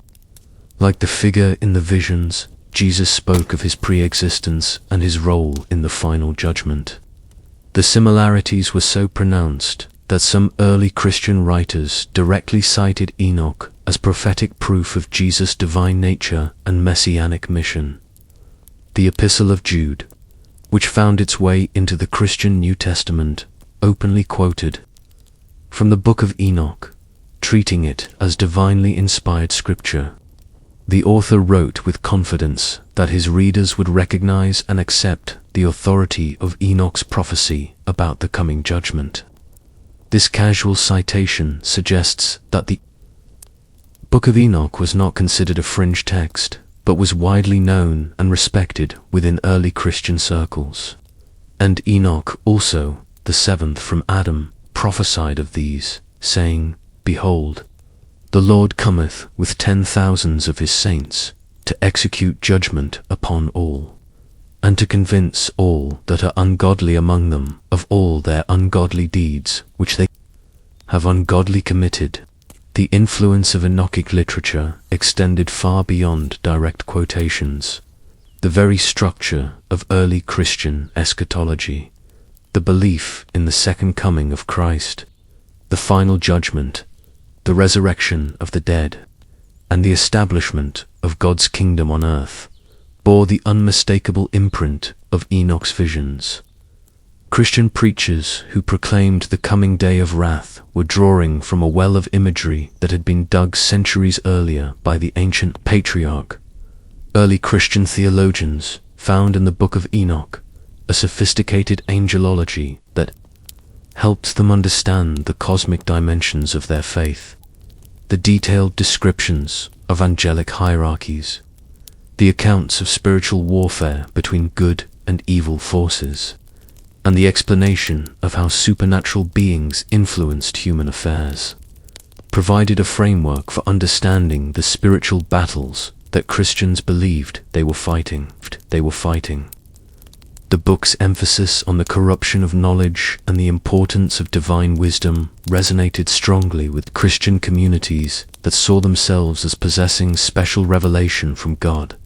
Like the figure in the visions, Jesus spoke of his pre-existence and his role in the final judgment. The similarities were so pronounced that some early Christian writers directly cited Enoch as prophetic proof of Jesus' divine nature and messianic mission. The Epistle of Jude, which found its way into the Christian New Testament, openly quoted from the Book of Enoch, treating it as divinely inspired scripture. The author wrote with confidence that his readers would recognize and accept the authority of Enoch's prophecy about the coming judgment. This casual citation suggests that the Book of Enoch was not considered a fringe text, but was widely known and respected within early Christian circles. And Enoch also, the seventh from Adam, prophesied of these, saying, "Behold, the Lord cometh with 10,000s of his saints, to execute judgment upon all, and to convince all that are ungodly among them of all their ungodly deeds which they have ungodly committed." The influence of Enochic literature extended far beyond direct quotations. The very structure of early Christian eschatology, the belief in the second coming of Christ, the final judgment, the resurrection of the dead, and the establishment of God's kingdom on earth, bore the unmistakable imprint of Enoch's visions. Christian preachers who proclaimed the coming day of wrath were drawing from a well of imagery that had been dug centuries earlier by the ancient patriarch. Early Christian theologians found in the Book of Enoch a sophisticated angelology that helped them understand the cosmic dimensions of their faith. The detailed descriptions of angelic hierarchies, the accounts of spiritual warfare between good and evil forces, and the explanation of how supernatural beings influenced human affairs, provided a framework for understanding the spiritual battles that Christians believed they were fighting. The book's emphasis on the corruption of knowledge and the importance of divine wisdom resonated strongly with Christian communities that saw themselves as possessing special revelation from God,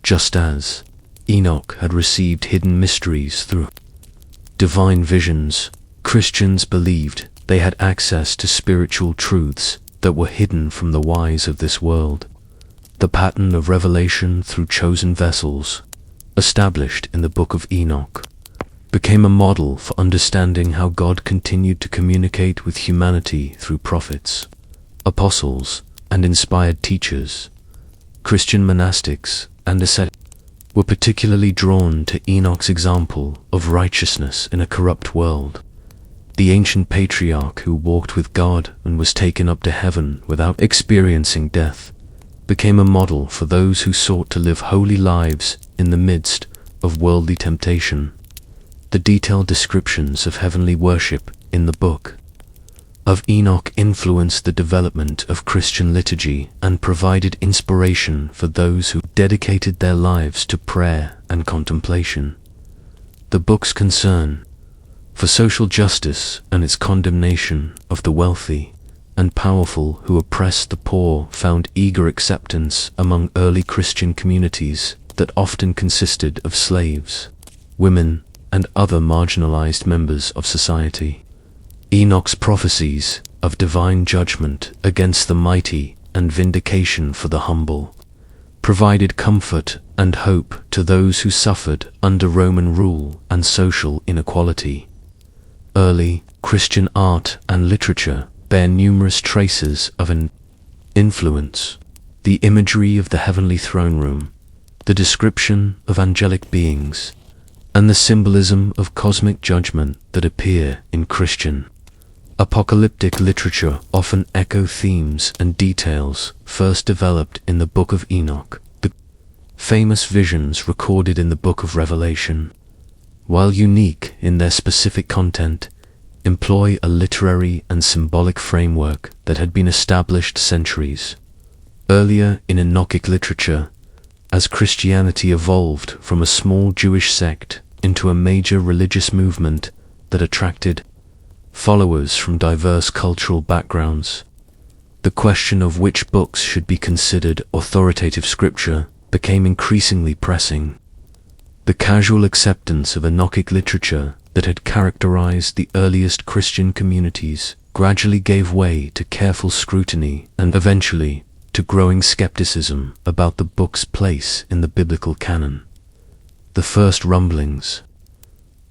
just as Enoch had received hidden mysteries through divine visions. Christians believed they had access to spiritual truths that were hidden from the wise of this world. The pattern of revelation through chosen vessels, established in the Book of Enoch, became a model for understanding how God continued to communicate with humanity through prophets, apostles, and inspired teachers. Christian monastics and ascetics were particularly drawn to Enoch's example of righteousness in a corrupt world. The ancient patriarch who walked with God and was taken up to heaven without experiencing death became a model for those who sought to live holy lives in the midst of worldly temptation. The detailed descriptions of heavenly worship in the Book of Enoch influenced the development of Christian liturgy and provided inspiration for those who dedicated their lives to prayer and contemplation. The book's concern for social justice and its condemnation of the wealthy and powerful who oppressed the poor found eager acceptance among early Christian communities that often consisted of slaves, women, and other marginalized members of society. Enoch's prophecies of divine judgment against the mighty and vindication for the humble provided comfort and hope to those who suffered under Roman rule and social inequality. Early Christian art and literature bear numerous traces of an influence the imagery of the heavenly throne room, the description of angelic beings, and the symbolism of cosmic judgment that appear in Christian apocalyptic literature often echo themes and details first developed in the Book of Enoch. The famous visions recorded in the Book of Revelation, while unique in their specific content, employ a literary and symbolic framework that had been established centuries earlier in Enochic literature. As Christianity evolved from a small Jewish sect into a major religious movement that attracted followers from diverse cultural backgrounds, the question of which books should be considered authoritative scripture became increasingly pressing. The casual acceptance of Enochic literature that had characterized the earliest Christian communities gradually gave way to careful scrutiny and eventually to growing skepticism about the book's place in the biblical canon. The first rumblings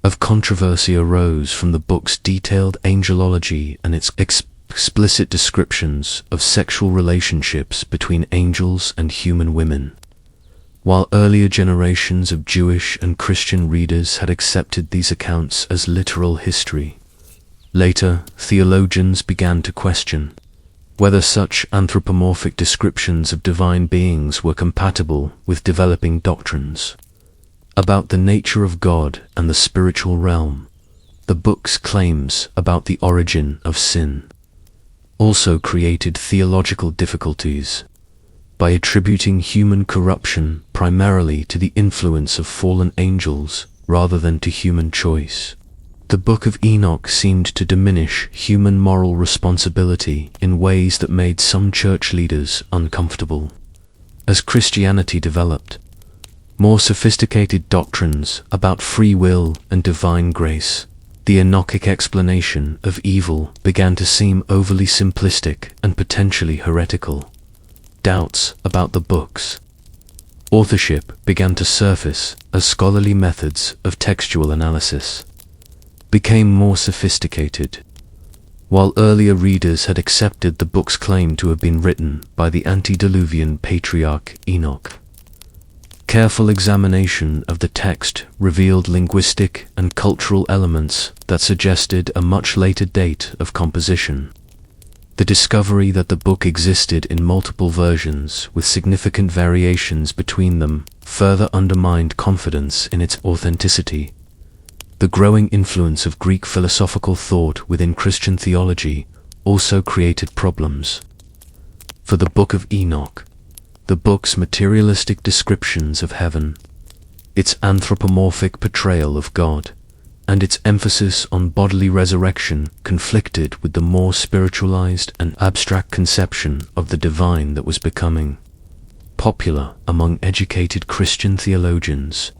of controversy arose from the book's detailed angelology and its explicit descriptions of sexual relationships between angels and human women. While earlier generations of Jewish and Christian readers had accepted these accounts as literal history, later theologians began to question whether such anthropomorphic descriptions of divine beings were compatible with developing doctrines about the nature of God and the spiritual realm. The book's claims about the origin of sin also created theological difficulties by attributing human corruption primarily to the influence of fallen angels rather than to human choice. The Book of Enoch seemed to diminish human moral responsibility in ways that made some church leaders uncomfortable. As Christianity developed, more sophisticated doctrines about free will and divine grace, the Enochic explanation of evil began to seem overly simplistic and potentially heretical. Doubts about the book's authorship began to surface as scholarly methods of textual analysis became more sophisticated. While earlier readers had accepted the book's claim to have been written by the antediluvian patriarch Enoch, careful examination of the text revealed linguistic and cultural elements that suggested a much later date of composition. The discovery that the book existed in multiple versions with significant variations between them further undermined confidence in its authenticity. The growing influence of Greek philosophical thought within Christian theology also created problems. For the Book of Enoch, the book's materialistic descriptions of heaven, its anthropomorphic portrayal of God, and its emphasis on bodily resurrection conflicted with the more spiritualized and abstract conception of the divine that was becoming popular among educated Christian theologians.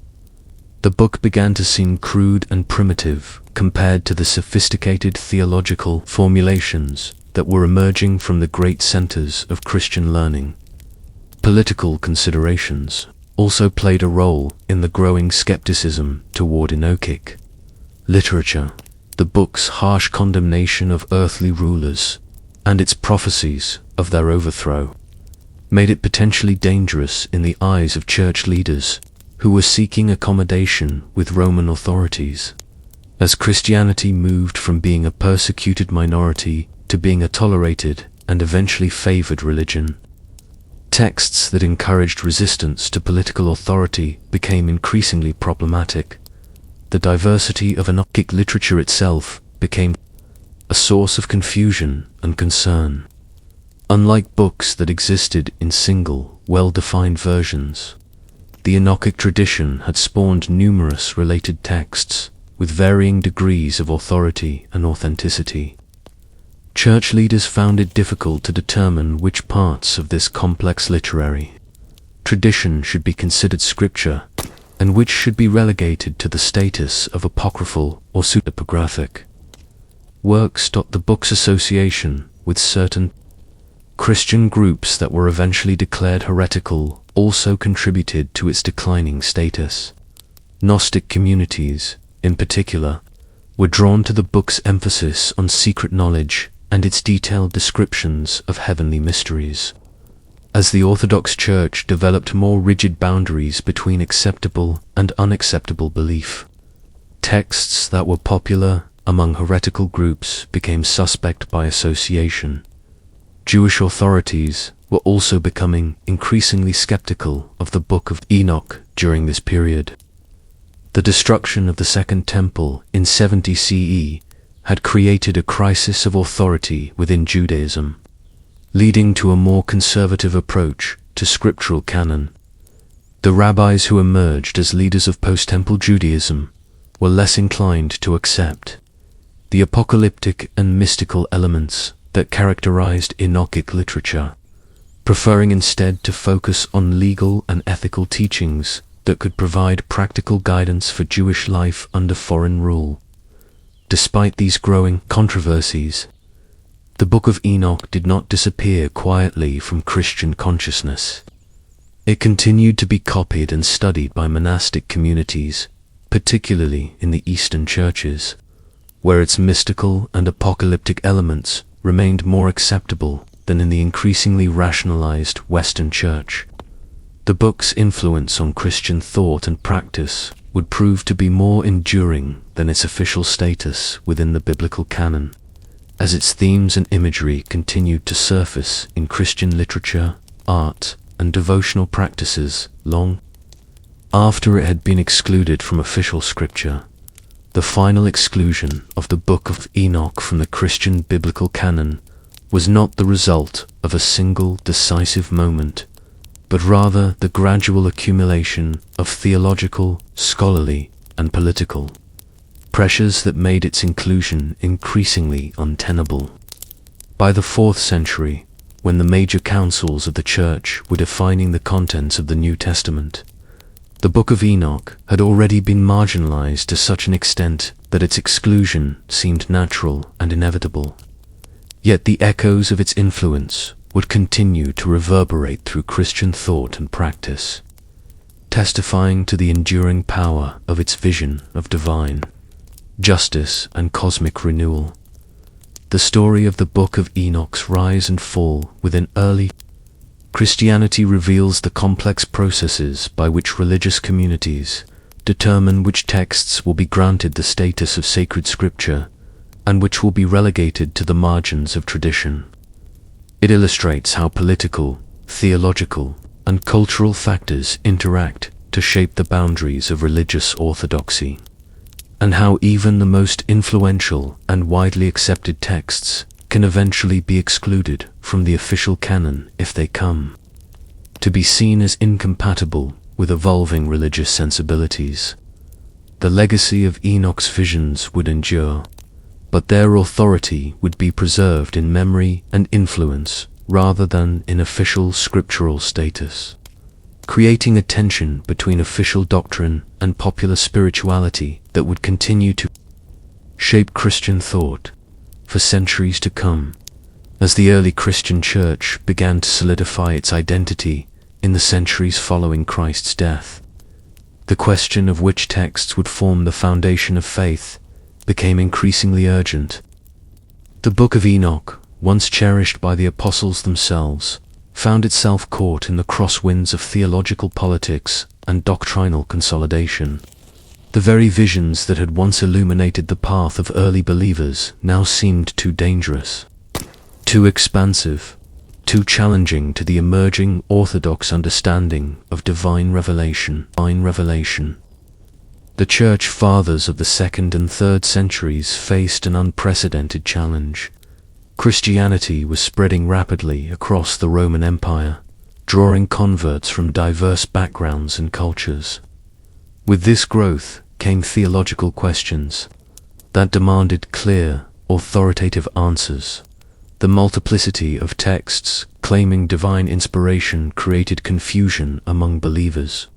The book began to seem crude and primitive compared to the sophisticated theological formulations that were emerging from the great centers of Christian learning. Political considerations also played a role in the growing skepticism toward Enochic literature. The book's harsh condemnation of earthly rulers and its prophecies of their overthrow made it potentially dangerous in the eyes of church leaders who were seeking accommodation with Roman authorities. As Christianity moved from being a persecuted minority to being a tolerated and eventually favored religion, texts that encouraged resistance to political authority became increasingly problematic. The diversity of Enochic literature itself became a source of confusion and concern. Unlike books that existed in single, well-defined versions, the Enochic tradition had spawned numerous related texts with varying degrees of authority and authenticity. Church leaders found it difficult to determine which parts of this complex literary tradition should be considered scripture and which should be relegated to the status of apocryphal or pseudepigraphic works. The book's association with certain Christian groups that were eventually declared heretical also contributed to its declining status. Gnostic communities, in particular, were drawn to the book's emphasis on secret knowledge and its detailed descriptions of heavenly mysteries. as the Orthodox Church developed more rigid boundaries between acceptable and unacceptable belief. Texts that were popular among heretical groups became suspect by association. Jewish authorities were also becoming increasingly skeptical of the Book of Enoch during this period. The destruction of the Second Temple in 70 CE had created a crisis of authority within Judaism, leading to a more conservative approach to scriptural canon. The rabbis who emerged as leaders of post-temple Judaism were less inclined to accept the apocalyptic and mystical elements that characterized Enochic literature, preferring instead to focus on legal and ethical teachings that could provide practical guidance for Jewish life under foreign rule. Despite these growing controversies, the Book of Enoch did not disappear quietly from Christian consciousness. It continued to be copied and studied by monastic communities, particularly in the Eastern churches, where its mystical and apocalyptic elements remained more acceptable than in the increasingly rationalized Western Church. The book's influence on Christian thought and practice would prove to be more enduring than its official status within the biblical canon, as its themes and imagery continued to surface in Christian literature, art, and devotional practices long after it had been excluded from official scripture. The final exclusion of the Book of Enoch from the Christian biblical canon was not the result of a single decisive moment, but rather the gradual accumulation of theological, scholarly, and political pressures that made its inclusion increasingly untenable. By the 4th century, when the major councils of the Church were defining the contents of the New Testament, the Book of Enoch had already been marginalized to such an extent that its exclusion seemed natural and inevitable. Yet the echoes of its influence would continue to reverberate through Christian thought and practice, testifying to the enduring power of its vision of divine justice and cosmic renewal. The story of the Book of Enoch's rise and fall within early Christianity reveals the complex processes by which religious communities determine which texts will be granted the status of sacred scripture and which will be relegated to the margins of tradition. It illustrates how political, theological, and cultural factors interact to shape the boundaries of religious orthodoxy, and how even the most influential and widely accepted texts can eventually be excluded from the official canon if they come to be seen as incompatible with evolving religious sensibilities. The legacy of Enoch's visions would endure, but their authority would be preserved in memory and influence rather than in official scriptural status, creating a tension between official doctrine and popular spirituality that would continue to shape Christian thought for centuries to come. As the early Christian Church began to solidify its identity in the centuries following Christ's death, the question of which texts would form the foundation of faith became increasingly urgent. The Book of Enoch, once cherished by the apostles themselves, found itself caught in the crosswinds of theological politics and doctrinal consolidation. The very visions that had once illuminated the path of early believers now seemed too dangerous, too expansive, too challenging to the emerging orthodox understanding of divine revelation. The Church Fathers of the 2nd and 3rd centuries faced an unprecedented challenge. Christianity was spreading rapidly across the Roman Empire, drawing converts from diverse backgrounds and cultures. With this growth came theological questions that demanded clear, authoritative answers. The multiplicity of texts claiming divine inspiration created confusion among believers.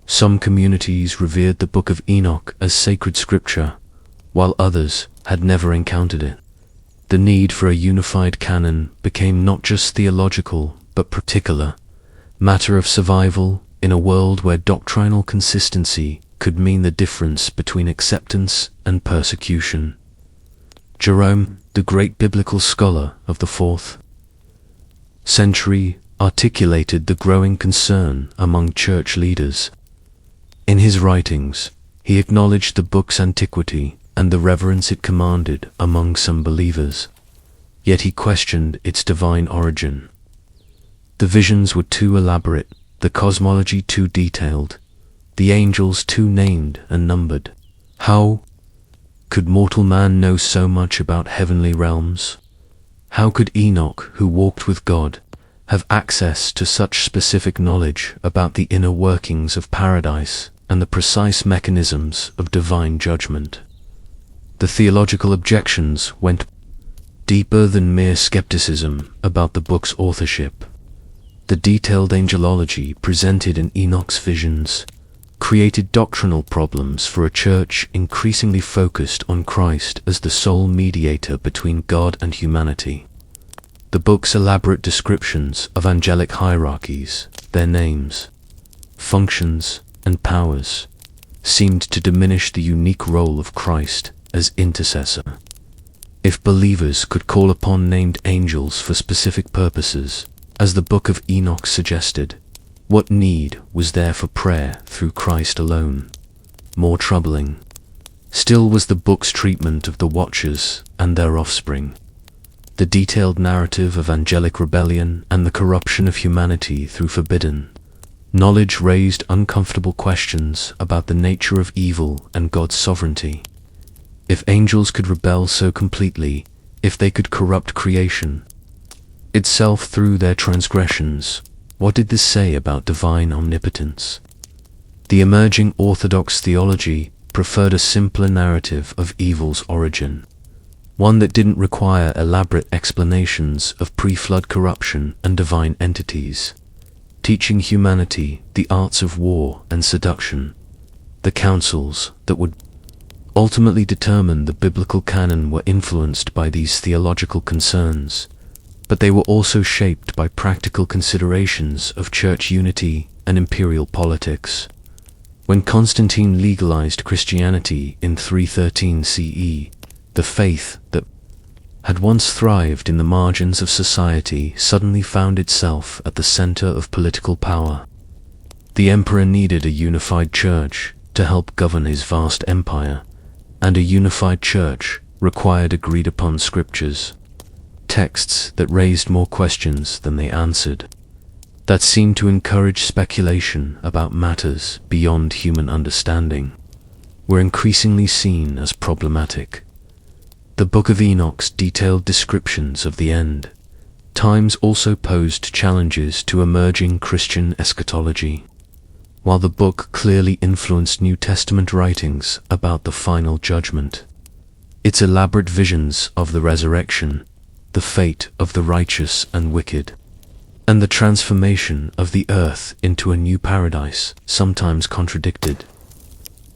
Some communities revered the Book of Enoch as sacred scripture, while others had never encountered it. The need for a unified canon became not just theological, but particular matter of survival in a world where doctrinal consistency could mean the difference between acceptance and persecution. Jerome, the great biblical scholar of the 4th century, articulated the growing concern among church leaders. In his writings, he acknowledged the book's antiquity and the reverence it commanded among some believers, yet he questioned its divine origin. The visions were too elaborate, the cosmology too detailed, the angels too named and numbered. How could mortal man know so much about heavenly realms? How could Enoch, who walked with God, have access to such specific knowledge about the inner workings of paradise and the precise mechanisms of divine judgment? The theological objections went deeper than mere skepticism about the book's authorship. The detailed angelology presented in Enoch's visions created doctrinal problems for a church increasingly focused on Christ as the sole mediator between God and humanity. The book's elaborate descriptions of angelic hierarchies, their names, functions, and powers, seemed to diminish the unique role of Christ as intercessor. If believers could call upon named angels for specific purposes, as the Book of Enoch suggested, what need was there for prayer through Christ alone? More troubling still was the book's treatment of the Watchers and their offspring. The detailed narrative of angelic rebellion and the corruption of humanity through forbidden knowledge raised uncomfortable questions about the nature of evil and God's sovereignty. If angels could rebel so completely, if they could corrupt creation itself through their transgressions, what did this say about divine omnipotence? The emerging Orthodox theology preferred a simpler narrative of evil's origin, one that didn't require elaborate explanations of pre-flood corruption and divine entities, teaching humanity the arts of war and seduction. The councils that would ultimately determine the biblical canon were influenced by these theological concerns, but they were also shaped by practical considerations of church unity and imperial politics. When Constantine legalized Christianity in 313 CE, the faith that had once thrived in the margins of society suddenly found itself at the center of political power. The emperor needed a unified church to help govern his vast empire, and a unified church required agreed-upon scriptures, texts that raised more questions than they answered, that seemed to encourage speculation about matters beyond human understanding, were increasingly seen as problematic. The Book of Enoch's detailed descriptions of the end times also posed challenges to emerging Christian eschatology. While the book clearly influenced New Testament writings about the final judgment, its elaborate visions of the resurrection, the fate of the righteous and wicked, and the transformation of the earth into a new paradise sometimes contradicted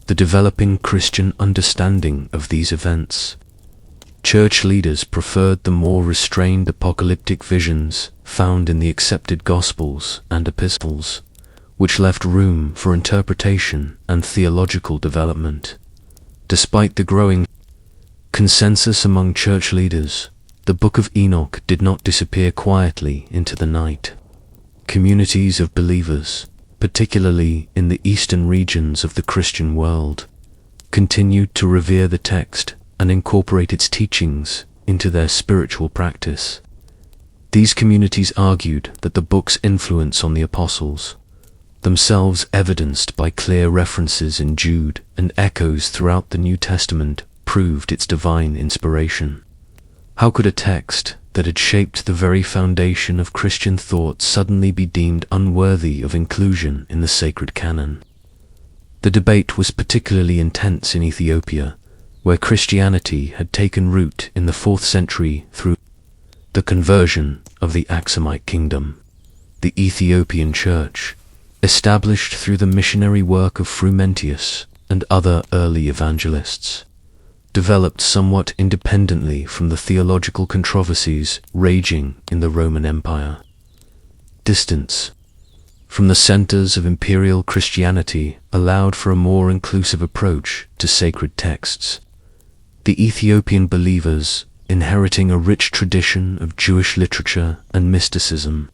the developing Christian understanding of these events. Church leaders preferred the more restrained apocalyptic visions found in the accepted Gospels and epistles, which left room for interpretation and theological development. Despite the growing consensus among church leaders, the Book of Enoch did not disappear quietly into the night. Communities of believers, particularly in the eastern regions of the Christian world, continued to revere the text and incorporate its teachings into their spiritual practice. These communities argued that the book's influence on the apostles, themselves evidenced by clear references in Jude and echoes throughout the New Testament, proved its divine inspiration. How could a text that had shaped the very foundation of Christian thought suddenly be deemed unworthy of inclusion in the sacred canon? The debate was particularly intense in Ethiopia, where Christianity had taken root in the 4th century through the conversion of the Aksumite kingdom. The Ethiopian Church, established through the missionary work of Frumentius and other early evangelists, developed somewhat independently from the theological controversies raging in the Roman Empire. Distance from the centers of imperial Christianity allowed for a more inclusive approach to sacred texts. The Ethiopian believers, inheriting a rich tradition of Jewish literature and mysticism,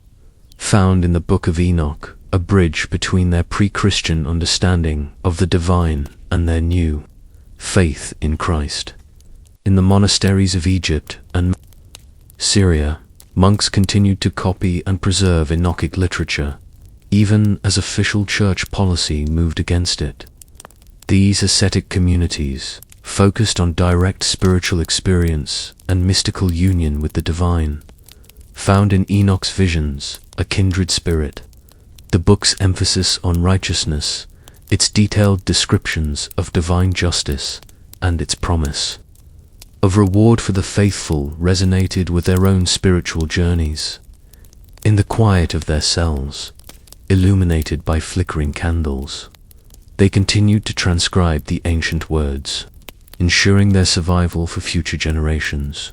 found in the Book of Enoch a bridge between their pre-Christian understanding of the divine and their new faith in Christ. In the monasteries of Egypt and Syria, monks continued to copy and preserve Enochic literature, even as official church policy moved against it. These ascetic communities focused on direct spiritual experience and mystical union with the divine, found in Enoch's visions a kindred spirit. The book's emphasis on righteousness, its detailed descriptions of divine justice, and its promise of reward for the faithful resonated with their own spiritual journeys. In the quiet of their cells, illuminated by flickering candles, they continued to transcribe the ancient words, ensuring their survival for future generations.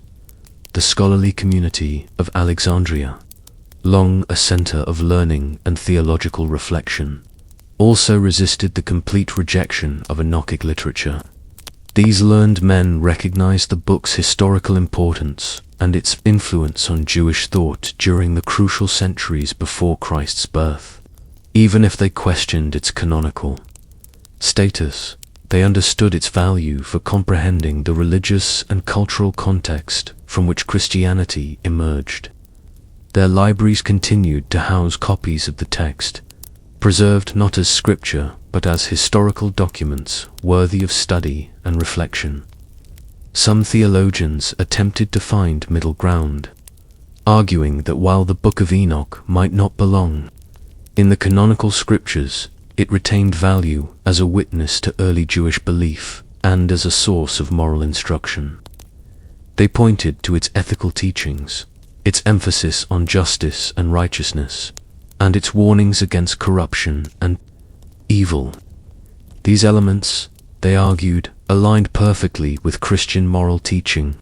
The scholarly community of Alexandria, long a center of learning and theological reflection, also resisted the complete rejection of Enochic literature. These learned men recognized the book's historical importance and its influence on Jewish thought during the crucial centuries before Christ's birth. Even if they questioned its canonical status, they understood its value for comprehending the religious and cultural context from which Christianity emerged. Their libraries continued to house copies of the text, preserved not as scripture but as historical documents worthy of study and reflection. Some theologians attempted to find middle ground, arguing that while the Book of Enoch might not belong in the canonical scriptures, it retained value as a witness to early Jewish belief and as a source of moral instruction. They pointed to its ethical teachings, its emphasis on justice and righteousness, and its warnings against corruption and evil. These elements, they argued, aligned perfectly with Christian moral teaching,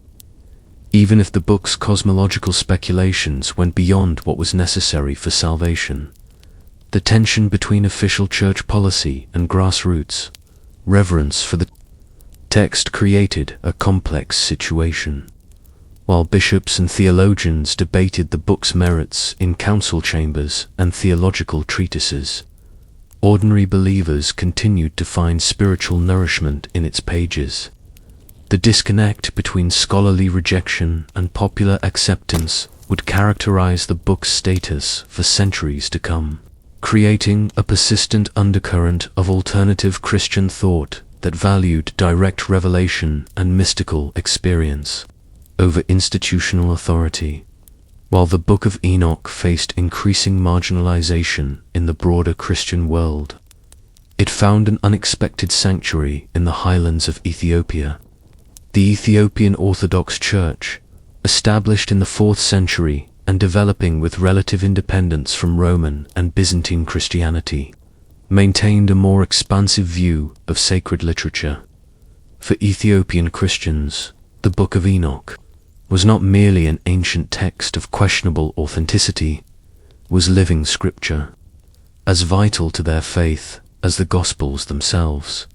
even if the book's cosmological speculations went beyond what was necessary for salvation. The tension between official church policy and grassroots reverence for the text created a complex situation. While bishops and theologians debated the book's merits in council chambers and theological treatises, ordinary believers continued to find spiritual nourishment in its pages. The disconnect between scholarly rejection and popular acceptance would characterize the book's status for centuries to come, creating a persistent undercurrent of alternative Christian thought that valued direct revelation and mystical experience over institutional authority. While the Book of Enoch faced increasing marginalization in the broader Christian world, it found an unexpected sanctuary in the highlands of Ethiopia. The Ethiopian Orthodox Church, established in the 4th century and developing with relative independence from Roman and Byzantine Christianity, maintained a more expansive view of sacred literature. For Ethiopian Christians, the Book of Enoch was not merely an ancient text of questionable authenticity, was living scripture, as vital to their faith as the Gospels themselves.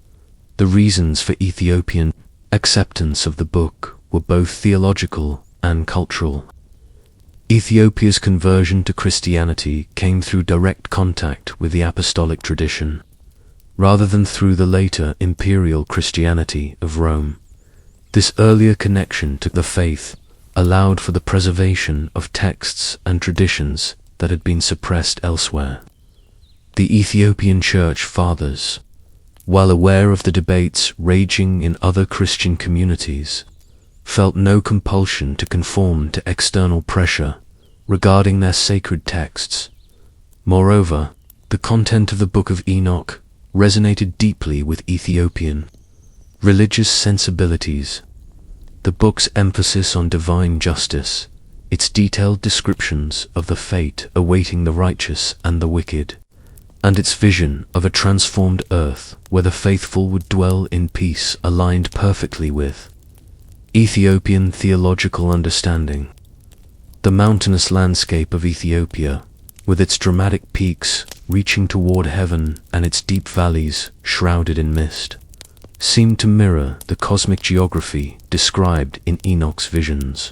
The reasons for Ethiopian acceptance of the book were both theological and cultural. Ethiopia's conversion to Christianity came through direct contact with the apostolic tradition, rather than through the later imperial Christianity of Rome. This earlier connection to the faith allowed for the preservation of texts and traditions that had been suppressed elsewhere. The Ethiopian Church Fathers, while aware of the debates raging in other Christian communities, felt no compulsion to conform to external pressure regarding their sacred texts. Moreover, the content of the Book of Enoch resonated deeply with Ethiopian religious sensibilities. The book's emphasis on divine justice, its detailed descriptions of the fate awaiting the righteous and the wicked, and its vision of a transformed earth where the faithful would dwell in peace aligned perfectly with Ethiopian theological understanding. The mountainous landscape of Ethiopia, with its dramatic peaks reaching toward heaven and its deep valleys shrouded in mist, seemed to mirror the cosmic geography described in Enoch's visions.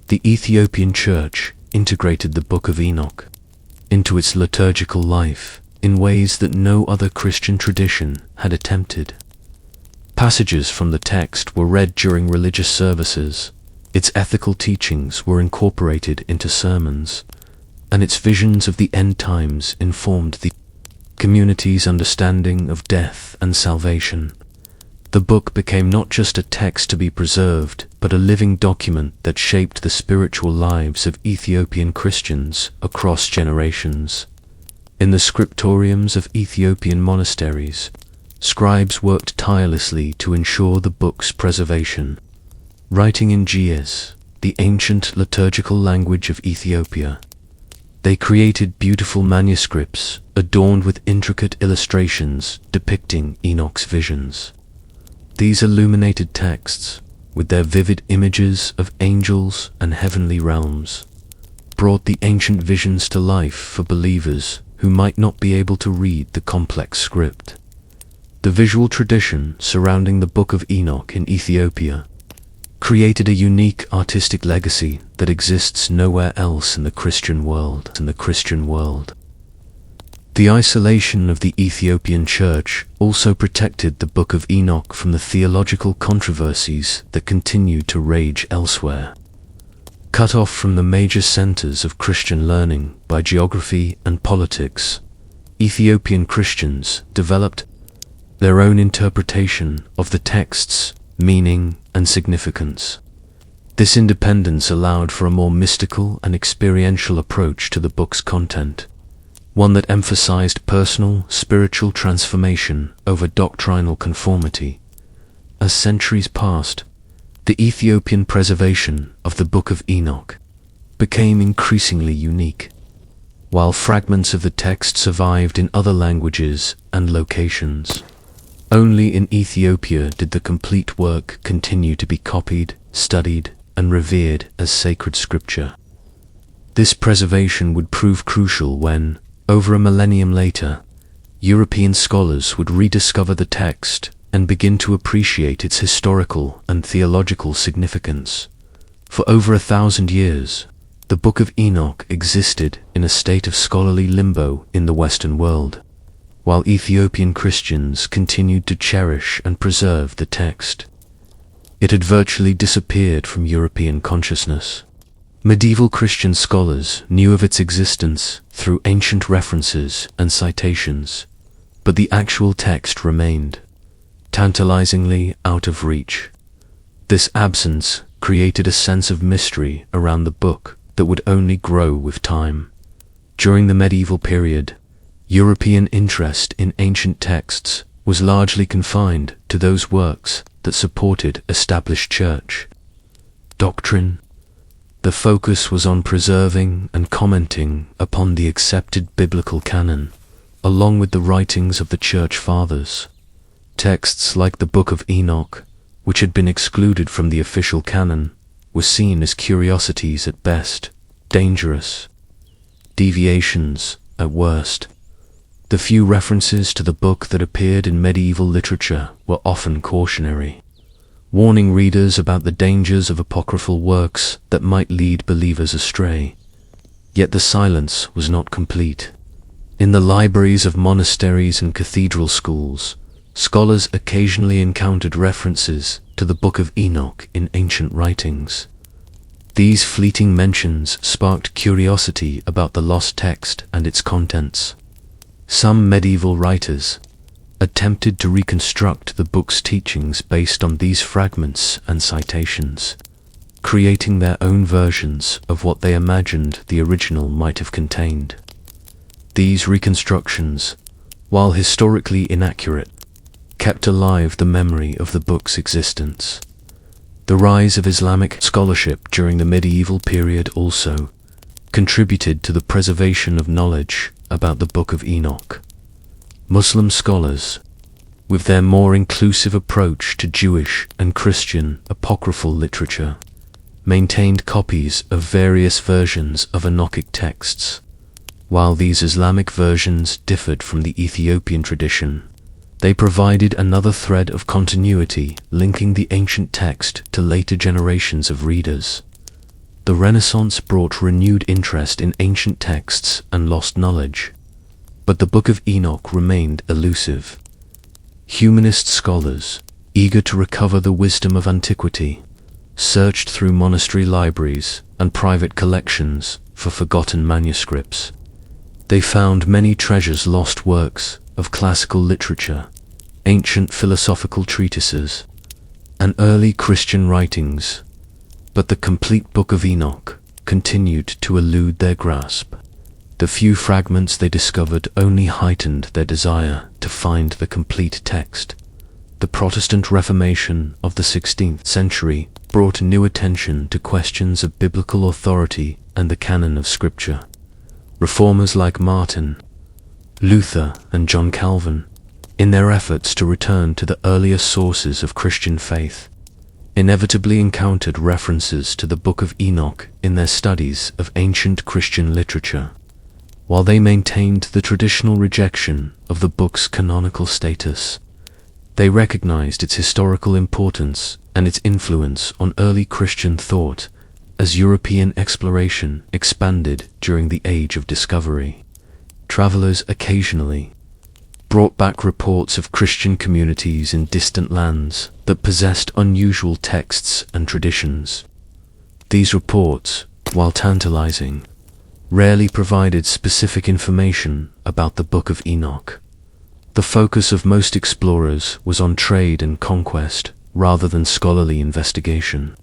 The Ethiopian Church integrated the Book of Enoch into its liturgical life in ways that no other Christian tradition had attempted. Passages from the text were read during religious services, its ethical teachings were incorporated into sermons, and its visions of the end times informed the community's understanding of death and salvation. The book became not just a text to be preserved, but a living document that shaped the spiritual lives of Ethiopian Christians across generations. In the scriptoriums of Ethiopian monasteries, scribes worked tirelessly to ensure the book's preservation. Writing in Ge'ez, the ancient liturgical language of Ethiopia, they created beautiful manuscripts adorned with intricate illustrations depicting Enoch's visions. These illuminated texts, with their vivid images of angels and heavenly realms, brought the ancient visions to life for believers who might not be able to read the complex script. The visual tradition surrounding the Book of Enoch in Ethiopia created a unique artistic legacy that exists nowhere else in the Christian world. The isolation of the Ethiopian Church also protected the Book of Enoch from the theological controversies that continued to rage elsewhere. Cut off from the major centers of Christian learning by geography and politics, Ethiopian Christians developed their own interpretation of the text's meaning and significance. This independence allowed for a more mystical and experiential approach to the book's content, one that emphasized personal, spiritual transformation over doctrinal conformity. As centuries passed, the Ethiopian preservation of the Book of Enoch became increasingly unique. While fragments of the text survived in other languages and locations, only in Ethiopia did the complete work continue to be copied, studied, and revered as sacred scripture. This preservation would prove crucial when, over a millennium later, European scholars would rediscover the text and begin to appreciate its historical and theological significance. For over 1,000 years, the Book of Enoch existed in a state of scholarly limbo in the Western world, while Ethiopian Christians continued to cherish and preserve the text. It had virtually disappeared from European consciousness. Medieval Christian scholars knew of its existence through ancient references and citations, but the actual text remained, tantalizingly out of reach. This absence created a sense of mystery around the book that would only grow with time. During the medieval period, European interest in ancient texts was largely confined to those works that supported established church doctrine. The focus was on preserving and commenting upon the accepted biblical canon, along with the writings of the Church Fathers. Texts like the Book of Enoch, which had been excluded from the official canon, were seen as curiosities at best, dangerous deviations at worst. The few references to the book that appeared in medieval literature were often cautionary, warning readers about the dangers of apocryphal works that might lead believers astray. Yet the silence was not complete. In the libraries of monasteries and cathedral schools, scholars occasionally encountered references to the Book of Enoch in ancient writings. These fleeting mentions sparked curiosity about the lost text and its contents. Some medieval writers attempted to reconstruct the book's teachings based on these fragments and citations, creating their own versions of what they imagined the original might have contained. These reconstructions, while historically inaccurate, kept alive the memory of the book's existence. The rise of Islamic scholarship during the medieval period also contributed to the preservation of knowledge about the Book of Enoch. Muslim scholars, with their more inclusive approach to Jewish and Christian apocryphal literature, maintained copies of various versions of Enochic texts. While these Islamic versions differed from the Ethiopian tradition, they provided another thread of continuity linking the ancient text to later generations of readers. The Renaissance brought renewed interest in ancient texts and lost knowledge, but the Book of Enoch remained elusive. Humanist scholars, eager to recover the wisdom of antiquity, searched through monastery libraries and private collections for forgotten manuscripts. They found many treasures, lost works of classical literature, ancient philosophical treatises, and early Christian writings, but the complete Book of Enoch continued to elude their grasp. The few fragments they discovered only heightened their desire to find the complete text. The Protestant Reformation of the 16th century brought new attention to questions of biblical authority and the canon of Scripture. Reformers like Martin Luther and John Calvin, in their efforts to return to the earlier sources of Christian faith, inevitably encountered references to the Book of Enoch in their studies of ancient Christian literature. While they maintained the traditional rejection of the book's canonical status, they recognized its historical importance and its influence on early Christian thought as European exploration expanded during the Age of Discovery. Travelers occasionally brought back reports of Christian communities in distant lands that possessed unusual texts and traditions. These reports, while tantalizing, rarely provided specific information about the Book of Enoch. The focus of most explorers was on trade and conquest rather than scholarly investigation,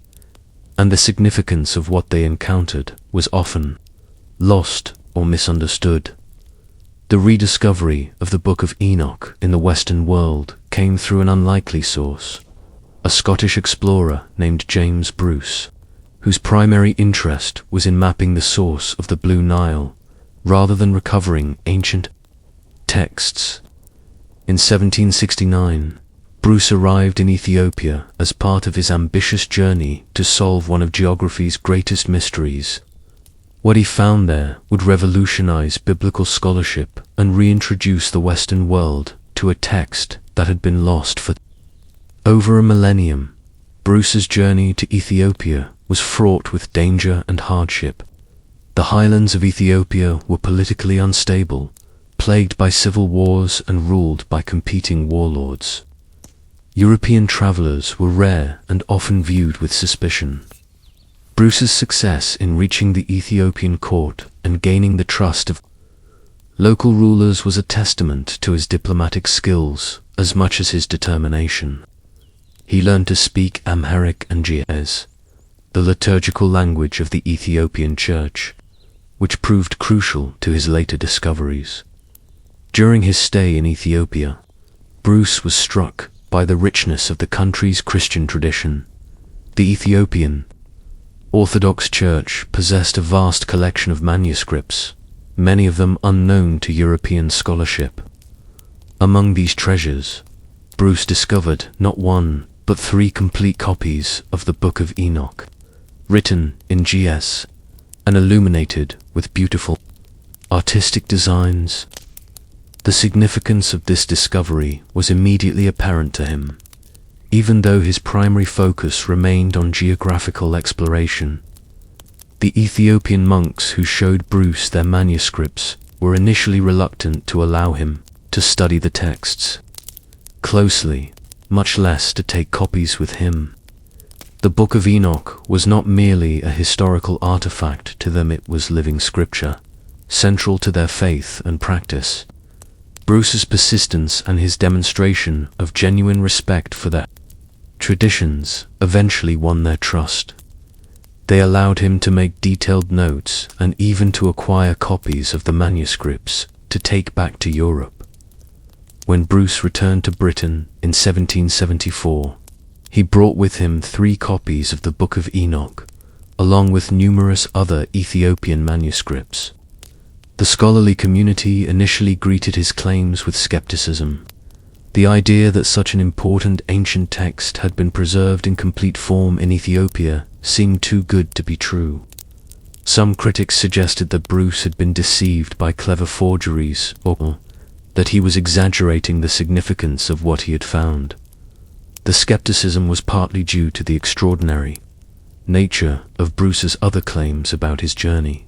and the significance of what they encountered was often lost or misunderstood. The rediscovery of the Book of Enoch in the Western world came through an unlikely source, a Scottish explorer named James Bruce, whose primary interest was in mapping the source of the Blue Nile rather than recovering ancient texts. In 1769, Bruce arrived in Ethiopia as part of his ambitious journey to solve one of geography's greatest mysteries. What he found there would revolutionize biblical scholarship and reintroduce the Western world to a text that had been lost for over a millennium. Bruce's journey to Ethiopia was fraught with danger and hardship. The highlands of Ethiopia were politically unstable, plagued by civil wars and ruled by competing warlords. European travelers were rare and often viewed with suspicion. Bruce's success in reaching the Ethiopian court and gaining the trust of local rulers was a testament to his diplomatic skills as much as his determination. He learned to speak Amharic and Ge'ez, the liturgical language of the Ethiopian Church, which proved crucial to his later discoveries. During his stay in Ethiopia, Bruce was struck by the richness of the country's Christian tradition. The Ethiopian Orthodox Church possessed a vast collection of manuscripts, many of them unknown to European scholarship. Among these treasures, Bruce discovered not one, but 3 complete copies of the Book of Enoch, written in Ge'ez and illuminated with beautiful artistic designs. The significance of this discovery was immediately apparent to him, even though his primary focus remained on geographical exploration. The Ethiopian monks who showed Bruce their manuscripts were initially reluctant to allow him to study the texts closely, much less to take copies with him. The Book of Enoch was not merely a historical artifact to them, it was living scripture, central to their faith and practice. Bruce's persistence and his demonstration of genuine respect for their traditions eventually won their trust. They allowed him to make detailed notes and even to acquire copies of the manuscripts to take back to Europe. When Bruce returned to Britain in 1774, he brought with him 3 copies of the Book of Enoch, along with numerous other Ethiopian manuscripts. The scholarly community initially greeted his claims with skepticism. The idea that such an important ancient text had been preserved in complete form in Ethiopia seemed too good to be true. Some critics suggested that Bruce had been deceived by clever forgeries, or that he was exaggerating the significance of what he had found. The skepticism was partly due to the extraordinary nature of Bruce's other claims about his journey.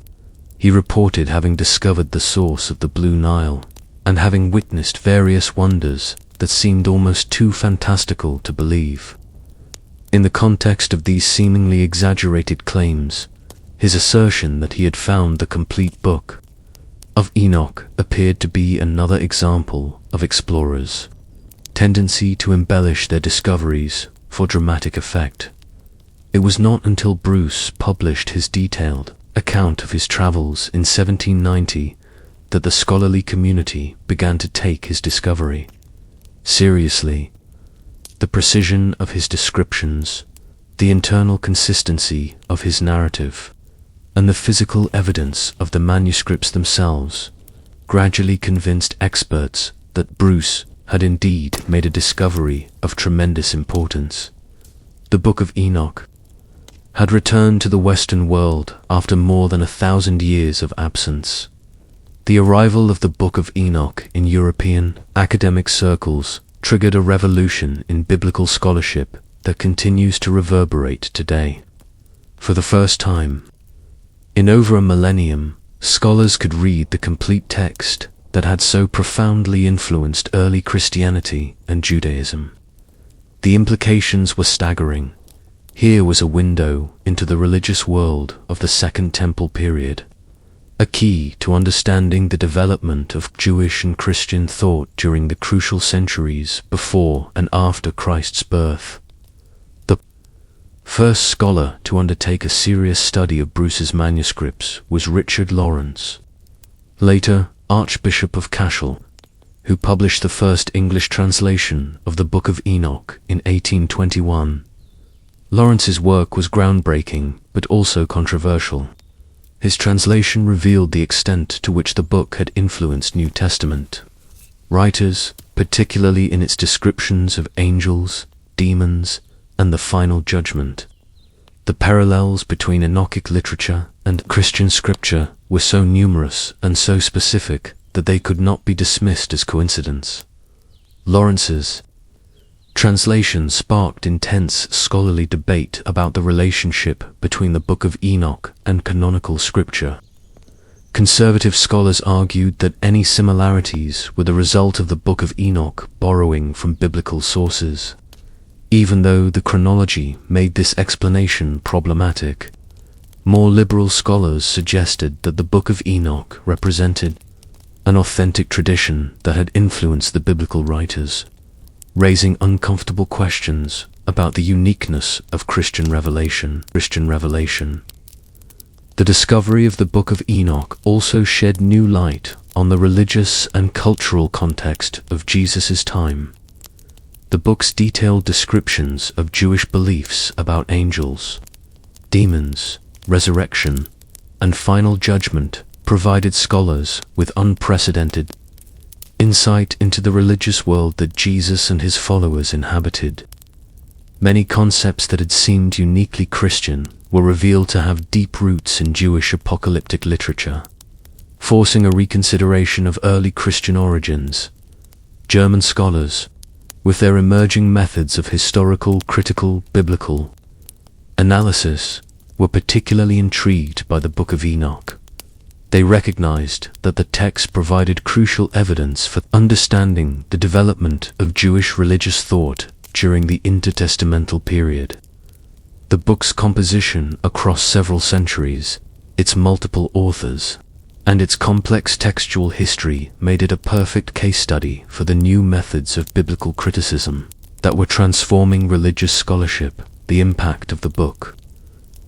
He reported having discovered the source of the Blue Nile, and having witnessed various wonders that seemed almost too fantastical to believe. In the context of these seemingly exaggerated claims, his assertion that he had found the complete book of Enoch appeared to be another example of explorers' tendency to embellish their discoveries for dramatic effect. It was not until Bruce published his detailed account of his travels in 1790 that the scholarly community began to take his discovery seriously. The precision of his descriptions, the internal consistency of his narrative, and the physical evidence of the manuscripts themselves gradually convinced experts that Bruce had indeed made a discovery of tremendous importance. The Book of Enoch had returned to the Western world after more than 1,000 years of absence. The arrival of the Book of Enoch in European academic circles triggered a revolution in biblical scholarship that continues to reverberate today. For the first time in over a millennium, scholars could read the complete text that had so profoundly influenced early Christianity and Judaism. The implications were staggering. Here was a window into the religious world of the Second Temple period, a key to understanding the development of Jewish and Christian thought during the crucial centuries before and after Christ's birth. The first scholar to undertake a serious study of Bruce's manuscripts was Richard Lawrence, later Archbishop of Cashel, who published the first English translation of the Book of Enoch in 1821. Lawrence's work was groundbreaking but also controversial. His translation revealed the extent to which the book had influenced New Testament writers, particularly in its descriptions of angels, demons, and the final judgment. The parallels between Enochic literature and Christian scripture were so numerous and so specific that they could not be dismissed as coincidence. Lawrence's translation sparked intense scholarly debate about the relationship between the Book of Enoch and canonical scripture. Conservative scholars argued that any similarities were the result of the Book of Enoch borrowing from biblical sources, even though the chronology made this explanation problematic. More liberal scholars suggested that the Book of Enoch represented an authentic tradition that had influenced the biblical writers, raising uncomfortable questions about the uniqueness of Christian revelation. The discovery of the Book of Enoch also shed new light on the religious and cultural context of Jesus' time. The book's detailed descriptions of Jewish beliefs about angels, demons, resurrection, and final judgment provided scholars with unprecedented insight into the religious world that Jesus and his followers inhabited. Many concepts that had seemed uniquely Christian were revealed to have deep roots in Jewish apocalyptic literature, forcing a reconsideration of early Christian origins. German scholars, with their emerging methods of historical, critical, biblical analysis, were particularly intrigued by the Book of Enoch. They recognized that the text provided crucial evidence for understanding the development of Jewish religious thought during the intertestamental period. The book's composition across several centuries, its multiple authors, and its complex textual history made it a perfect case study for the new methods of biblical criticism that were transforming religious scholarship. The impact of the Book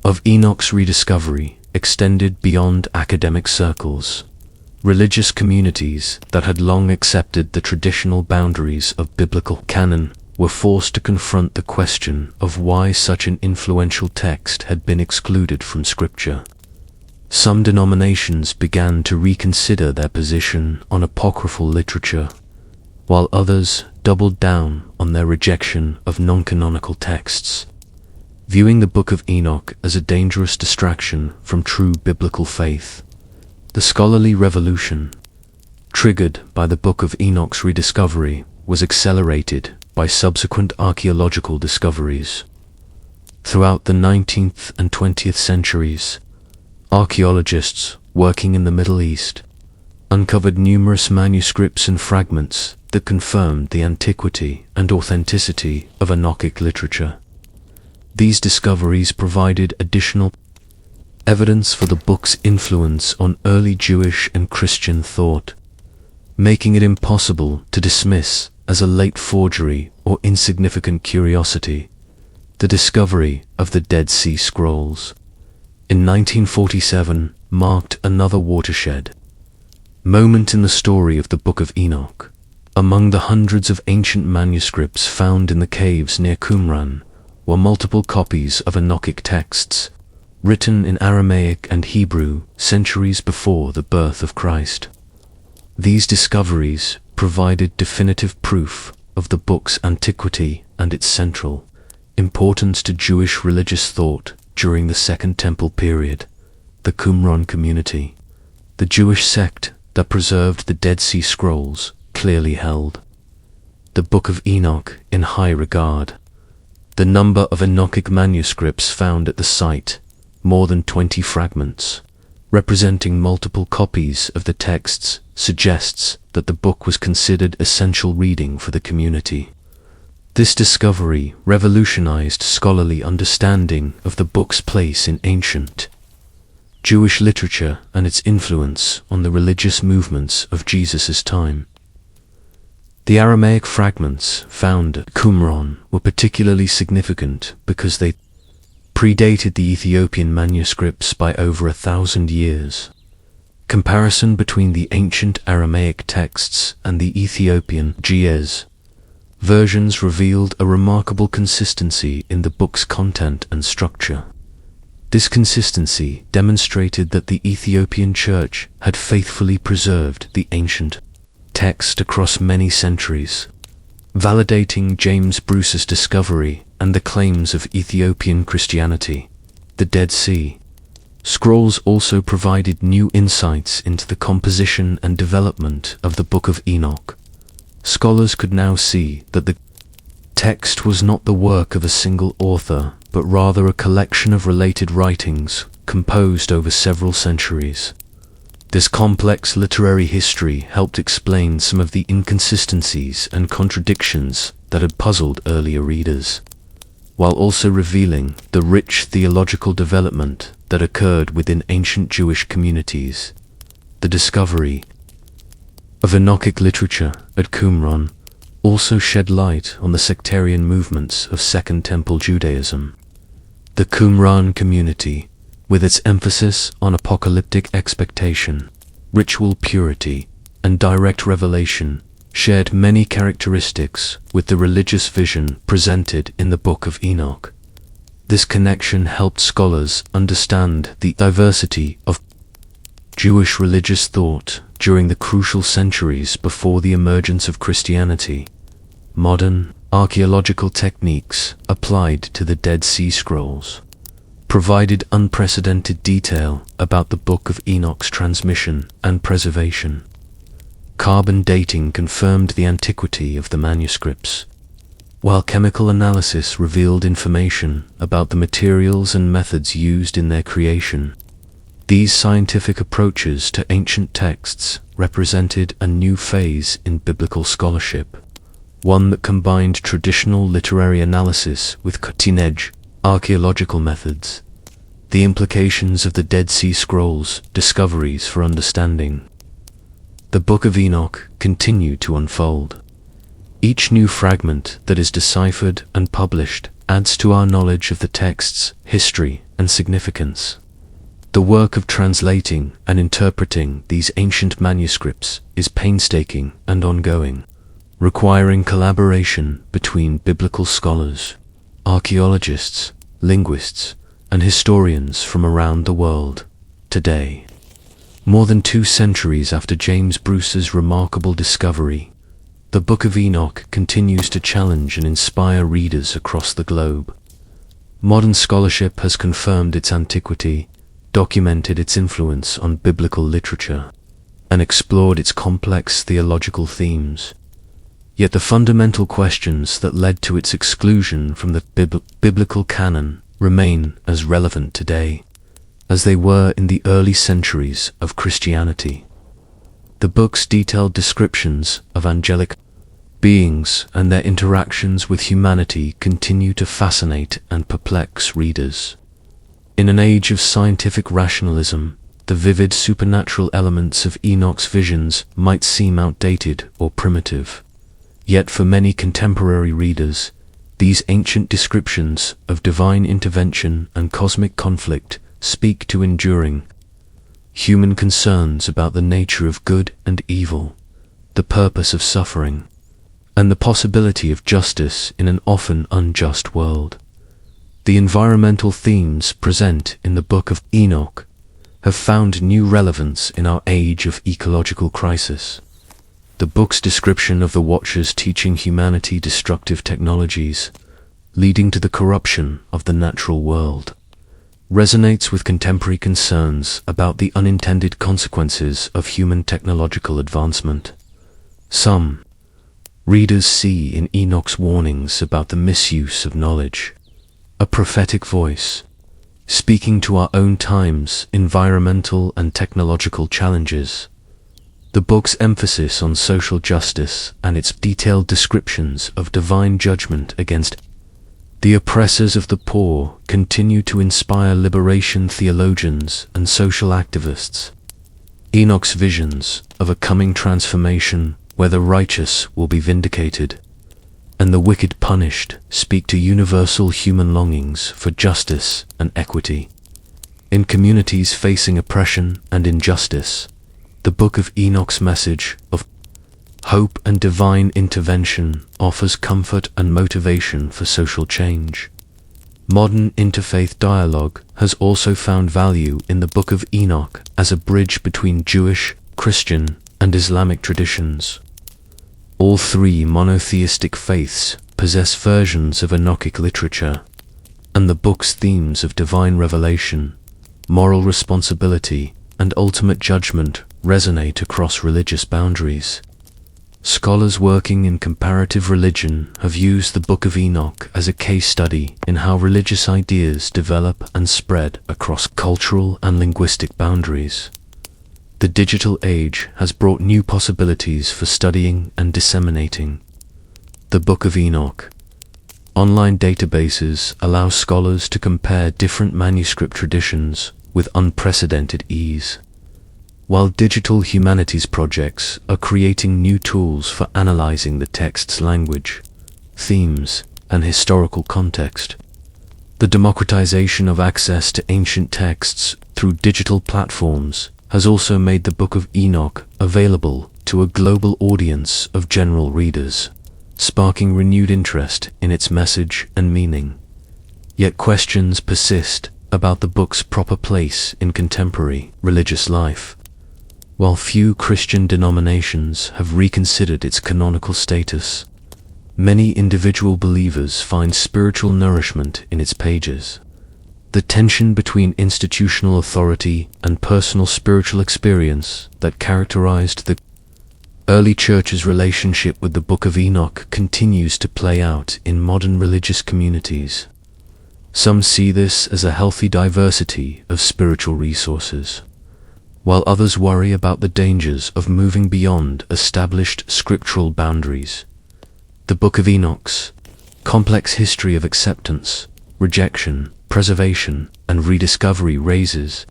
of Enoch's rediscovery extended beyond academic circles. Religious communities that had long accepted the traditional boundaries of biblical canon were forced to confront the question of why such an influential text had been excluded from Scripture. Some denominations began to reconsider their position on apocryphal literature, while others doubled down on their rejection of non-canonical texts, viewing the Book of Enoch as a dangerous distraction from true biblical faith. The scholarly revolution, triggered by the Book of Enoch's rediscovery, was accelerated by subsequent archaeological discoveries. Throughout the 19th and 20th centuries, archaeologists working in the Middle East uncovered numerous manuscripts and fragments that confirmed the antiquity and authenticity of Enochic literature. These discoveries provided additional evidence for the book's influence on early Jewish and Christian thought, making it impossible to dismiss as a late forgery or insignificant curiosity. The discovery of the Dead Sea Scrolls in 1947 marked another watershed moment in the story of the Book of Enoch. Among the hundreds of ancient manuscripts found in the caves near Qumran were multiple copies of Enochic texts, written in Aramaic and Hebrew centuries before the birth of Christ. These discoveries provided definitive proof of the book's antiquity and its central importance to Jewish religious thought during the Second Temple period. The Qumran community, the Jewish sect that preserved the Dead Sea Scrolls, clearly held the Book of Enoch in high regard. The number of Enochic manuscripts found at the site, more than 20 fragments, representing multiple copies of the texts, suggests that the book was considered essential reading for the community. This discovery revolutionized scholarly understanding of the book's place in ancient Jewish literature and its influence on the religious movements of Jesus' time. The Aramaic fragments found at Qumran were particularly significant because they predated the Ethiopian manuscripts by over 1,000 years. Comparison between the ancient Aramaic texts and the Ethiopian Ge'ez versions revealed a remarkable consistency in the book's content and structure. This consistency demonstrated that the Ethiopian Church had faithfully preserved the ancient text across many centuries, validating James Bruce's discovery and the claims of Ethiopian Christianity. The Dead Sea Scrolls also provided new insights into the composition and development of the Book of Enoch. Scholars could now see that the text was not the work of a single author, but rather a collection of related writings composed over several centuries. This complex literary history helped explain some of the inconsistencies and contradictions that had puzzled earlier readers, while also revealing the rich theological development that occurred within ancient Jewish communities. The discovery of Enochic literature at Qumran also shed light on the sectarian movements of Second Temple Judaism. The Qumran community, with its emphasis on apocalyptic expectation, ritual purity, and direct revelation, shared many characteristics with the religious vision presented in the Book of Enoch. This connection helped scholars understand the diversity of Jewish religious thought during the crucial centuries before the emergence of Christianity. Modern archaeological techniques applied to the Dead Sea Scrolls provided unprecedented detail about the Book of Enoch's transmission and preservation. Carbon dating confirmed the antiquity of the manuscripts, while chemical analysis revealed information about the materials and methods used in their creation. These scientific approaches to ancient texts represented a new phase in biblical scholarship, one that combined traditional literary analysis with cutting-edge archaeological methods. The implications of the Dead Sea Scrolls discoveries for understanding the Book of Enoch continue to unfold. Each new fragment that is deciphered and published adds to our knowledge of the text's history and significance. The work of translating and interpreting these ancient manuscripts is painstaking and ongoing, requiring collaboration between biblical scholars, archaeologists, linguists, and historians from around the world. Today, more than 2 centuries after James Bruce's remarkable discovery, the Book of Enoch continues to challenge and inspire readers across the globe. Modern scholarship has confirmed its antiquity, documented its influence on biblical literature, and explored its complex theological themes. Yet the fundamental questions that led to its exclusion from the biblical canon remain as relevant today as they were in the early centuries of Christianity. The book's detailed descriptions of angelic beings and their interactions with humanity continue to fascinate and perplex readers. In an age of scientific rationalism, the vivid supernatural elements of Enoch's visions might seem outdated or primitive. Yet for many contemporary readers, these ancient descriptions of divine intervention and cosmic conflict speak to enduring human concerns about the nature of good and evil, the purpose of suffering, and the possibility of justice in an often unjust world. The environmental themes present in the Book of Enoch have found new relevance in our age of ecological crisis. The book's description of the Watchers teaching humanity destructive technologies, leading to the corruption of the natural world, resonates with contemporary concerns about the unintended consequences of human technological advancement. Some readers see in Enoch's warnings about the misuse of knowledge a prophetic voice, speaking to our own time's environmental and technological challenges. The book's emphasis on social justice and its detailed descriptions of divine judgment against the oppressors of the poor continue to inspire liberation theologians and social activists. Enoch's visions of a coming transformation where the righteous will be vindicated and the wicked punished speak to universal human longings for justice and equity. In communities facing oppression and injustice, the Book of Enoch's message of hope and divine intervention offers comfort and motivation for social change. Modern interfaith dialogue has also found value in the Book of Enoch as a bridge between Jewish, Christian, and Islamic traditions. All three monotheistic faiths possess versions of Enochic literature, and the book's themes of divine revelation, moral responsibility, and ultimate judgment resonate across religious boundaries. Scholars working in comparative religion have used the Book of Enoch as a case study in how religious ideas develop and spread across cultural and linguistic boundaries. The digital age has brought new possibilities for studying and disseminating the Book of Enoch. Online databases allow scholars to compare different manuscript traditions with unprecedented ease, while digital humanities projects are creating new tools for analyzing the text's language, themes, and historical context. The democratization of access to ancient texts through digital platforms has also made the Book of Enoch available to a global audience of general readers, sparking renewed interest in its message and meaning. Yet questions persist about the book's proper place in contemporary religious life. While few Christian denominations have reconsidered its canonical status, many individual believers find spiritual nourishment in its pages. The tension between institutional authority and personal spiritual experience that characterized the early church's relationship with the Book of Enoch continues to play out in modern religious communities. Some see this as a healthy diversity of spiritual resources, while others worry about the dangers of moving beyond established scriptural boundaries. The Book of Enoch's complex history of acceptance, rejection, preservation, and rediscovery raises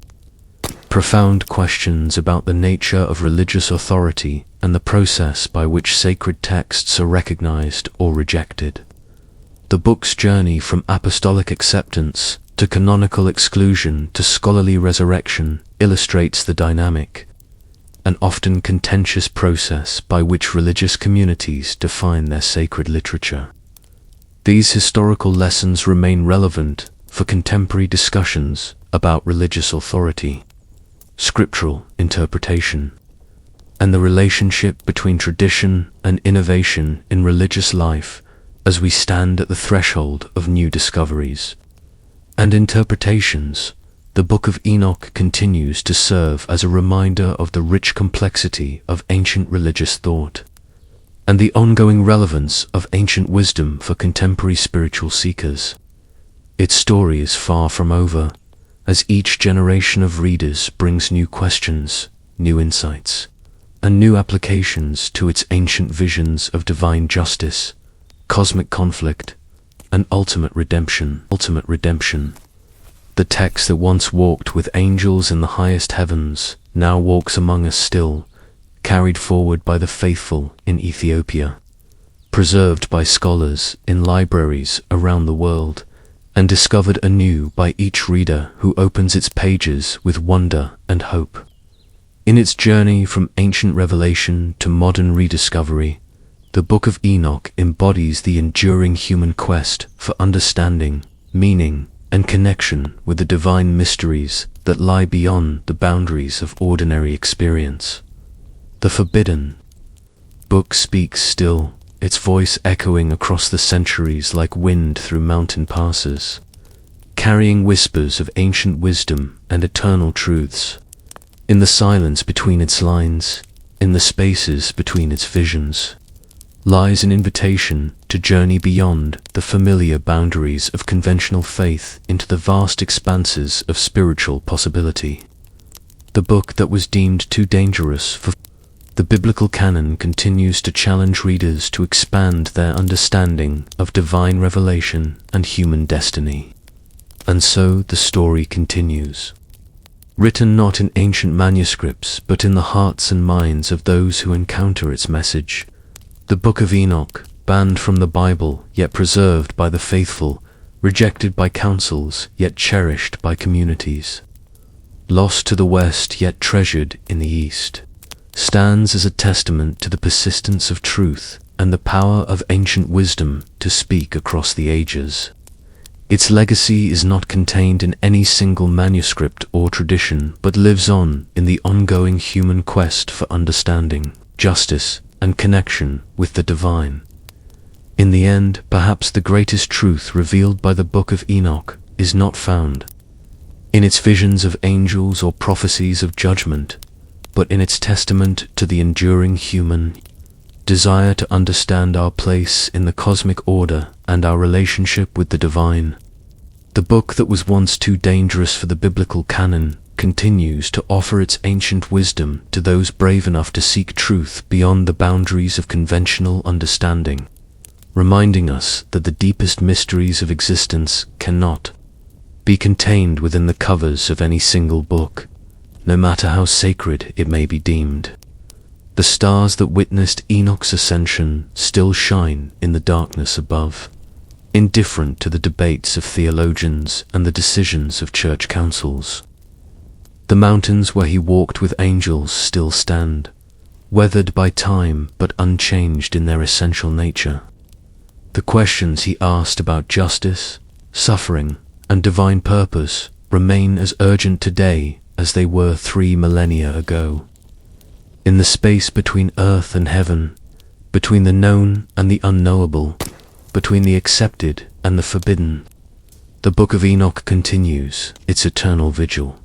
profound questions about the nature of religious authority and the process by which sacred texts are recognized or rejected. The book's journey from apostolic acceptance to canonical exclusion to scholarly resurrection illustrates the dynamic and often contentious process by which religious communities define their sacred literature. These historical lessons remain relevant for contemporary discussions about religious authority, scriptural interpretation, and the relationship between tradition and innovation in religious life as we stand at the threshold of new discoveries and interpretations. The Book of Enoch continues to serve as a reminder of the rich complexity of ancient religious thought and the ongoing relevance of ancient wisdom for contemporary spiritual seekers. Its story is far from over, as each generation of readers brings new questions, new insights, and new applications to its ancient visions of divine justice, cosmic conflict, and ultimate redemption. The text that once walked with angels in the highest heavens now walks among us still, carried forward by the faithful in Ethiopia, preserved by scholars in libraries around the world, and discovered anew by each reader who opens its pages with wonder and hope. In its journey from ancient revelation to modern rediscovery, the Book of Enoch embodies the enduring human quest for understanding, meaning, and connection with the divine mysteries that lie beyond the boundaries of ordinary experience. The forbidden book speaks still, its voice echoing across the centuries like wind through mountain passes, carrying whispers of ancient wisdom and eternal truths. In the silence between its lines, in the spaces between its visions, lies an invitation to journey beyond the familiar boundaries of conventional faith into the vast expanses of spiritual possibility. The book that was deemed too dangerous for the biblical canon continues to challenge readers to expand their understanding of divine revelation and human destiny. And so the story continues. Written not in ancient manuscripts, but in the hearts and minds of those who encounter its message. The Book of Enoch, banned from the Bible, yet preserved by the faithful, rejected by councils, yet cherished by communities, lost to the West, yet treasured in the East, stands as a testament to the persistence of truth and the power of ancient wisdom to speak across the ages. Its legacy is not contained in any single manuscript or tradition, but lives on in the ongoing human quest for understanding, justice, and connection with the divine. In the end, perhaps the greatest truth revealed by the Book of Enoch is not found in its visions of angels or prophecies of judgment, but in its testament to the enduring human desire to understand our place in the cosmic order and our relationship with the divine. The book that was once too dangerous for the biblical canon continues to offer its ancient wisdom to those brave enough to seek truth beyond the boundaries of conventional understanding, reminding us that the deepest mysteries of existence cannot be contained within the covers of any single book, no matter how sacred it may be deemed. The stars that witnessed Enoch's ascension still shine in the darkness above, indifferent to the debates of theologians and the decisions of church councils. The mountains where he walked with angels still stand, weathered by time but unchanged in their essential nature. The questions he asked about justice, suffering, and divine purpose remain as urgent today as they were 3 millennia ago. In the space between earth and heaven, between the known and the unknowable, between the accepted and the forbidden, the Book of Enoch continues its eternal vigil,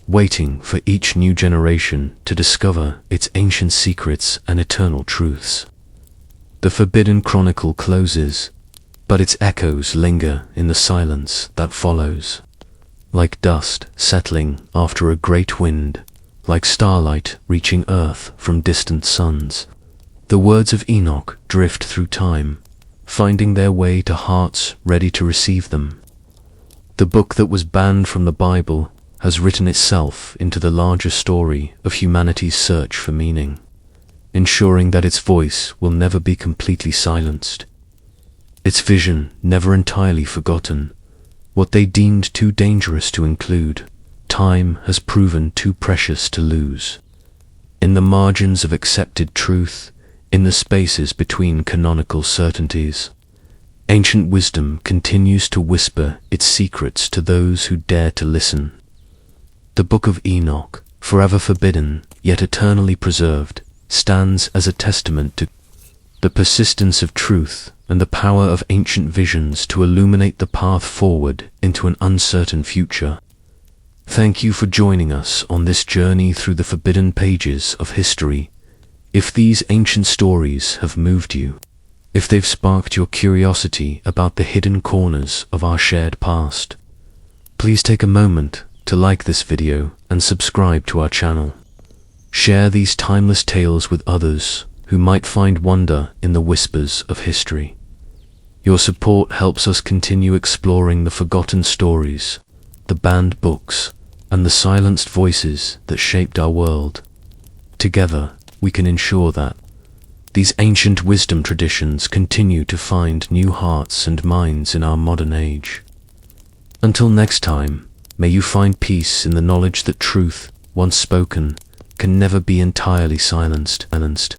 waiting for each new generation to discover its ancient secrets and eternal truths. The forbidden chronicle closes, but its echoes linger in the silence that follows, like dust settling after a great wind, like starlight reaching earth from distant suns. The words of Enoch drift through time, finding their way to hearts ready to receive them. The book that was banned from the Bible has written itself into the larger story of humanity's search for meaning, ensuring that its voice will never be completely silenced, its vision never entirely forgotten. What they deemed too dangerous to include, time has proven too precious to lose. In the margins of accepted truth, in the spaces between canonical certainties, ancient wisdom continues to whisper its secrets to those who dare to listen. The Book of Enoch, forever forbidden, yet eternally preserved, stands as a testament to the persistence of truth and the power of ancient visions to illuminate the path forward into an uncertain future. Thank you for joining us on this journey through the forbidden pages of history. If these ancient stories have moved you, if they've sparked your curiosity about the hidden corners of our shared past. Please take a moment to like this video and subscribe to our channel. Share these timeless tales with others who might find wonder in the whispers of history. Your support helps us continue exploring the forgotten stories, the banned books, and the silenced voices that shaped our world. Together, we can ensure that these ancient wisdom traditions continue to find new hearts and minds in our modern age. Until next time, may you find peace in the knowledge that truth, once spoken, can never be entirely silenced.